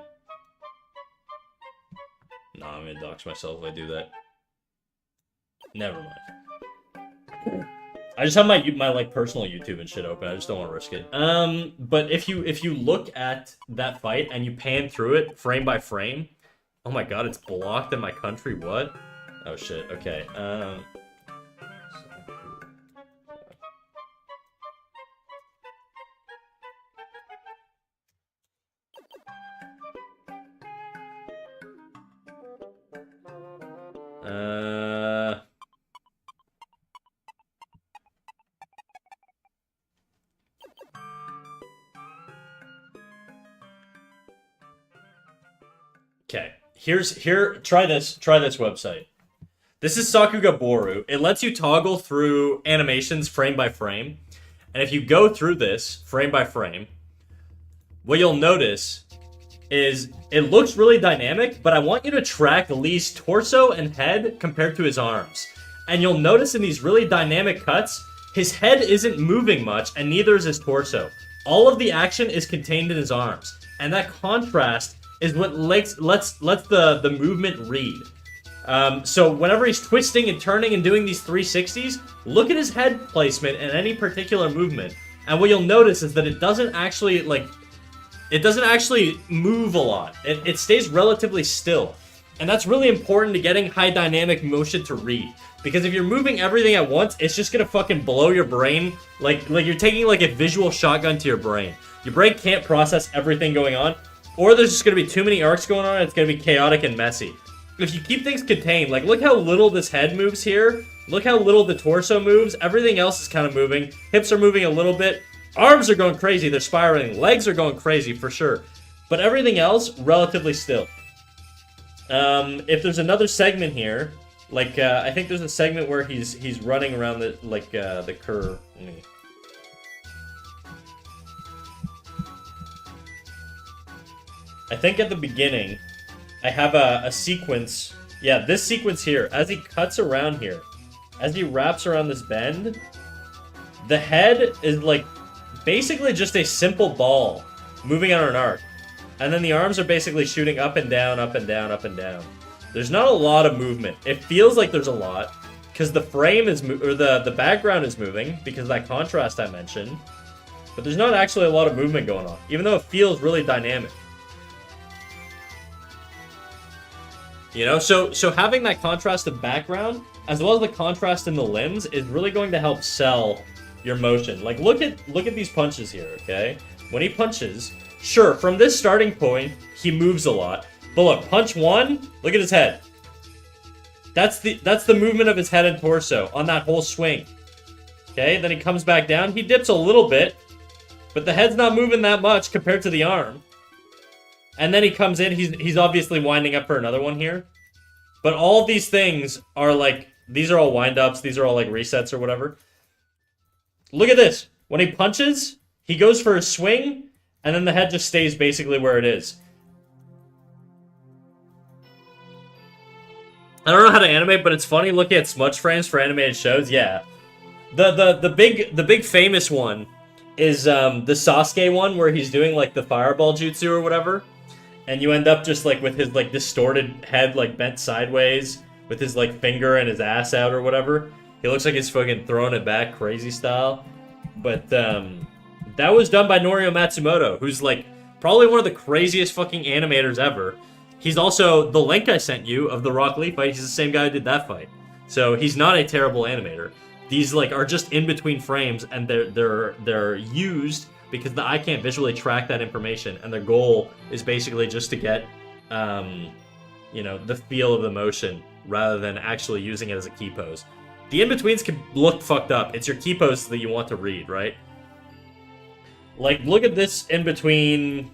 No, I'm gonna dox myself if I do that. Never mind. I just have my like personal YouTube and shit open. I just don't want to risk it. But if you look at that fight and you pan through it frame by frame, oh my god, it's blocked in my country. What? Oh shit. Okay. Okay, try this website. This is Sakuga Boru. It lets you toggle through animations frame by frame. And if you go through this frame by frame, what you'll notice is it looks really dynamic, but I want you to track Lee's torso and head compared to his arms. And you'll notice in these really dynamic cuts, his head isn't moving much, and neither is his torso. All of the action is contained in his arms. And that contrast is what lets the movement read. So whenever he's twisting and turning and doing these 360s, look at his head placement in any particular movement. And what you'll notice is that it doesn't actually, move a lot. It stays relatively still. And that's really important to getting high dynamic motion to read. Because if you're moving everything at once, it's just gonna fucking blow your brain. Like you're taking like a visual shotgun to your brain. Your brain can't process everything going on. Or there's just gonna be too many arcs going on, and it's gonna be chaotic and messy. If you keep things contained, like look how little this head moves here. Look how little the torso moves. Everything else is kind of moving. Hips are moving a little bit. Arms are going crazy. They're spiraling. Legs are going crazy for sure. But everything else, relatively still. If there's another segment here, like I think there's a segment where he's running around the curve. Let me... I think at the beginning, I have a sequence. Yeah, this sequence here, as he cuts around here, as he wraps around this bend, the head is like basically just a simple ball moving on an arc. And then the arms are basically shooting up and down, up and down, up and down. There's not a lot of movement. It feels like there's a lot, because the frame is, or the background is moving, because of that contrast I mentioned. But there's not actually a lot of movement going on, even though it feels really dynamic. You know, so having that contrast of background, as well as the contrast in the limbs, is really going to help sell your motion. Like, look at these punches here, okay? When he punches, sure, from this starting point, he moves a lot. But look, punch one, look at his head. That's the movement of his head and torso on that whole swing. Okay, then he comes back down. He dips a little bit, but the head's not moving that much compared to the arm. And then he comes in, he's obviously winding up for another one here. But all of these things are like, these are all wind-ups, these are all like resets or whatever. Look at this. When he punches, he goes for a swing, and then the head just stays basically where it is. I don't know how to animate, but it's funny looking at smudge frames for animated shows. Yeah. The big famous one is the Sasuke one where he's doing like the fireball jutsu or whatever. And you end up just like with his like distorted head like bent sideways with his like finger and his ass out or whatever. He looks like he's fucking throwing it back crazy style. But that was done by Norio Matsumoto, who's like probably one of the craziest fucking animators ever. He's also the link I sent you of the Rock Lee fight. He's the same guy who did that fight. So he's not a terrible animator. These like are just in between frames, and they're used because the eye can't visually track that information, and their goal is basically just to get, you know, the feel of the motion rather than actually using it as a key pose. The in-betweens can look fucked up. It's your key pose that you want to read, right? Like, look at this in-between,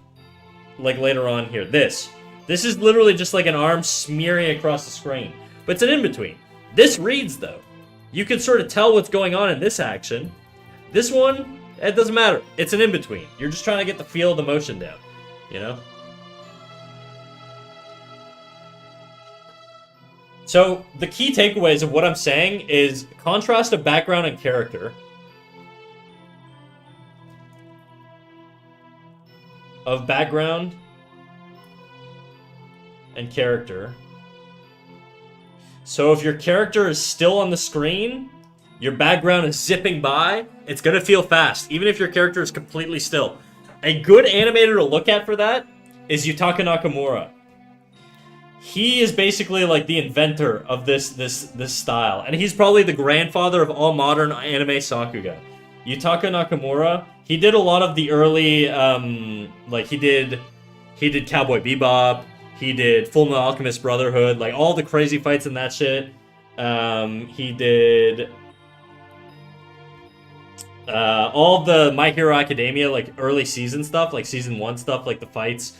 like, later on here. This is literally just like an arm smearing across the screen. But it's an in-between. This reads, though. You can sort of tell what's going on in this action. This one, it doesn't matter. It's an in-between. You're just trying to get the feel of the motion down, you know? So, the key takeaways of what I'm saying is contrast of background and character. Of background and character. So if your character is still on the screen, your background is zipping by, it's gonna feel fast, even if your character is completely still. A good animator to look at for that is Yutaka Nakamura. He is basically like the inventor of this style, and he's probably the grandfather of all modern anime sakuga. Yutaka Nakamura, he did a lot of the early, like he did Cowboy Bebop, he did Fullmetal Alchemist Brotherhood, like all the crazy fights in that shit. He did all the My Hero Academia, like early season stuff, like season 1 stuff, like the fights.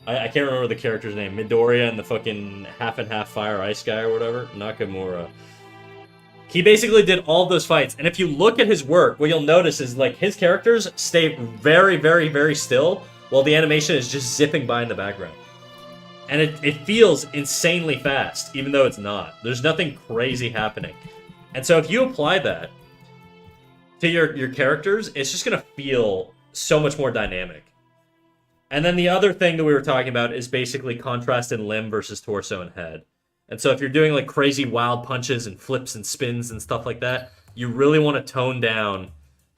I can't remember the character's name. Midoriya and the fucking half and half fire ice guy or whatever. Nakamura. He basically did all of those fights. And if you look at his work, what you'll notice is like his characters stay very, very, very still while the animation is just zipping by in the background. And it feels insanely fast, even though it's not. There's nothing crazy happening. And so if you apply that to your characters, it's just going to feel so much more dynamic. And then the other thing that we were talking about is basically contrast in limb versus torso and head. And so if you're doing like crazy wild punches and flips and spins and stuff like that, you really want to tone down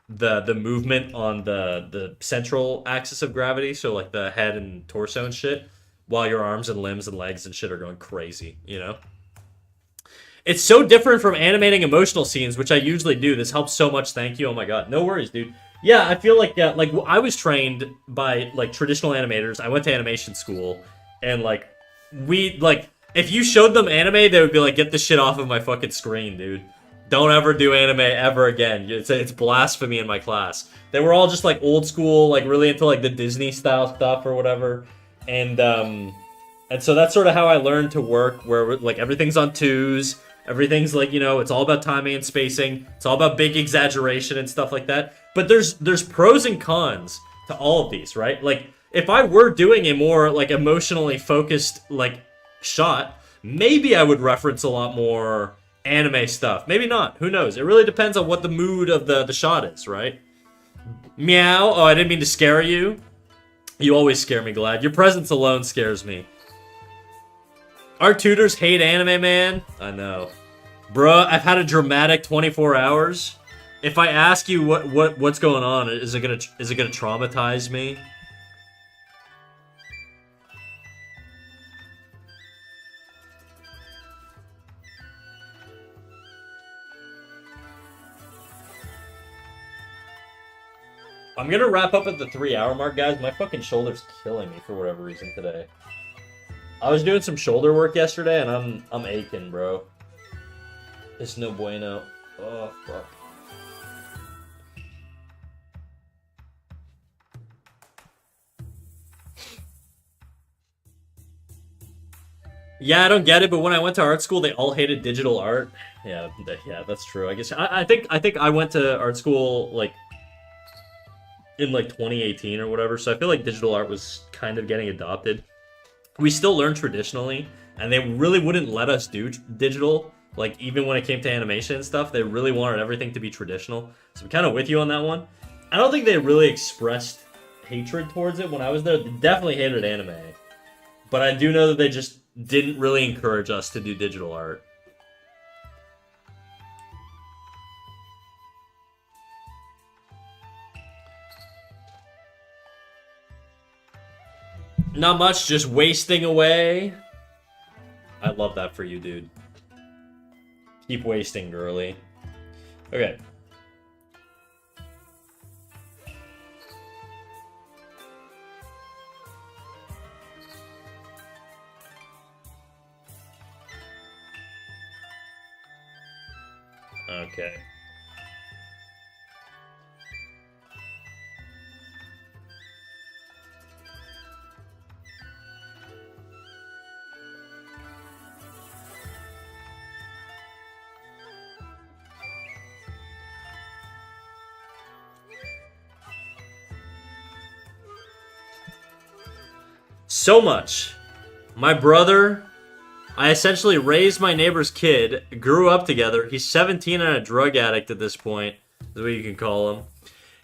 the movement on the central axis of gravity, so like the head and torso and shit, while your arms and limbs and legs and shit are going crazy, you know? It's so different from animating emotional scenes, which I usually do. This helps so much, thank you. Oh my god, no worries, dude. Yeah, I feel like I was trained by like traditional animators. I went to animation school, and like if you showed them anime, they would be like, "Get this shit off of my fucking screen, dude. Don't ever do anime ever again. It's blasphemy in my class." They were all just like old school, like really into like the Disney style stuff or whatever, and so that's sort of how I learned to work, where like everything's on twos. Everything's like, you know, it's all about timing and spacing. It's all about big exaggeration and stuff like that. But there's pros and cons to all of these, right? Like, if I were doing a more, like, emotionally focused, like, shot, maybe I would reference a lot more anime stuff. Maybe not. Who knows? It really depends on what the mood of the shot is, right? Meow. Oh, I didn't mean to scare you. You always scare me, Glad. Your presence alone scares me. Our tutors hate anime, man. I know. Bruh, I've had a dramatic 24 hours. If I ask you what's going on, is it gonna traumatize me? I'm gonna wrap up at the 3-hour mark, guys. My fucking shoulder's killing me for whatever reason today. I was doing some shoulder work yesterday, and I'm aching, bro. It's no bueno. Oh fuck. Yeah, I don't get it, but when I went to art school, they all hated digital art. Yeah, that's true. I guess I think I went to art school like in like 2018 or whatever, so I feel like digital art was kind of getting adopted. We still learn traditionally, and they really wouldn't let us do digital. Like, even when it came to animation and stuff, they really wanted everything to be traditional. So I'm kind of with you on that one. I don't think they really expressed hatred towards it when I was there. They definitely hated anime. But I do know that they just didn't really encourage us to do digital art. Not much, just wasting away. I love that for you, dude. Keep wasting, girly. Okay. Okay. So much. My brother, I essentially raised my neighbor's kid, grew up together. He's 17 and a drug addict at this point, is what you can call him.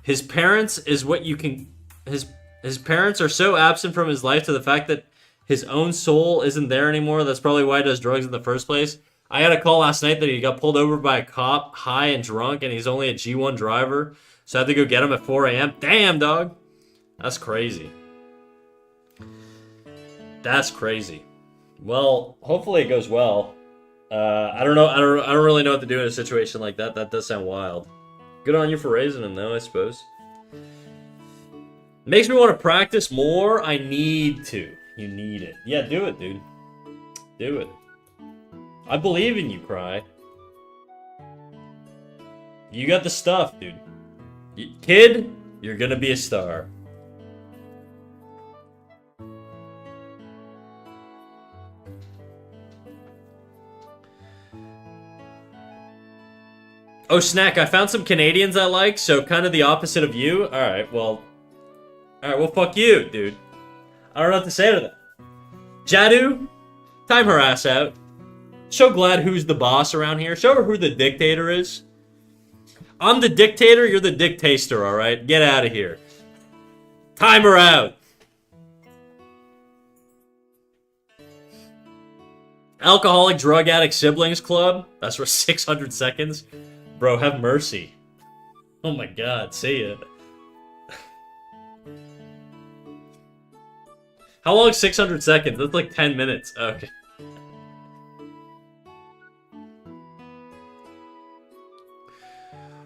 His parents is what you can... His parents are so absent from his life to the fact that his own soul isn't there anymore. That's probably why he does drugs in the first place. I got a call last night that he got pulled over by a cop, high and drunk, and he's only a G1 driver. So I had to go get him at 4 a.m. Damn, dog. That's crazy. That's crazy. Well, hopefully it goes well. I don't know. I don't really know what to do in a situation like that. That does sound wild. Good on you for raising him, though, I suppose. Makes me want to practice more. I need to. You need it. Yeah, do it, dude. Do it. I believe in you, Cry. You got the stuff, dude. Kid, you're gonna be a star. Oh, Snack, I found some Canadians I like, so kind of the opposite of you. Alright, well, fuck you, dude. I don't know what to say to that. Jadu, time her ass out. Show Glad who's the boss around here. Show her who the dictator is. I'm the dictator, you're the dictator, alright? Get out of here. Time her out. Alcoholic Drug Addict Siblings Club. That's for 600 seconds. Bro, have mercy. Oh my god, see it. How long is 600 seconds? That's like 10 minutes. Okay.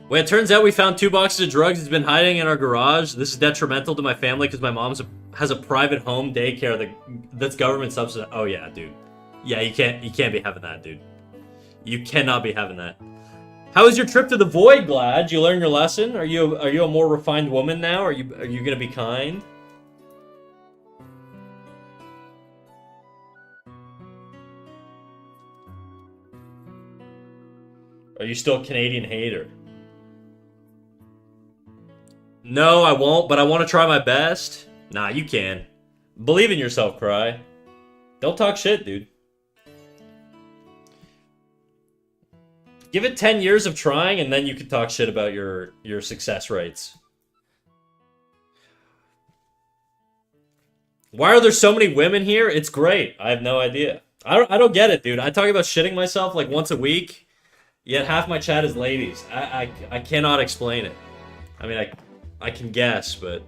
Well, it turns out we found 2 boxes of drugs. It's been hiding in our garage. This is detrimental to my family because my mom has a private home daycare that's government subsidized. Oh yeah, dude. Yeah, you can't be having that, dude. You cannot be having that. How was your trip to the void, Glad? Did you learn your lesson? Are you a more refined woman now? Are you gonna be kind? Are you still a Canadian hater? No, I won't, but I want to try my best. Nah, you can. Believe in yourself, Cry. Don't talk shit, dude. Give it 10 years of trying, and then you can talk shit about your success rates. Why are there so many women here? It's great. I have no idea. I don't get it, dude. I talk about shitting myself like once a week, yet half my chat is ladies. I cannot explain it. I mean, I can guess, but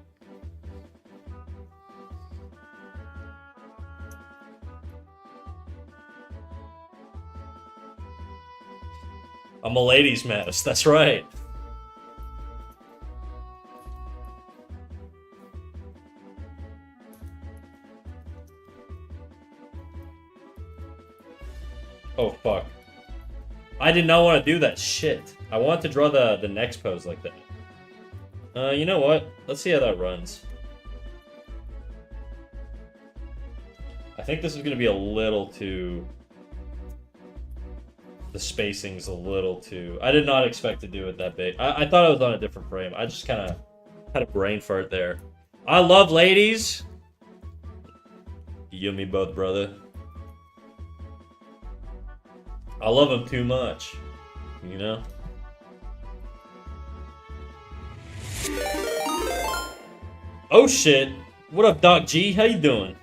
I'm a ladies' mouse. That's right. Oh fuck. I did not want to do that shit. I want to draw the next pose like that. You know what? Let's see how that runs. I think this is gonna be a little too... The spacing's a little too... I did not expect to do it that big. I thought I was on a different frame. I just kind of had a brain fart there. I love ladies! You and me both, brother. I love them too much. You know? Oh shit! What up, Doc G? How you doing?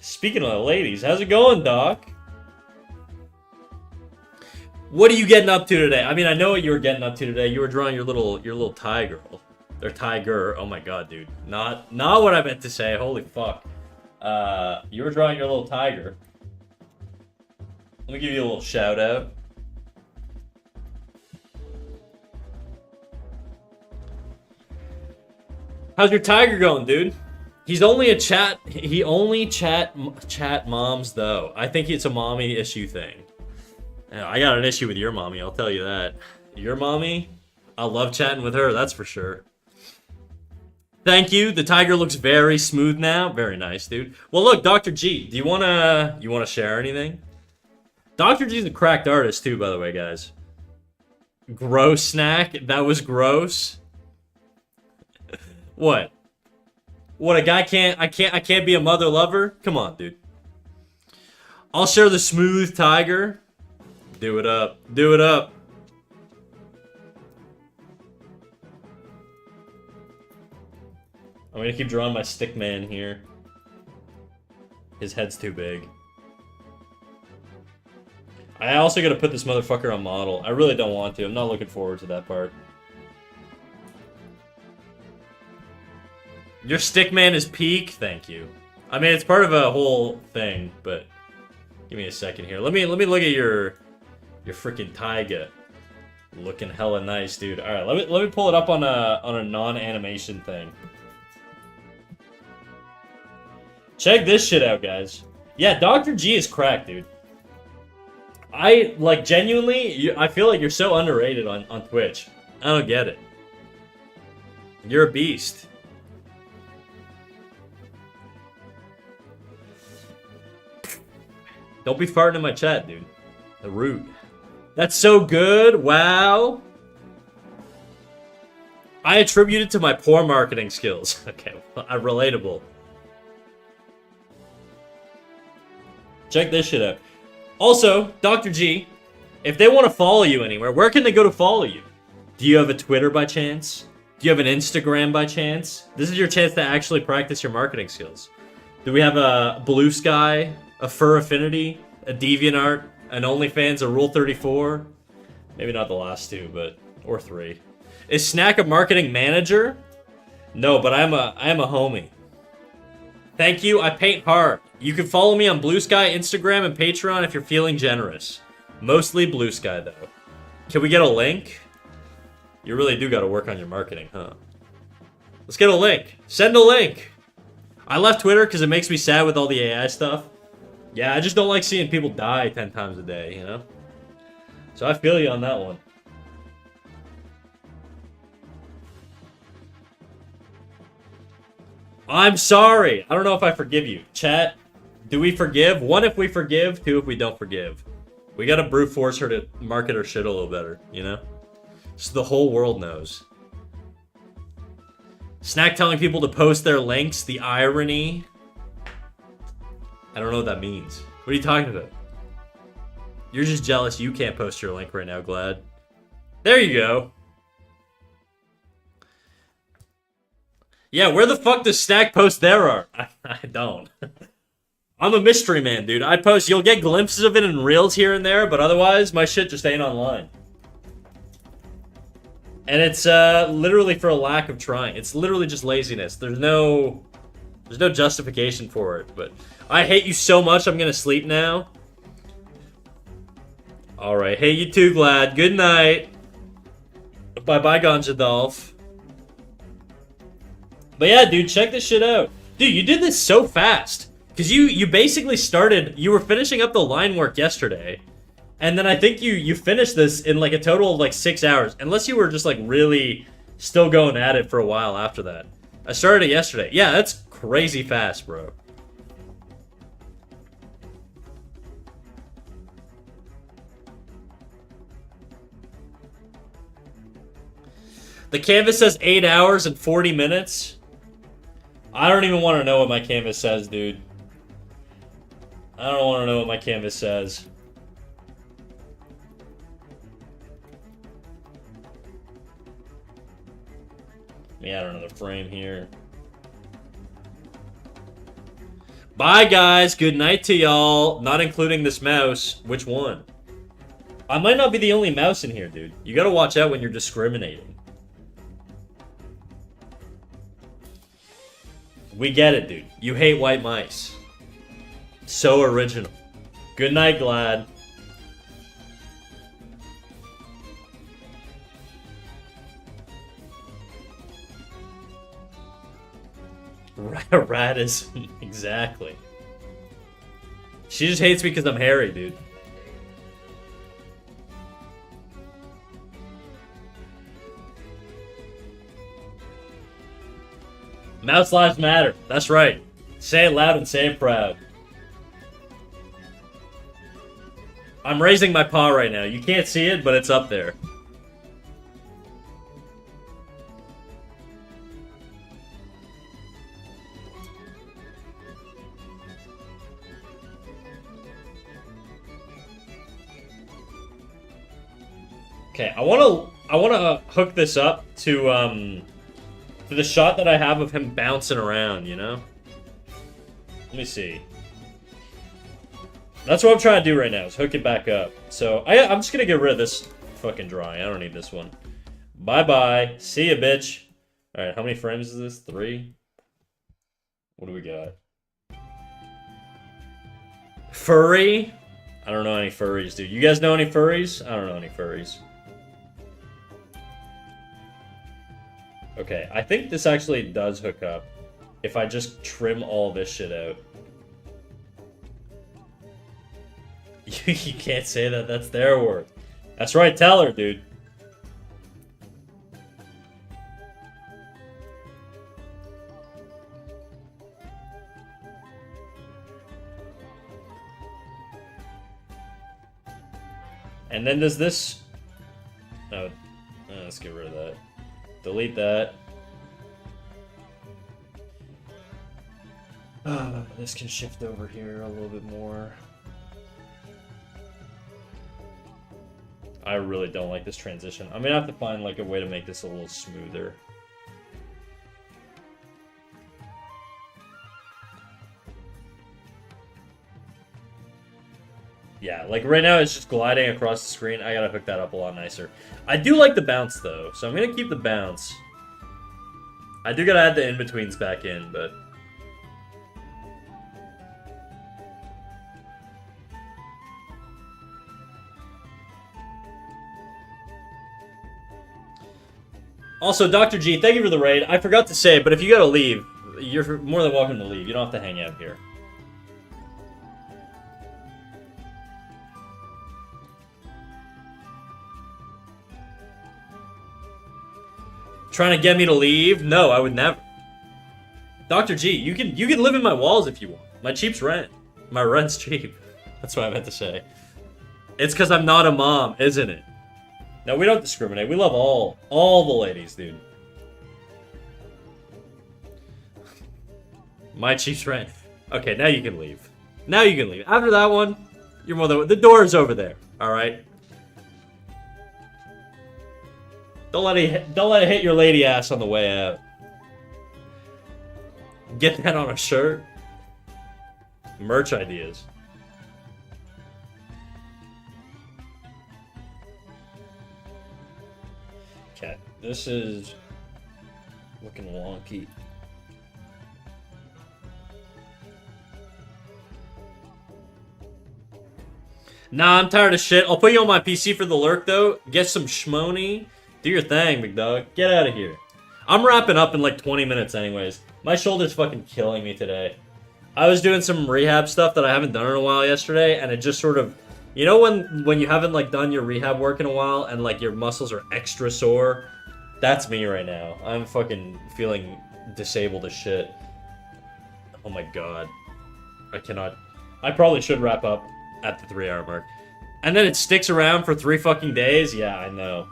Speaking of the ladies, how's it going, Doc? What are you getting up to today? I mean, I know what you were getting up to today. You were drawing your little Thai girl. Or tiger. Oh my god, dude. Not what I meant to say. Holy fuck. You were drawing your little tiger. Let me give you a little shout out. How's your tiger going, dude? He's only a chat. He only chat moms though. I think it's a mommy issue thing. I got an issue with your mommy, I'll tell you that. Your mommy, I love chatting with her, that's for sure. Thank you. The tiger looks very smooth now. Very nice, dude. Well, look, Dr. G, do you wanna share anything? Dr. G's a cracked artist too, by the way, guys. Gross snack. That was gross. What? What, a guy can't... I can't be a mother lover? Come on, dude. I'll share the smooth tiger. Do it up. Do it up. I'm gonna keep drawing my stick man here. His head's too big. I also gotta put this motherfucker on model. I really don't want to. I'm not looking forward to that part. Your stick man is peak? Thank you. I mean, it's part of a whole thing, but... Give me a second here. Let me look at your freaking taiga. Looking hella nice, dude. Alright, let me pull it up on a non-animation thing. Check this shit out, guys. Yeah, Dr. G is cracked, dude. I, like, genuinely, I feel like you're so underrated on Twitch. I don't get it. You're a beast. Don't be farting in my chat, dude. The root. That's so good. Wow. I attribute it to my poor marketing skills. Okay, relatable. Check this shit out. Also, Dr. G, if they want to follow you anywhere, where can they go to follow you? Do you have a Twitter by chance? Do you have an Instagram by chance? This is your chance to actually practice your marketing skills. Do we have a Blue Sky, a Fur Affinity, a DeviantArt, an OnlyFans, a Rule 34? Maybe not the last two, but... or three. Is Snack a marketing manager? No, but I am a homie. Thank you, I paint hard. You can follow me on Blue Sky, Instagram, and Patreon if you're feeling generous. Mostly Blue Sky, though. Can we get a link? You really do gotta work on your marketing, huh? Let's get a link. Send a link! I left Twitter because it makes me sad with all the AI stuff. Yeah, I just don't like seeing people die 10 times a day, you know? So I feel you on that one. I'm sorry. I don't know if I forgive you. Chat, do we forgive? One, if we forgive. Two, if we don't forgive. We gotta brute force her to market her shit a little better, you know? So the whole world knows. Snack telling people to post their links. The irony. I don't know what that means. What are you talking about? You're just jealous you can't post your link right now, Glad. There you go. Yeah, where the fuck does Snack post their art? I don't. I'm a mystery man, dude. I post, you'll get glimpses of it in reels here and there, but otherwise, my shit just ain't online. And it's literally for a lack of trying. It's literally just laziness. There's no justification for it, but I hate you so much, I'm gonna sleep now. Alright, hey you too, Glad. Good night. Bye-bye, Ganjadolf. But yeah, dude, check this shit out. Dude, you did this so fast. Because you basically started, you were finishing up the line work yesterday. And then I think you finished this in like a total of like 6 hours. Unless you were just like really still going at it for a while after that. I started it yesterday. Yeah, that's crazy fast, bro. The canvas says 8 hours and 40 minutes. I don't even want to know what my canvas says, dude. I don't want to know what my canvas says. Let me add another frame here. Bye, guys. Good night to y'all. Not including this mouse. Which one? I might not be the only mouse in here, dude. You gotta watch out when you're discriminating. We get it, dude. You hate white mice. So original. Good night, Glad. Radism. Exactly. She just hates me because I'm hairy, dude. Mouse lives matter. That's right. Say it loud and say it proud. I'm raising my paw right now. You can't see it, but it's up there. Okay, I wanna hook this up to the shot that I have of him bouncing around, you know? Let me see. That's what I'm trying to do right now, is hook it back up. So, I'm just gonna get rid of this fucking drawing. I don't need this one. Bye-bye. See ya, bitch. Alright, how many frames is this? 3? What do we got? Furry? I don't know any furries, dude. You guys know any furries? I don't know any furries. Okay, I think this actually does hook up if I just trim all this shit out. You can't say that, that's their word. That's right, tell her, dude. And then does this... Oh, let's get rid of that. Delete that. This can shift over here a little bit more. I really don't like this transition. I'm gonna have to find like a way to make this a little smoother. Yeah, like right now it's just gliding across the screen. I gotta hook that up a lot nicer. I do like the bounce though, so I'm gonna keep the bounce. I do gotta add the in-betweens back in, but... Also, Dr. G, thank you for the raid. I forgot to say, but if you gotta leave, you're more than welcome to leave. You don't have to hang out here. Trying to get me to leave? No, I would never. Dr. G, you can live in my walls if you want. My cheap's rent. My rent's cheap. That's what I meant to say. It's because I'm not a mom, isn't it? No, we don't discriminate. We love all the ladies, dude. My cheap's rent. Okay, now you can leave. Now you can leave. After that one, you're more than... The door is over there, alright? Don't let it hit your lady ass on the way out. Get that on a shirt. Merch ideas. Okay, this is looking wonky. Nah, I'm tired of shit. I'll put you on my PC for the lurk, though. Get some shmoney. Do your thing, big dog. Get out of here. I'm wrapping up in like 20 minutes anyways. My shoulder's fucking killing me today. I was doing some rehab stuff that I haven't done in a while yesterday, and it just sort of... You know when you haven't like done your rehab work in a while, and like your muscles are extra sore? That's me right now. I'm fucking feeling disabled as shit. Oh my god. I cannot... I probably should wrap up at the 3-hour mark. And then it sticks around for 3 fucking days? Yeah, I know.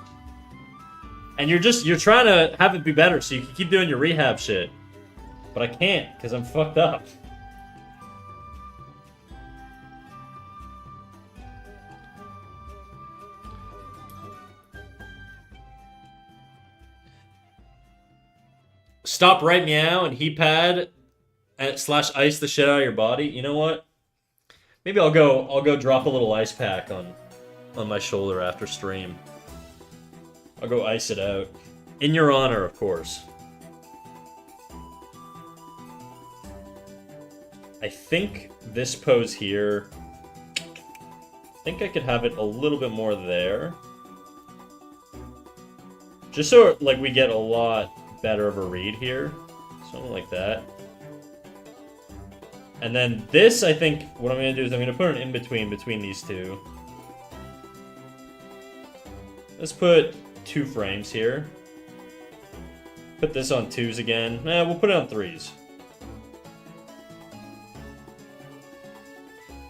And you're trying to have it be better so you can keep doing your rehab shit. But I can't, because I'm fucked up. Stop right meow and heat pad slash ice the shit out of your body. You know what? Maybe I'll go drop a little ice pack on my shoulder after stream. I'll go ice it out. In your honor, of course. I think this pose here... I think I could have it a little bit more there. Just so like we get a lot better of a read here. Something like that. And then this, I think, what I'm going to do is I'm going to put an in-between between these two. Let's put 2 frames here. Put this on 2s again. Nah, we'll put it on 3s.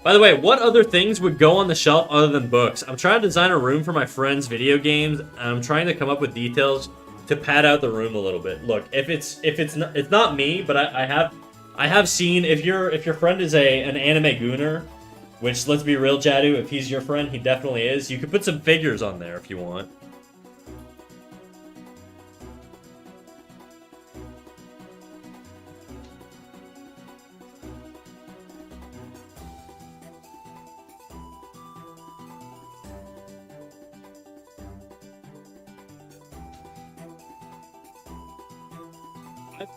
By the way, what other things would go on the shelf other than books? I'm trying to design a room for my friends' video games, and I'm trying to come up with details to pad out the room a little bit. Look, if it's not me, but I have seen if your friend is an anime gooner, which let's be real, Jadu, if he's your friend, he definitely is. You could put some figures on there if you want.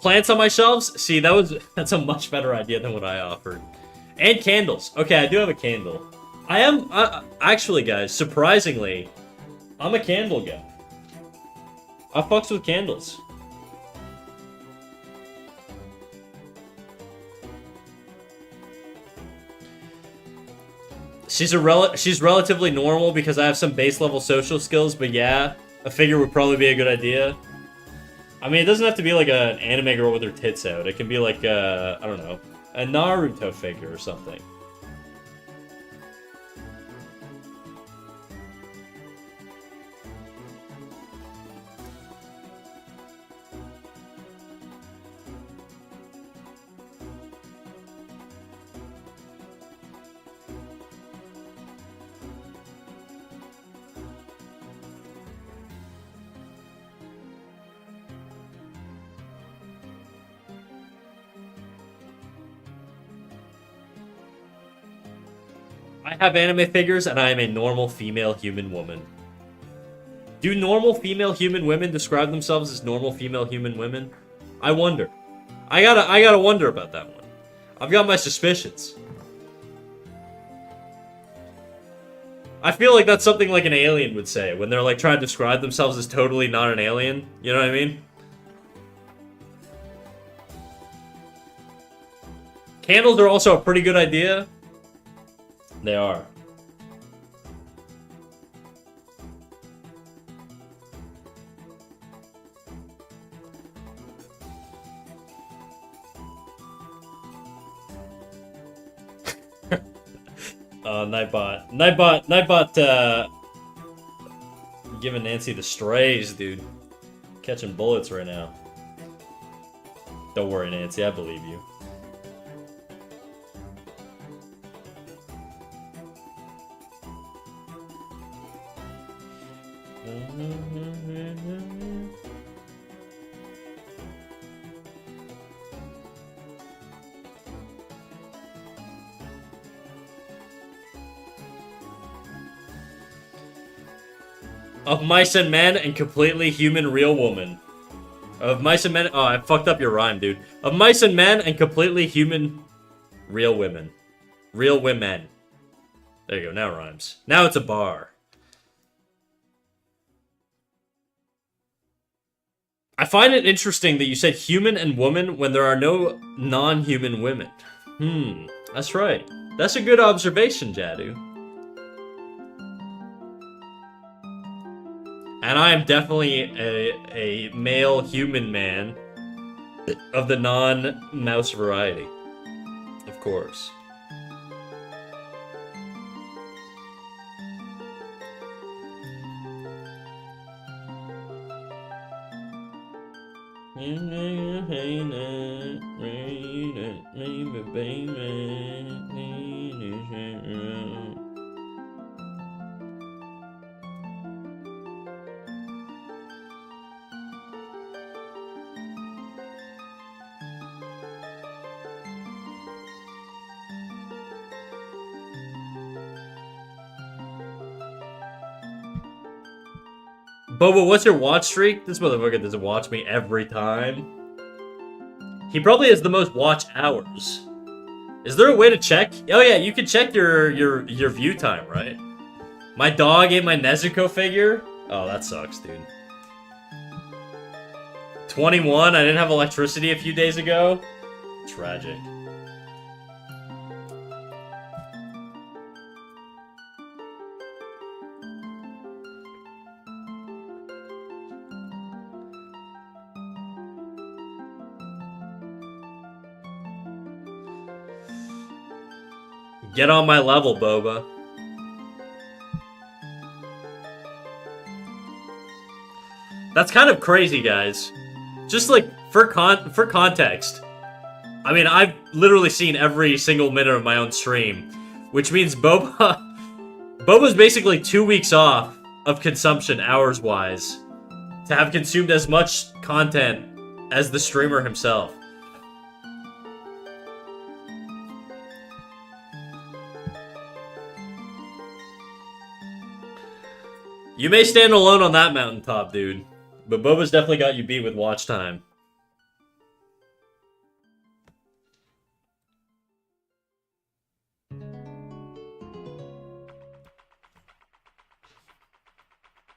Plants on my shelves? See, that's a much better idea than what I offered. And candles. Okay, I do have a candle. Actually, guys, surprisingly, I'm a candle guy. I fucks with candles. She's relatively normal because I have some base level social skills, but yeah, a figure would probably be a good idea. I mean, it doesn't have to be like an anime girl with her tits out. It can be like, I don't know, a Naruto figure or something. I have anime figures, and I am a normal female human woman. Do normal female human women describe themselves as normal female human women? I wonder. I gotta wonder about that one. I've got my suspicions. I feel like that's something like an alien would say when they're like trying to describe themselves as totally not an alien. You know what I mean? Candles are also a pretty good idea. They are. Nightbot, giving Nancy the strays, dude. Catching bullets right now. Don't worry, Nancy, I believe you. Of mice and men and completely human real woman. Of mice and men. Oh, I fucked up your rhyme, dude. Of mice and men and completely human real women. Real women. There you go, now it rhymes. Now it's a bar. I find it interesting that you said human and woman when there are no non-human women. That's right. That's a good observation, Jadu. And I am definitely a male human man of the non-mouse variety. Of course. Boba, what's your watch streak? This motherfucker doesn't watch me every time. He probably has the most watch hours. Is there a way to check? Oh yeah, you can check your view time, right? My dog ate my Nezuko figure? Oh, that sucks, dude. 21, I didn't have electricity a few days ago? Tragic. Get on my level, Boba. That's kind of crazy, guys. Just like for context. I mean, I've literally seen every single minute of my own stream, which means Boba's basically 2 weeks off of consumption hours-wise to have consumed as much content as the streamer himself. You may stand alone on that mountaintop, dude. But Boba's definitely got you beat with watch time.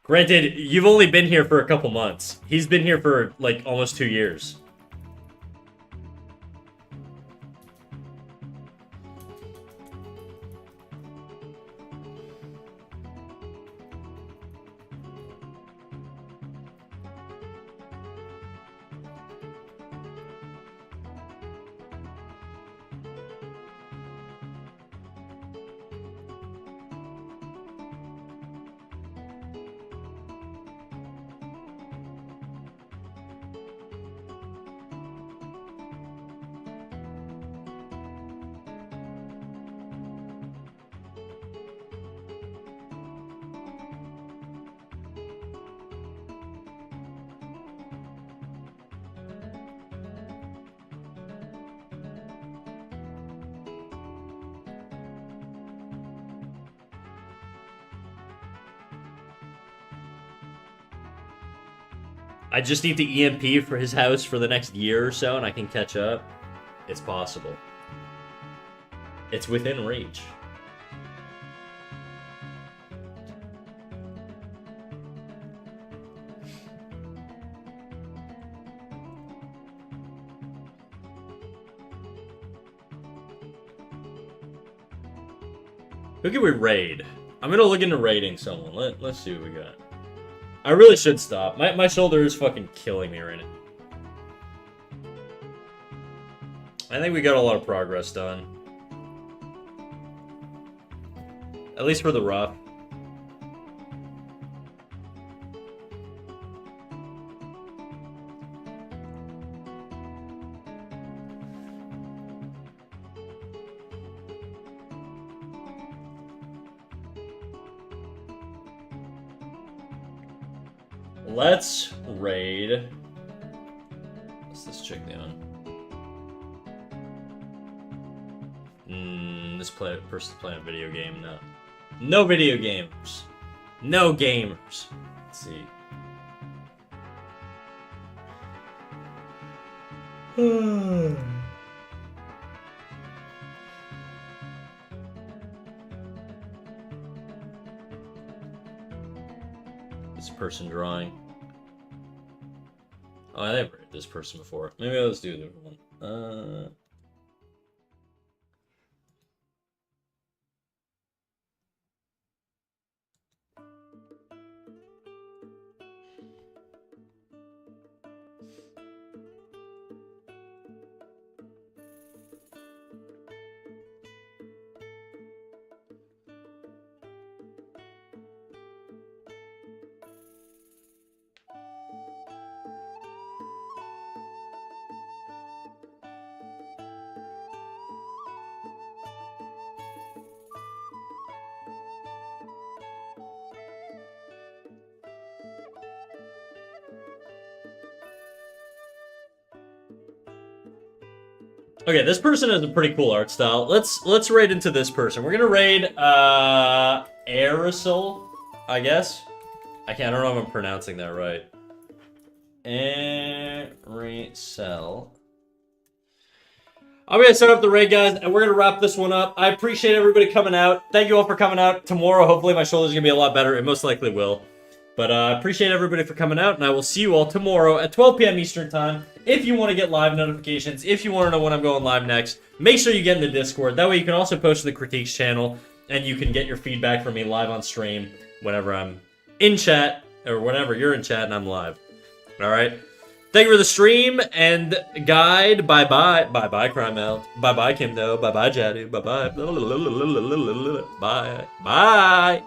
Granted, you've only been here for a couple months. He's been here for, like, almost 2 years. I just need the EMP for his house for the next year or so, and I can catch up. It's possible. It's within reach. Who can we raid? I'm gonna look into raiding someone. Let's see what we got. I really should stop. My shoulder is fucking killing me right now. I think we got a lot of progress done. At least for the rough. Let's raid. What's this chick doing? This person's playing a video game. No. No video gamers. No gamers. Let's see. This person drawing. Oh, I never read this person before. Maybe I'll just do a different one. Okay, this person has a pretty cool art style. Let's raid into this person. We're gonna raid Aerosol, I guess. I don't know if I'm pronouncing that right. Aerosol. I'm gonna set up the raid, guys, and we're gonna wrap this one up. I appreciate everybody coming out. Thank you all for coming out. Tomorrow, hopefully my shoulder's gonna be a lot better. It most likely will. But I appreciate everybody for coming out, and I will see you all tomorrow at 12 p.m. Eastern Time. If you want to get live notifications, if you want to know when I'm going live next, make sure you get in the Discord. That way you can also post to the Critiques channel, and you can get your feedback from me live on stream whenever I'm in chat, or whenever you're in chat and I'm live. Alright? Thank you for the stream, and guide. Bye-bye. Bye-bye, Crymel. Bye-bye, Kimdo. Bye-bye, Jadu. Bye-bye. Bye. Bye.